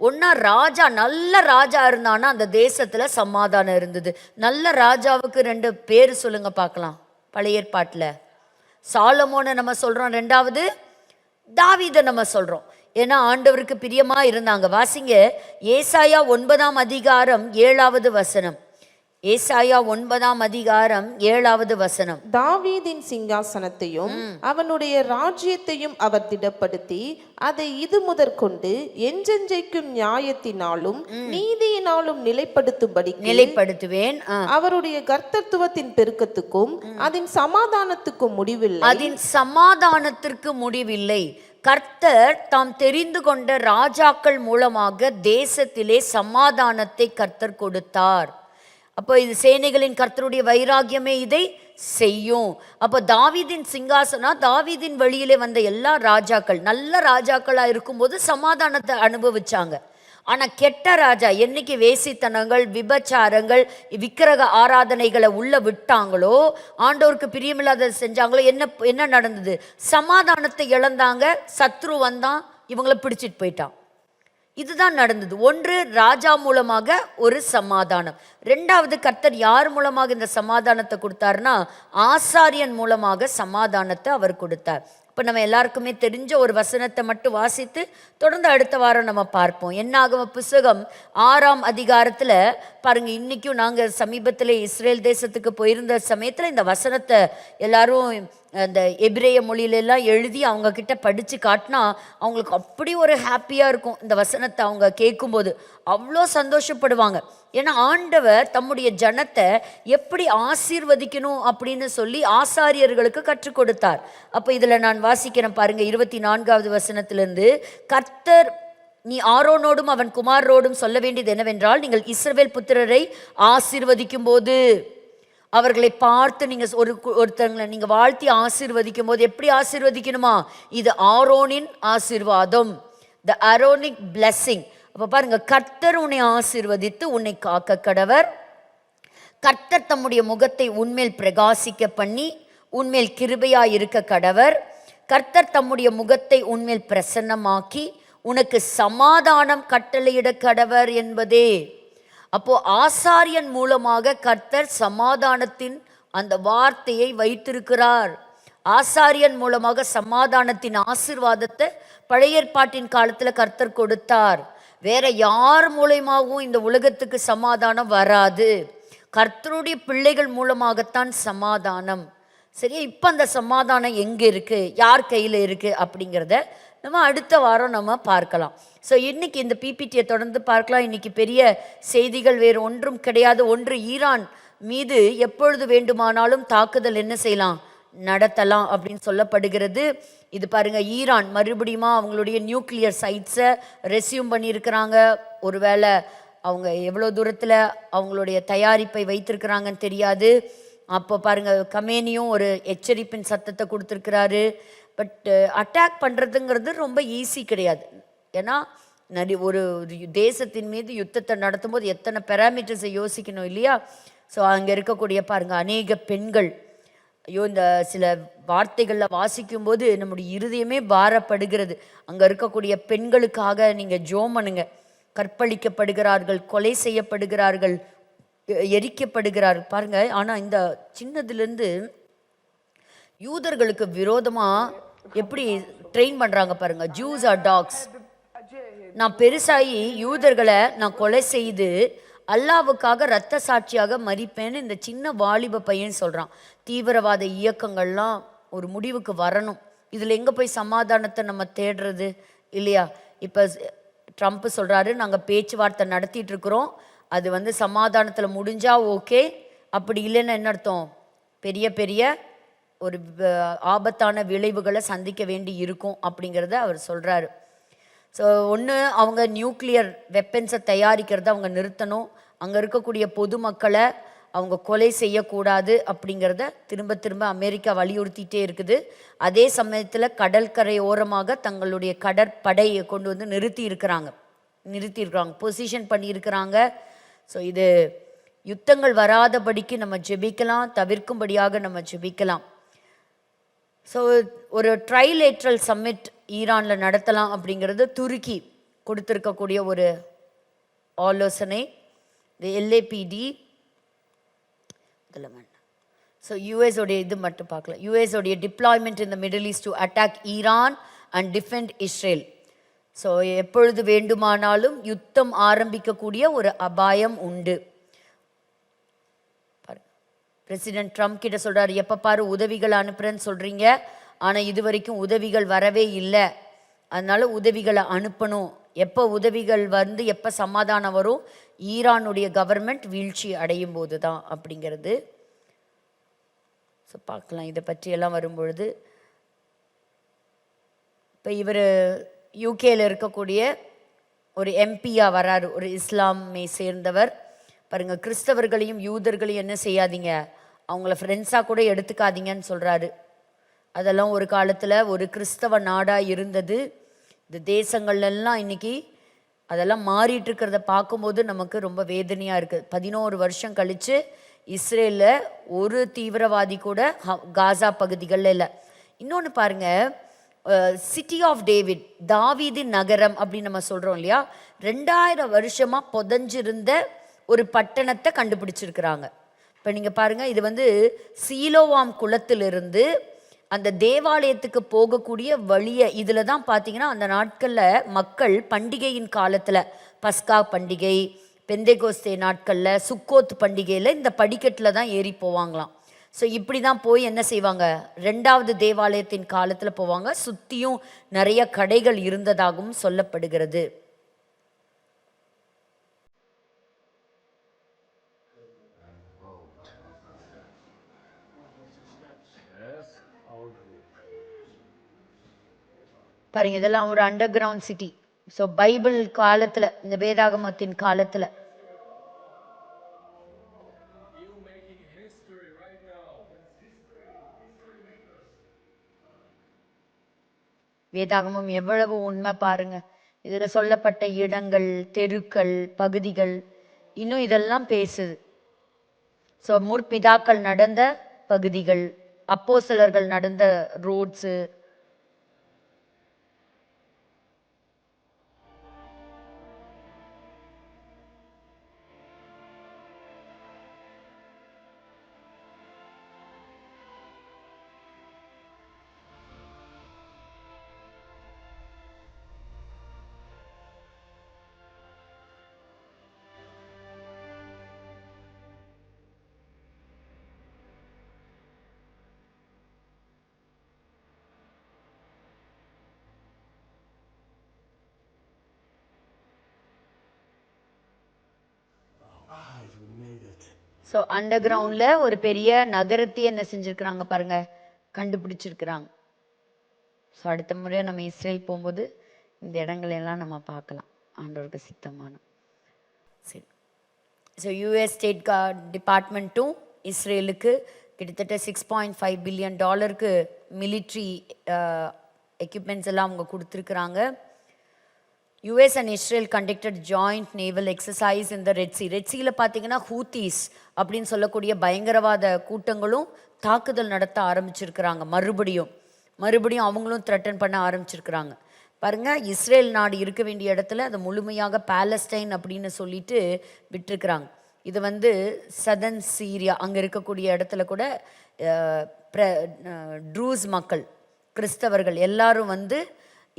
ஒன்னா ராஜா, நல்ல ராஜா இருந்தானா அந்த தேசத்துல சமாதானம் இருந்தது. நல்ல ராஜாவுக்கு 2 பேர் சொல்லுங்க பார்க்கலாம். பழைய ஏற்பாட்டுல சாலமோனை நம்ம சொல்றோம், 2வது தாவீதை நம்ம சொல்றோம். ஏன்னா ஆண்டவருக்கு பிரியமா இருந்தாங்க. வாசிங்க ஏசாயா 9ஆம் அதிகாரம் 7வது வசனம். ஏசாயா 9ஆம் அதிகாரம் 7வது வசனம். தாவீதின் சிங்காசனத்தையும் அவனுடைய ராஜ்யத்தையும் அவர் திடப்படுத்தி அதை இது முதற்கொண்டு என்றென்றைக்கும் நியாயத்தினாலும் நீதியினாலும் நிலைப்படுத்துவேன். அவருடைய கர்த்தத்துவத்தின் பெருக்கத்துக்கும் அதன் சமாதானத்துக்கும் முடிவில்லை. அதன் சமாதானத்திற்கு முடிவில்லை. கர்த்தர் தாம் தெரிந்து கொண்ட ராஜாக்கள் மூலமாக தேசத்திலே சமாதானத்தை கர்த்தர் கொடுத்தார். அப்போ இது சேனைகளின் கர்த்தருடைய வைராகியமே இதை செய்யும். அப்போ தாவீதின் சிங்காசனம், தாவீதின் வழியிலே வந்த எல்லா ராஜாக்கள் நல்ல ராஜாக்களா இருக்கும்போது சமாதானத்தை அனுபவிச்சாங்க. ஆனா கெட்ட ராஜா என்னைக்கு வேசித்தனங்கள், விபச்சாரங்கள், விக்கிரக ஆராதனைகளை உள்ள விட்டாங்களோ, ஆண்டவருக்கு பிரியமில்லாத செஞ்சாங்களோ, என்ன நடந்தது? சமாதானத்தை இழந்தாங்க. சத்ரு வந்தான், இவங்களை பிடிச்சிட்டு போயிட்டான். இதுதான் நடந்தது. ஒன்று ராஜா மூலமாக ஒரு சமாதானம். 2வது கர்த்தர் யார் மூலமாக இந்த சமாதானத்தை கொடுத்தாருன்னா ஆசாரியன் மூலமாக சமாதானத்தை அவர் கொடுத்தார். இப்போ நம்ம எல்லாருக்குமே தெரிஞ்ச ஒரு வசனத்தை மட்டும் வாசித்து தொடர்ந்து அடுத்த வாரம் நம்ம பார்ப்போம். என்னாகம புஸ்தகம் 6ஆம் அதிகாரத்தில் பாருங்க, இன்னைக்கும் நாங்கள் சமீபத்தில் இஸ்ரேல் தேசத்துக்கு போயிருந்த சமயத்தில் இந்த வசனத்தை எல்லாரும் அந்த எபிரேய மொழியிலெல்லாம் எழுதி அவங்க கிட்ட படித்து காட்டினா அவங்களுக்கு அப்படி ஒரு ஹாப்பியாக இருக்கும். இந்த வசனத்தை அவங்க கேட்கும்போது அவ்வளோ சந்தோஷப்படுவாங்க. ஏன்னா ஆண்டவர் தம்முடைய ஜனத்தை எப்படி ஆசீர்வதிக்கணும் அப்படின்னு சொல்லி ஆசாரியர்களுக்கு கற்றுக் கொடுத்தார். அப்போ இதில் நான் வாசிக்கிறேன் பாருங்க, 24வது வசனத்திலிருந்து. கர்த்தர் நீ ஆரோனோடும் அவன் குமாரோடும் சொல்ல வேண்டியது என்னவென்றால், நீங்கள் இஸ்ரவேல் புத்திரரை ஆசீர்வதிக்கும் போது அவர்களை பார்த்து நீங்க ஒருத்தங்களை நீங்க வாழ்த்தி ஆசீர்வதிக்கும் போது எப்படி ஆசீர்வதிக்கணுமா? இது ஆரோனின் ஆசீர்வாதம், த ஆரோனிக் பிளெஸிங். அப்ப பாருங்க, கர்த்தர் உன்னை ஆசீர்வதித்து உன்னை காக்க கடவர். கர்த்தர் தம்முடைய முகத்தை உன்மேல் பிரகாசிக்க பண்ணி உன்மேல் கிருபையாய் இருக்க கடவர். கர்த்தர் தம்முடைய முகத்தை உன்மேல் பிரசன்னமாக்கி உனக்கு சமாதானம் கட்டளையிட கடவர் என்பதே. அப்போ ஆசாரியன் மூலமாக கர்த்தர் சமாதானத்தின் அந்த வார்த்தையை வைத்திருக்கிறார். ஆசாரியன் மூலமாக சமாதானத்தின் ஆசீர்வாதத்தை பழைய ஏற்பாட்டின் காலத்துல கர்த்தர் கொடுத்தார். வேற யார் மூலமாகவும் இந்த உலகத்துக்கு சமாதானம் வராது. கர்த்தருடைய பிள்ளைகள் மூலமாகத்தான் சமாதானம். சரியா? இப்போ அந்த சமாதானம் எங்க இருக்கு, யார் கையில இருக்கு அப்படிங்கிறத நம்ம அடுத்த வாரம் நம்ம பார்க்கலாம். ஸோ இன்னைக்கு இந்த பிபிடியை தொடர்ந்து பார்க்கலாம். இன்னைக்கு பெரிய செய்திகள் வேறு ஒன்றும் கிடையாது. ஒன்று, ஈரான் மீது எப்பொழுது வேண்டுமானாலும் தாக்குதல் என்ன செய்யலாம், நடத்தலாம் அப்படின்னு சொல்லப்படுகிறது. இது பாருங்க, ஈரான் மறுபடியும் அவங்களுடைய நியூக்ளியர் சைட்ஸை ரெஸ்யூம் பண்ணியிருக்கிறாங்க. ஒருவேளை அவங்க எவ்வளோ தூரத்தில் அவங்களுடைய தயாரிப்பை வைத்திருக்கிறாங்கன்னு தெரியாது. அப்போ பாருங்க, கமேனியும் ஒரு எச்சரிப்பின் சத்தத்தை கொடுத்துருக்கிறாரு. பட் அட்டாக் பண்ணுறதுங்கிறது ரொம்ப ஈஸி கிடையாது. ஏன்னா ஒரு தேசத்தின் மீது யுத்தத்தை நடத்தும் போது எத்தனை பேராமீட்டர்ஸை யோசிக்கணும் இல்லையா? ஸோ அங்கே இருக்கக்கூடிய பாருங்க, அநேக பெண்கள், ஐயோ இந்த சில வார்த்தைகளில் வாசிக்கும் போது நம்முடைய இருதயமே பாரப்படுகிறது. அங்கே இருக்கக்கூடிய பெண்களுக்காக நீங்கள் ஜெபம் பண்ணுங்க. கற்பழிக்கப்படுகிறார்கள், கொலை செய்யப்படுகிறார்கள், எரிக்கப்படுகிறார்கள் பாருங்க. ஆனால் இந்த சின்னதுலேருந்து யூதர்களுக்கு விரோதமாக எப்படி ட்ரெயின் பண்ணுறாங்க பாருங்க. Jews are dogs. நான் பெருசாகி யூதர்களை நான் கொலை செய்து அல்லாவுக்காக இரத்த சாட்சியாக மரிப்பேன்னு இந்த சின்ன வாலிப பையன் சொல்கிறான். தீவிரவாத இயக்கங்கள்லாம் ஒரு முடிவுக்கு வரணும். இதில் எங்கே போய் சமாதானத்தை நம்ம தேடுறது இல்லையா? இப்போ ட்ரம்ப் சொல்கிறாரு, நாங்கள் பேச்சுவார்த்தை நடத்திட்டு இருக்கிறோம், அது வந்து சமாதானத்தில் முடிஞ்சா ஓகே, அப்படி இல்லைன்னா என்ன அர்த்தம்? பெரிய பெரிய ஒரு ஆபத்தான விளைவுகளை சந்திக்க வேண்டி இருக்கும் அப்படிங்கிறத அவர் சொல்கிறாரு. ஸோ ஒன்று, அவங்க நியூக்ளியர் வெப்பன்ஸை தயாரிக்கிறத அவங்க நிறுத்தணும், அங்கே இருக்கக்கூடிய பொதுமக்களை அவங்க கொலை செய்யக்கூடாது அப்படிங்கிறத திரும்ப திரும்ப அமெரிக்கா வலியுறுத்திட்டே இருக்குது. அதே சமயத்தில் கடற்கரை ஓரமாக தங்களுடைய கடற்படையை கொண்டு வந்து நிறுத்தியிருக்கிறாங்க, பொசிஷன் பண்ணியிருக்கிறாங்க. ஸோ இது யுத்தங்கள் வராதபடிக்கு நம்ம ஜெபிக்கலாம், தவிர்க்கும்படியாக நம்ம ஜெபிக்கலாம். ஸோ ஒரு ட்ரைலேட்ரல் சம்மிட் ஈரானில் நடத்தலாம் அப்படிங்கிறது துருக்கி கொடுத்துருக்கக்கூடிய ஒரு ஆலோசனை. இந்த எல்ஏபிடி இதில் வேண்டாம். ஸோ யூஎஸோடைய இது மட்டும் பார்க்கலாம். யூஎஸோடைய deployment in the middle east to attack Iran and defend Israel. So எப்பொழுது வேண்டுமானாலும் யுத்தம் ஆரம்பிக்கக்கூடிய ஒரு அபாயம் உண்டு. பிரசிடென்ட் ட்ரம்ப் கிட்ட சொல்கிறார், எப்போ பாரு உதவிகள் அனுப்புகிறேன்னு சொல்கிறீங்க, ஆனால் இது வரைக்கும் உதவிகள் வரவே இல்லை, அதனால் உதவிகளை அனுப்பணும். எப்போ உதவிகள் வந்து எப்போ சமாதானம் வரும்? ஈரானுடைய கவர்மெண்ட் வீழ்ச்சி அடையும் போது தான் அப்படிங்கிறது. ஸோ பார்க்கலாம் இதை பற்றியெல்லாம் வரும்பொழுது. இப்போ இவர் யூகேயில் இருக்கக்கூடிய ஒரு எம்பியாக வராரு, ஒரு இஸ்லாமை சேர்ந்தவர். பாருங்கள், கிறிஸ்தவர்களையும் யூதர்களையும் என்ன செய்யாதீங்க, அவங்கள ஃப்ரெண்ட்ஸாக கூட எடுத்துக்காதீங்கன்னு சொல்கிறாரு. அதெல்லாம் ஒரு காலத்தில் ஒரு கிறிஸ்தவ நாடாக இருந்தது. இந்த தேசங்கள்லாம் இன்னைக்கு அதெல்லாம் மாறிட்டு இருக்கிறத பார்க்கும்போது நமக்கு ரொம்ப வேதனையாக இருக்குது. 11 வருஷம் கழித்து இஸ்ரேலில் ஒரு தீவிரவாதி கூட காசா பகுதிகளில் இல்லை. இன்னொன்று பாருங்கள், சிட்டி ஆஃப் டேவிட், தாவீதின் நகரம் அப்படின்னு நம்ம சொல்கிறோம் இல்லையா, 2000 வருஷமாக புதஞ்சிருந்த ஒரு பட்டணத்தை கண்டுபிடிச்சிருக்கிறாங்க. இப்போ நீங்கள் பாருங்கள், இது வந்து சீலோவாம் குளத்திலிருந்து அந்த தேவாலயத்துக்கு போகக்கூடிய வழியை, இதில் தான் பார்த்தீங்கன்னா அந்த நாட்களில் மக்கள் பண்டிகையின் காலத்தில், பஸ்கா பண்டிகை, பெந்தேகோஸ்தே நாட்களில், சுக்கோத் பண்டிகையில் இந்த படிக்கட்டில் தான் ஏறி போவாங்களாம். ஸோ இப்படி தான் போய் என்ன செய்வாங்க, 2வது தேவாலயத்தின் காலத்தில் போவாங்க. சுற்றியும் நிறைய கடைகள் இருந்ததாகவும் சொல்லப்படுகிறது. பாருங்க, இதெல்லாம் ஒரு under ground city. So Bible காலத்தில், இந்த வேதாகமத்தின் காலத்தில் வேதாகமம் எவ்வளவு உண்மை பாருங்க. இதில் சொல்லப்பட்ட இடங்கள், தெருக்கள், பகுதிகள், இன்னும் இதெல்லாம் பேசுது. ஸோ முற்பிதாக்கள் நடந்த பகுதிகள், அப்போஸ்தலர்கள் நடந்த ரோட்ஸு. ஸோ அண்டர் கிரவுண்டில் ஒரு பெரிய நகரத்தையே என்ன செஞ்சுருக்கிறாங்க பாருங்க, கண்டுபிடிச்சிருக்கிறாங்க. ஸோ அடுத்த முறை நம்ம இஸ்ரேல் போகும்போது இந்த இடங்களெல்லாம் நம்ம பார்க்கலாம், ஆண்டவருக்கு சித்தமான. சரி, ஸோ யூஎஸ் ஸ்டேட் டிபார்ட்மெண்ட்டும் இஸ்ரேலுக்கு கிட்டத்தட்ட $6.5 பில்லியன் மிலிட்ரி எக்யூப்மெண்ட்ஸ் எல்லாம் அவங்க கொடுத்துருக்குறாங்க. US and Israel conducted joint naval exercise in the Red Sea. Red சீல பார்த்தீங்கன்னா ஹூத்தீஸ் அப்படின்னு சொல்லக்கூடிய பயங்கரவாத கூட்டங்களும் தாக்குதல் நடத்த ஆரம்பிச்சிருக்கிறாங்க. மறுபடியும் அவங்களும் த்ரெட்டன் பண்ண ஆரம்பிச்சிருக்கிறாங்க. பாருங்கள், இஸ்ரேல் நாடு இருக்க வேண்டிய இடத்துல அதை முழுமையாக பாலஸ்டைன் அப்படின்னு சொல்லிட்டு விட்டுருக்குறாங்க. இது வந்து சதன் சீரியா, அங்கே இருக்கக்கூடிய இடத்துல கூட ட்ரூஸ் மக்கள், கிறிஸ்தவர்கள் எல்லாரும் வந்து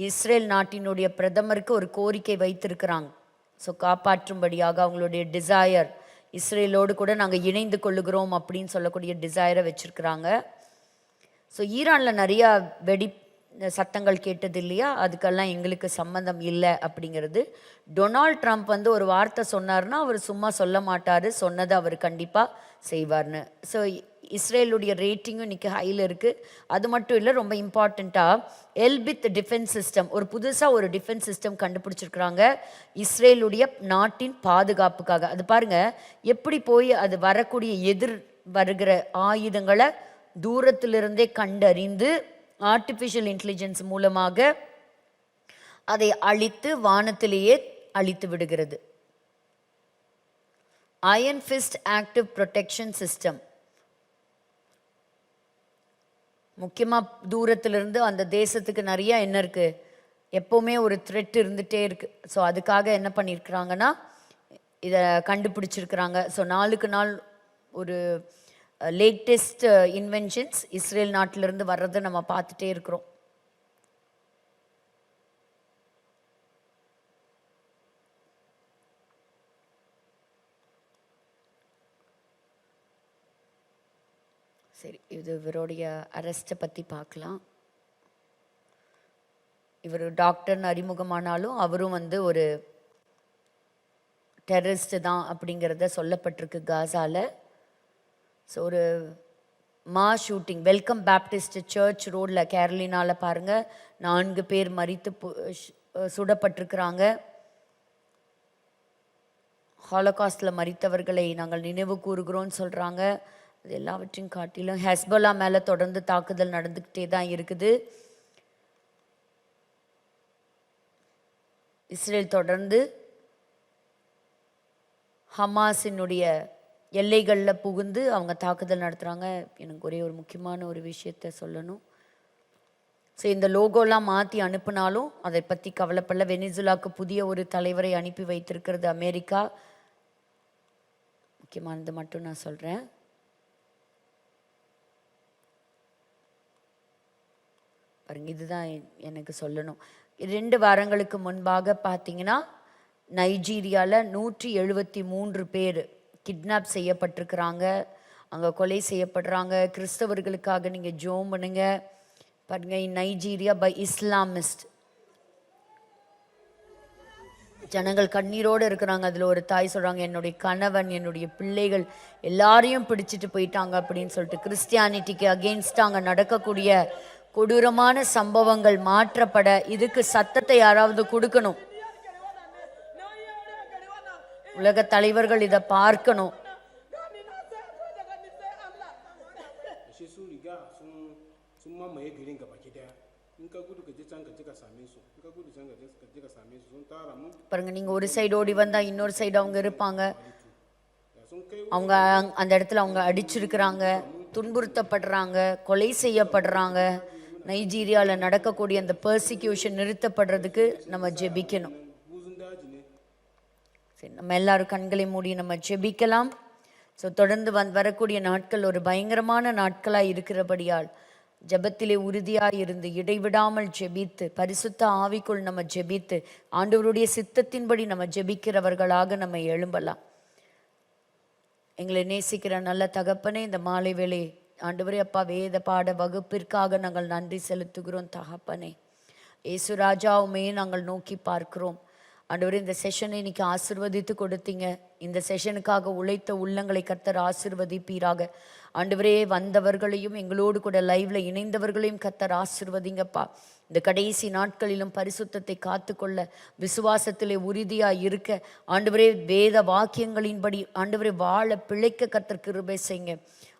இஸ்ரேல் நாட்டினுடைய பிரதமருக்கு ஒரு கோரிக்கை வைத்திருக்கிறாங்க. ஸோ காப்பாற்றும்படியாக அவங்களுடைய டிசையர், இஸ்ரேலோடு கூட நாங்கள் இணைந்து கொள்ளுகிறோம் அப்படின்னு சொல்லக்கூடிய டிசையரை வச்சுருக்குறாங்க. ஸோ ஈரானில் நிறையா வெடி சத்தங்கள் கேட்டது இல்லையா, அதுக்கெல்லாம் எங்களுக்கு சம்மந்தம் இல்லை அப்படிங்கிறது. டொனால்ட் ட்ரம்ப் வந்து ஒரு வார்த்தை சொன்னார்னா அவர் சும்மா சொல்ல மாட்டார், சொன்னதை அவர் கண்டிப்பாக செய்வார்னு. ஸோ இஸ்ரேலுடைய ரேட்டிங்கும் இன்றைக்கி ஹையில் இருக்குது. அது மட்டும் இல்லை, ரொம்ப இம்பார்ட்டண்ட்டாக எல்பித் டிஃபென்ஸ் சிஸ்டம், ஒரு புதுசாக ஒரு டிஃபென்ஸ் சிஸ்டம் கண்டுபிடிச்சிருக்கிறாங்க இஸ்ரேலுடைய நாட்டின் பாதுகாப்புக்காக. அது பாருங்கள் எப்படி போய் அது வரக்கூடிய எதிர் வருகிற ஆயுதங்களை தூரத்திலிருந்தே கண்டறிந்து ஆர்டிஃபிஷியல் இன்டெலிஜென்ஸ் மூலமாக அதை அழித்து வானத்திலேயே அழித்து விடுகிறது. Iron fist active protection system. முக்கியமாக தூரத்திலிருந்து அந்த தேசத்துக்கு நிறையா என்ன இருக்குது, எப்போவுமே ஒரு த்ரெட் இருந்துகிட்டே இருக்குது. ஸோ அதுக்காக என்ன பண்ணியிருக்கிறாங்கன்னா இதை கண்டுபிடிச்சிருக்கிறாங்க. ஸோ நாளுக்கு நாள் ஒரு லேட்டஸ்ட் இன்வென்ஷன்ஸ் இஸ்ரேல் நாட்டிலிருந்து வர்றதை நம்ம பார்த்துட்டே இருக்கிறோம். சரி, இது இவருடைய அரெஸ்ட்டை பற்றி பார்க்கலாம். இவர் டாக்டர்னு அறிமுகமானாலும் அவரும் வந்து ஒரு டெரரிஸ்ட் தான் அப்படிங்கிறத சொல்லப்பட்டிருக்கு காசாவில். ஸோ ஒரு ஷூட்டிங் வெல்கம் பேப்டிஸ்ட் சர்ச் ரோடில் கேரளினாவில் பாருங்கள் 4 பேர் மரித்து சுடப்பட்டிருக்கிறாங்க. ஹாலோகாஸ்டில் மரித்தவர்களை நாங்கள் நினைவு கூறுகிறோன்னு சொல்கிறாங்க. அது எல்லாவற்றையும் காட்டிலும் ஹெஸ்போலா மேலே தொடர்ந்து தாக்குதல் நடந்துக்கிட்டே தான் இருக்குது. இஸ்ரேல் தொடர்ந்து ஹமாஸினுடைய எல்லைகளில் புகுந்து அவங்க தாக்குதல் நடத்துகிறாங்க. எனக்கு ஒரே ஒரு முக்கியமான ஒரு விஷயத்த சொல்லணும். ஸோ இந்த லோகோலாம் மாற்றி அனுப்புனாலும் அதை பற்றி கவலைப்படல. வெனிசுலாவுக்கு புதிய ஒரு தலைவரை அனுப்பி வைத்திருக்கிறது அமெரிக்கா. முக்கியமானது மட்டும் நான் சொல்கிறேன். பாருங்க, இதுதான் எனக்கு சொல்லணும். 2 வாரங்களுக்கு முன்பாக பார்த்தீங்கன்னா நைஜீரியாவில் 173 பேர் கிட்னாப் செய்யப்பட்டிருக்கிறாங்க, அங்கே கொலை செய்யப்படுறாங்க. கிறிஸ்தவர்களுக்காக நீங்கள் ஜோம் பண்ணுங்க. பாருங்க, நைஜீரியா பை இஸ்லாமிஸ்ட். ஜனங்கள் கண்ணீரோடு இருக்கிறாங்க. அதில் ஒரு தாய் சொல்கிறாங்க, என்னுடைய கணவன் என்னுடைய பிள்ளைகள் எல்லாரையும் பிடிச்சிட்டு போயிட்டாங்க அப்படின்னு சொல்லிட்டு. கிறிஸ்டியானிட்டிக்கு அகெயின்ஸ்டாக அங்கே நடக்கக்கூடிய கொடூரமான சம்பவங்கள் மாற்றப்பட இதுக்கு சத்தத்தை யாராவது கொடுக்கணும். உலக தலைவர்கள் இதை பார்க்கணும். பாருங்க, நீங்க ஒரு சைடு ஓடி வந்தா இன்னொரு சைடு அவங்க இருப்பாங்க. அவங்க அந்த இடத்துல அவங்க அடிச்சிருக்கிறாங்க, துன்புறுத்தப்படுறாங்க, கொலை செய்யப்படுறாங்க. நைஜீரியாவில் நடக்கக்கூடிய அந்த பெர்சிக்யூஷன் நிறுத்தப்படுறதுக்கு நம்ம ஜெபிக்கணும். சரி, நம்ம எல்லாரும் கண்களை மூடி நம்ம ஜெபிக்கலாம். ஸோ தொடர்ந்து வரக்கூடிய நாட்கள் ஒரு பயங்கரமான நாட்களாக இருக்கிறபடியால் ஜெபத்திலே உறுதியாக இருந்து இடைவிடாமல் ஜெபித்து பரிசுத்த ஆவிக்குள் நம்ம ஜெபித்து ஆண்டவருடைய சித்தத்தின்படி நம்ம ஜெபிக்கிறவர்களாக நம்ம எழும்பலாம். எங்களை நேசிக்கிற நல்ல தகப்பனே, இந்த மாலை வேளை ஆண்டவரே அப்பா வேத பாட வகுப்பிற்காக நாங்கள் நன்றி செலுத்துகிறோம். தகப்பனே இயேசு ராஜாவுமே நாங்கள் நோக்கி பார்க்கிறோம். ஆண்டவரே, இந்த செஷனை இன்னைக்கு ஆசிர்வதித்து கொடுத்தீங்க. இந்த செஷனுக்காக உழைத்த உள்ளங்களை கர்த்தர் ஆசிர்வதிப்பீராக. ஆண்டவரே, வந்தவர்களையும் எங்களோடு கூட லைவ்ல இணைந்தவர்களையும் கர்த்தர் ஆசிர்வதிங்கப்பா. இந்த கடைசி நாட்களிலும் பரிசுத்தத்தை காத்துக்கொள்ள விசுவாசத்திலே உறுதியாக இருக்க ஆண்டவரே வேத வாக்கியங்களின்படி ஆண்டவரே வாழ பிழைக்க கர்த்தர் கிருபை செய்யுங்க.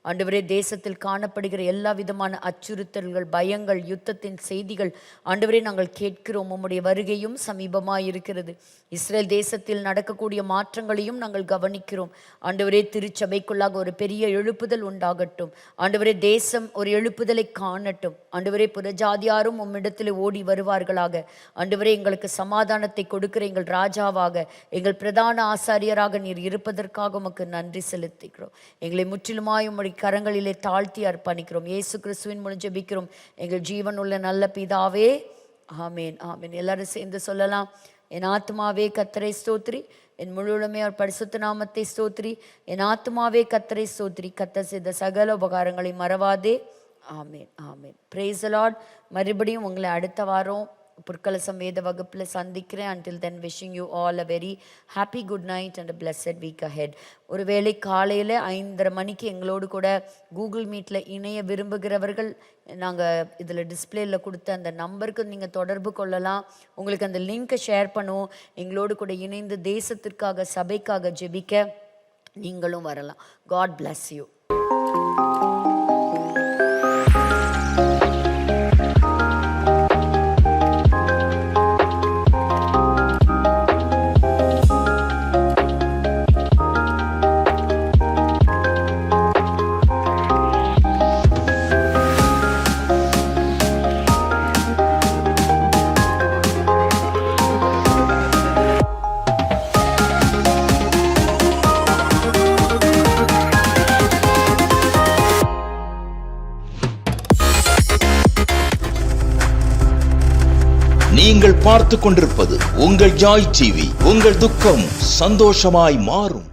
ஆண்டவரே, தேசத்தில் காணப்படுகிற எல்லா விதமான அச்சுறுத்தல்கள், பயங்கள், யுத்தத்தின் செய்திகள் ஆண்டவரே நாங்கள் கேட்கிறோம். உம்முடைய வருகையும் சமீபமாக இருக்கிறது. இஸ்ரேல் தேசத்தில் நடக்கக்கூடிய மாற்றங்களையும் நாங்கள் கவனிக்கிறோம். ஆண்டவரே, திருச்சபைக்குள்ளாக ஒரு பெரிய எழுப்புதல் உண்டாகட்டும். ஆண்டவரே, தேசம் ஒரு எழுப்புதலை காணட்டும். ஆண்டவரே, புறஜாதியாரும் உம்மிடத்தில் ஓடி வருவார்களாக. ஆண்டவரே, எங்களுக்கு சமாதானத்தை கொடுக்கிற எங்கள் ராஜாவாக, எங்கள் பிரதான ஆசாரியராக நீர் இருப்பதற்காக உமக்கு நன்றி செலுத்துகிறோம். எங்களை முற்றிலுமாய் உம்முடைய கரங்களிலே தாழ்த்தி அர்ப்பணிக்கிறோம். இயேசு கிறிஸ்துவின் மூலம் ஜெபிக்கிறோம் எங்கள் ஜீவன் உள்ள நல்ல பிதாவே, ஆமேன், ஆமேன். எல்லாரும் சேர்ந்து சொல்லலாம். என் ஆத்மாவே கர்த்தரை ஸ்தோத்திரி, என் முழுமே அவர் பரிசுத்த நாமத்தை ஸ்தோத்திரி. என் ஆத்மாவே கர்த்தரை ஸ்தோத்திரி, கர்த்தர் செய்த சகல உபகாரங்களை மறவாதே. Amen, amen. Praise the Lord. மறுபடியும் உங்களை அடுத்த வாரம் புற்கலசம் வேத வகுப்பில் சந்திக்கிறேன். Until then wishing you all a very happy good night and a blessed week ahead. ஒருவேளை காலையில் 5:30 மணிக்கு எங்களோடு கூட கூகுள் மீட்டில் இணைய விரும்புகிறவர்கள் நாங்கள் இதில் டிஸ்பிளேயில் கொடுத்த அந்த நம்பருக்கு நீங்கள் தொடர்பு கொள்ளலாம். உங்களுக்கு அந்த லிங்க்கை ஷேர் பண்ணுவோம். எங்களோடு கூட இணைந்து தேசத்திற்காக சபைக்காக ஜெபிக்க நீங்களும் வரலாம். God bless you. நீங்கள் பார்த்துக் கொண்டிருப்பது உங்கள் ஜாய் டிவி. உங்கள் துக்கம் சந்தோஷமாய் மாறும்.